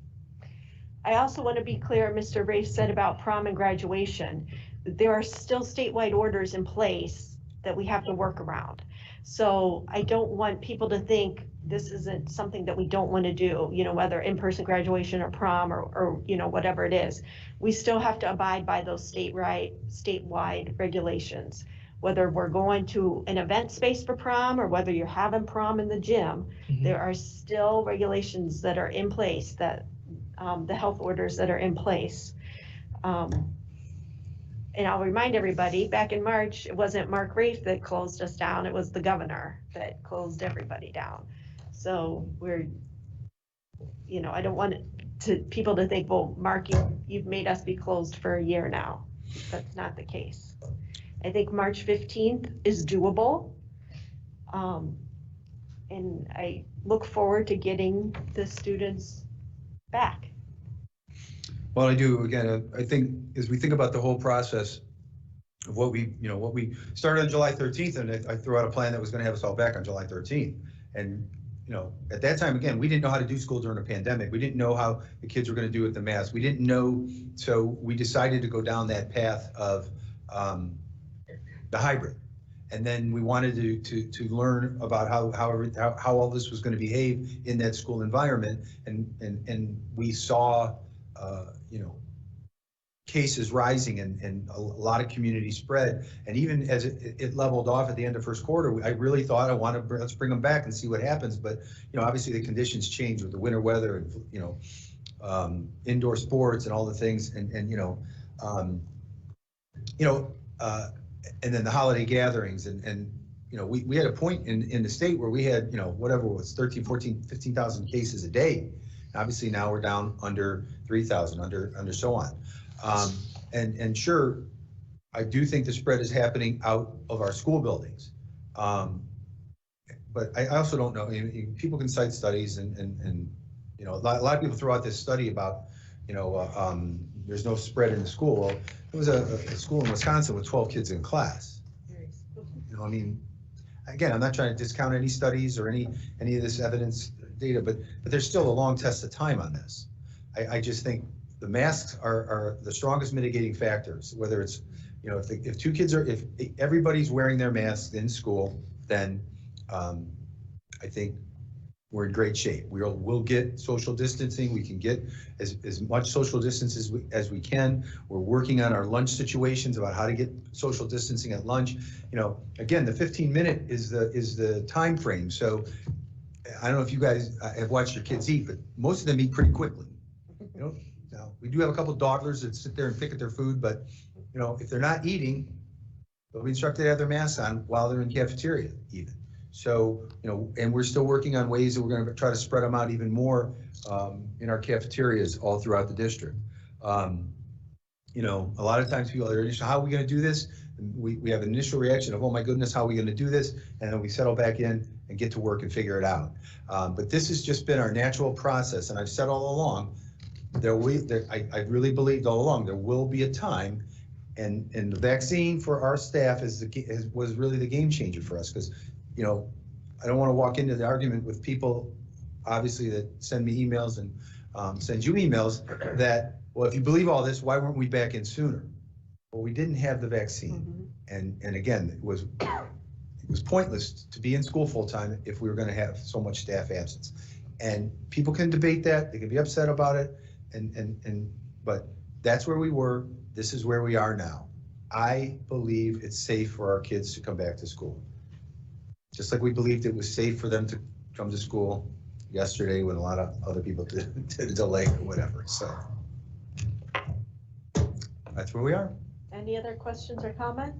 I also want to be clear, Mr. Rafe said about prom and graduation. There are still statewide orders in place that we have to work around. So I don't want people to think this isn't something that we don't want to do, whether in-person graduation or prom or whatever it is. We still have to abide by those statewide regulations. Whether we're going to an event space for prom or whether you're having prom in the gym, there are still regulations that are in place, that the health orders that are in place. And I'll remind everybody, back in March, it wasn't Mark Rafe that closed us down, it was the governor that closed everybody down. So I don't want people to think, well, Mark, you've made us be closed for a year now. That's not the case. I think March 15th is doable. And I look forward to getting the students back. Well, I do. Again, I think as we think about the whole process of what we started on July 13th, and I threw out a plan that was going to have us all back on July 13th. And, at that time, again, we didn't know how to do school during a pandemic. We didn't know how the kids were going to do with the mask. We didn't know. So we decided to go down that path of the hybrid. And then we wanted to learn about how all this was going to behave in that school environment. And we saw, cases rising and a lot of community spread. And even as it leveled off at the end of first quarter, I really thought let's bring them back and see what happens. But, obviously the conditions change with the winter weather and, indoor sports and all the things and then the holiday gatherings and we had a point in the state where we had, whatever it was 13, 14, 15,000 cases a day. Obviously now we're down under 3,000, under so on. And sure, I do think the spread is happening out of our school buildings. But I also don't know, people can cite studies and a lot of people throw out this study about, there's no spread in the school. Well, it was a school in Wisconsin with 12 kids in class. Again, I'm not trying to discount any studies or any of this evidence data, but there's still a long test of time on this. I just think the masks are the strongest mitigating factors, whether it's, if everybody's wearing their masks in school, then I think we're in great shape. We'll get social distancing. We can get as much social distance as we can. We're working on our lunch situations about how to get social distancing at lunch. Again, the 15-minute is the time frame. So I don't know if you guys have watched your kids eat, but most of them eat pretty quickly. You know, now, we do have a couple dawdlers that sit there and pick at their food, but, you know, if they're not eating, they'll be instructed to have their masks on while they're in cafeteria even. So, you know, and we're still working on ways that we're gonna try to spread them out even more in our cafeterias all throughout the district. You know, a lot of times people are, how are we gonna do this? And we have an initial reaction of, oh my goodness, how are we gonna do this? And then we settle back in and get to work and figure it out. But this has just been our natural process, and I've said all along, I really believed all along, there will be a time, and the vaccine for our staff was really the game changer for us, because, you know, I don't want to walk into the argument with people, obviously, that send me emails and send you emails that, well, if you believe all this, why weren't we back in sooner? Well, we didn't have the vaccine. And again, it was pointless to be in school full time if we were going to have so much staff absence. And people can debate that, they can be upset about it, but that's where we were. This is where we are now. I believe it's safe for our kids to come back to school. Just like we believed it was safe for them to come to school yesterday when a lot of other people did delay or whatever. So that's where we are. Any other questions or comments?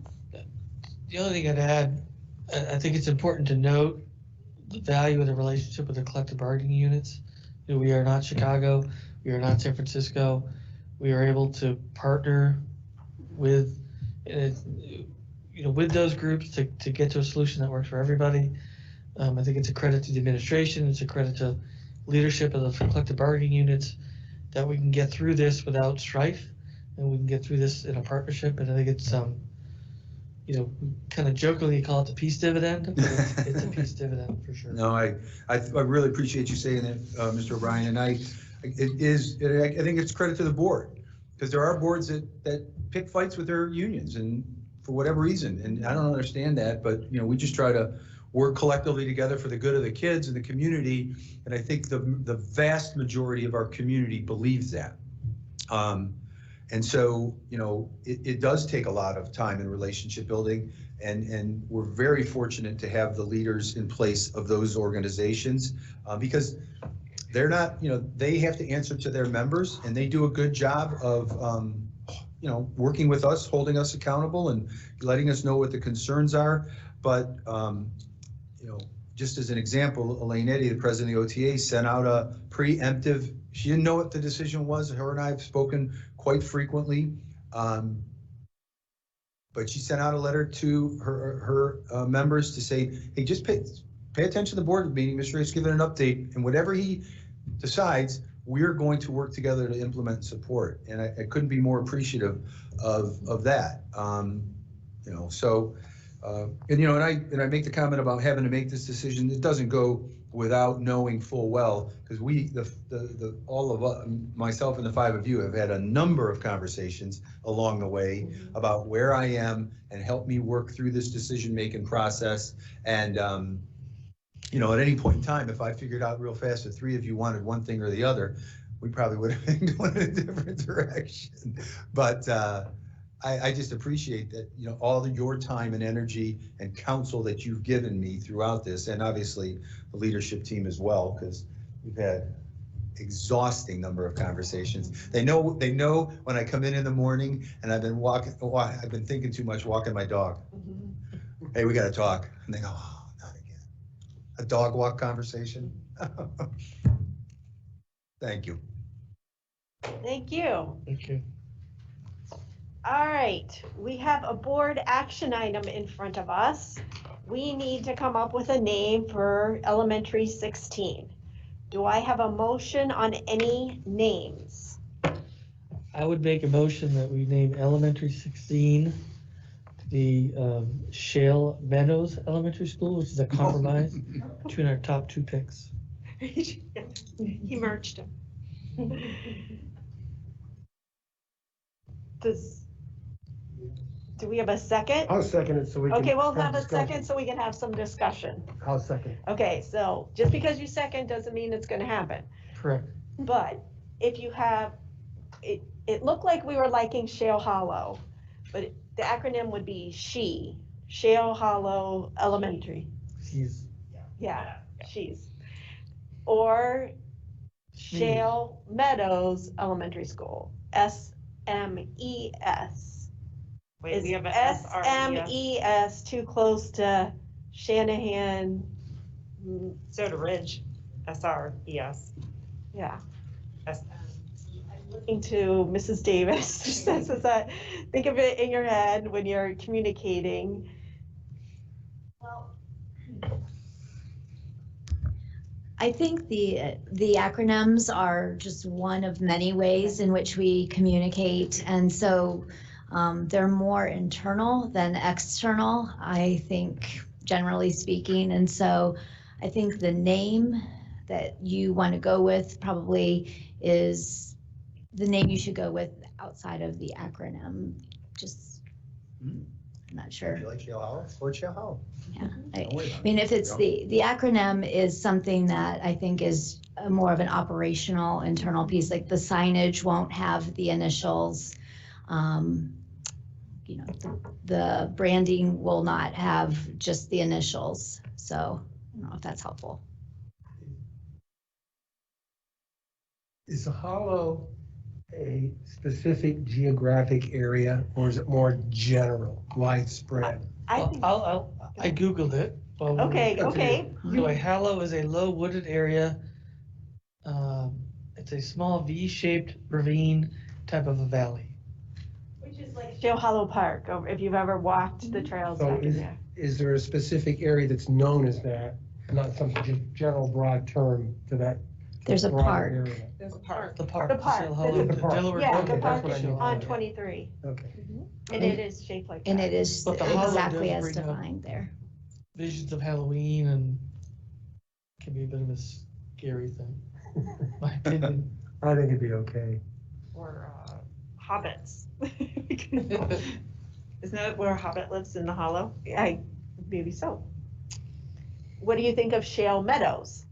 The only thing I'd add, I think it's important to note the value of the relationship with the collective bargaining units. You know, we are not Chicago, we are not San Francisco. We are able to partner with, with those groups to get to a solution that works for everybody. I think it's a credit to the administration, it's a credit to leadership of the collective bargaining units that we can get through this without strife, and we can get through this in a partnership. And I think it's, kind of jokingly call it the peace dividend, but it's a peace dividend for sure. No, I really appreciate you saying that, Mr. O'Brien, and I think it's credit to the board, because there are boards that pick fights with their unions, and for whatever reason, and I don't understand that, but we just try to work collectively together for the good of the kids and the community, and I think the vast majority of our community believes that. And so, it does take a lot of time in relationship building, and we're very fortunate to have the leaders in place of those organizations, because they're not, they have to answer to their members, and they do a good job of, working with us, holding us accountable and letting us know what the concerns are. But, just as an example, Elaine Eddy, the president of the OTA, sent out a preemptive, she didn't know what the decision was. Her and I have spoken quite frequently. But she sent out a letter to her members to say, hey, just pay attention to the board meeting. Mr. Ray's given an update, and whatever he decides, we're going to work together to implement and support. And I couldn't be more appreciative of that. And I make the comment about having to make this decision. It doesn't go without knowing full well, because all of us, myself and the five of you, have had a number of conversations along the way about where I am and help me work through this decision-making process. And, at any point in time, if I figured out real fast that three of you wanted one thing or the other, we probably would have been going in a different direction. But I just appreciate that, all of your time and energy and counsel that you've given me throughout this, and obviously the leadership team as well, because we've had exhausting number of conversations. They know when I come in the morning and I've been thinking too much walking my dog. Hey, we got to talk. And they go, oh, not again. A dog walk conversation. Thank you. Thank you. Thank you. All right, we have a board action item in front of us. We need to come up with a name for elementary 16. Do I have a motion on any names? I would make a motion that we name elementary 16 the Shale Meadows Elementary School, which is a compromise between our top two picks. He merged them. Do we have a second? I'll second it so we can. Okay, we'll have a discussion. second so we can have some discussion. I'll second. Okay, so just because you second doesn't mean it's gonna happen. Correct. But if you have, it looked like we were liking Shale Hollow, but the acronym would be Shale Hollow Elementary. She's. Yeah, she's. or Shale Meadows Elementary School, SMES. Wait, Is we have a SRES. SMES too close to Shanahan? Soda Ridge, SRES. Yeah. Looking to Mrs. Davis, says that, think of it in your head when you're communicating. I think the acronyms are just one of many ways in which we communicate, and so they're more internal than external, I think, generally speaking. And so I think the name that you want to go with probably is the name you should go with outside of the acronym. Just, I'm not sure. Would you like Shale Hollow? Or Shale Hollow? Yeah, Don't worry I about mean, it. if it's the acronym is something that I think is more of an operational internal piece, like the signage won't have the initials. You know, the branding will not have just the initials. So I don't know if that's helpful. Is the hollow a specific geographic area, or is it more general, widespread? I think, I Googled it. while we were- okay. So a hollow is a low wooded area. It's a small V-shaped ravine type of a valley. Which is like Shale Hollow Park, or if you've ever walked the trails So back in there. is there a specific area that's known as that, not some just general broad term to that? There's a broader park. area? There's a park. The park. The park. Shale Hollow, The park. Delaware Yeah, Park, the Okay, park that's what I is mean. on 23, Okay. and it is shaped like that. And it is But the hollow exactly does as bring up defined there. Visions of Halloween and can be a bit of a scary thing, in my opinion. I think it'd be okay. Or hobbits. Isn't that where a hobbit lives, in the hollow? Maybe so. What do you think of Shale Meadows?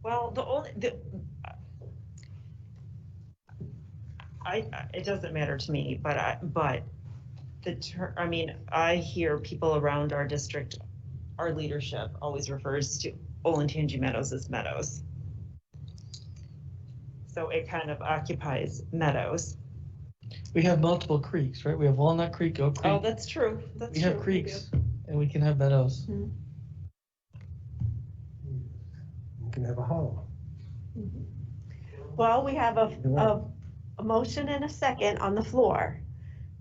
Well, it doesn't matter to me, but I hear people around our district, our leadership always refers to Olentangy Meadows as Meadows. So it kind of occupies Meadows. We have multiple creeks, right? We have Walnut Creek, Oak Creek. Oh, that's true. We have creeks and we can have meadows. You can have a hollow. Well, we have a motion and a second on the floor,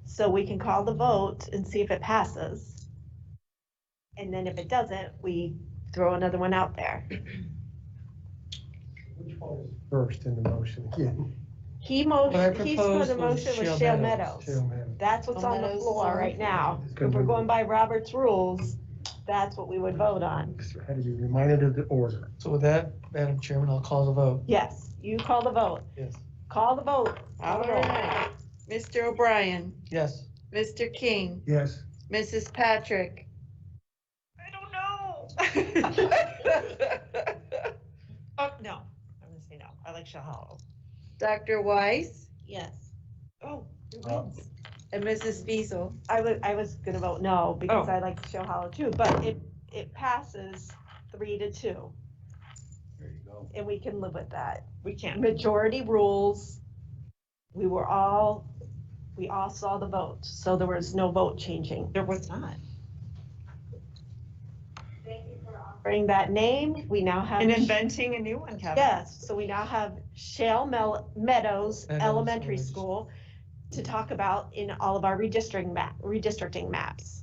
so we can call the vote and see if it passes. And then if it doesn't, we throw another one out there. Which one is first in the motion again? He's What I for the proposed was motion was Shale Shale Meadows. Meadows. Shale Meadows. That's what's on the Meadows is floor on the right now. floor. If we're going by Robert's rules, that's what we would vote on. Had to be reminded of the order. So with that, Madam Chairman, I'll call the vote. Yes, you call the vote. Yes. Call the vote. All right. Mr. O'Brien, Yes. Mr. King, Yes. Mrs. Patrick. I don't know. Oh, no, I'm gonna say no. I like Shale Hollow. Dr. Weiss Yes. Oh, it Oh. wins. and Mrs. Fiesel. I was gonna vote no because Oh. I like Shale Hollow too, but it passes 3-2, There you go. and we can live with that. We can't. Majority rules, we all saw the vote, so there was no vote changing. There was not. Bring that name, we now have. And inventing a new one, Kevin. Yes, so we now have Shale Meadows Elementary Elementary School to talk about in all of our redistricting maps.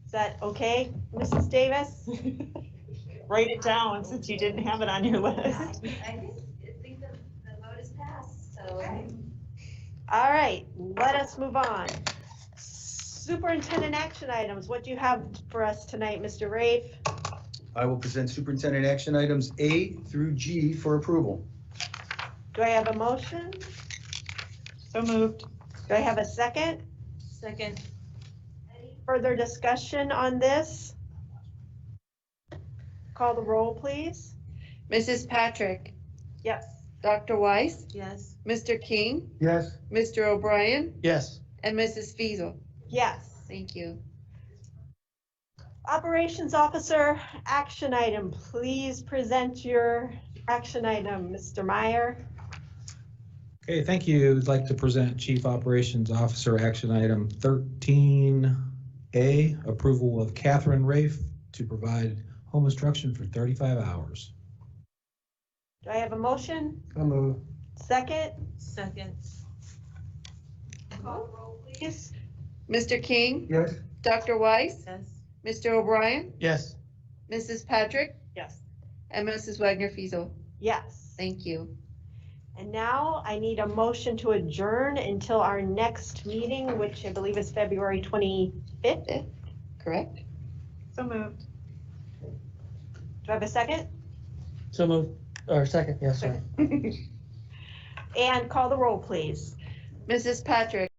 Is that okay, Mrs. Davis? Write it down since you didn't have it on your list. I think the vote is passed, so. All right, let us move on. Superintendent action items, what do you have for us tonight, Mr. Rafe? I will present superintendent action items A through G for approval. Do I have a motion? So moved. Do I have a second? Second. Any further discussion on this? Call the roll, please. Mrs. Patrick, Yes. Dr. Weiss, Yes. Mr. King, Yes. Mr. O'Brien, Yes. and Mrs. Fiesel. Yes. Thank you. Operations Officer, action item. Please present your action item, Mr. Meyer. Okay, thank you. I'd like to present Chief Operations Officer Action Item 13A, approval of Catherine Rafe to provide home instruction for 35 hours. Do I have a motion? I'll move. Second? Second. Call the roll, please. Mr. King, Yes. Dr. Weiss, Yes. Mr. O'Brien, Yes. Mrs. Patrick, Yes. and Mrs. Wagner Fiesel. Yes. Thank you. And now I need a motion to adjourn until our next meeting, which I believe is February 25th. Correct? So moved. Do I have a second? So moved, or second, yes, sorry. And call the roll, please. Mrs. Patrick,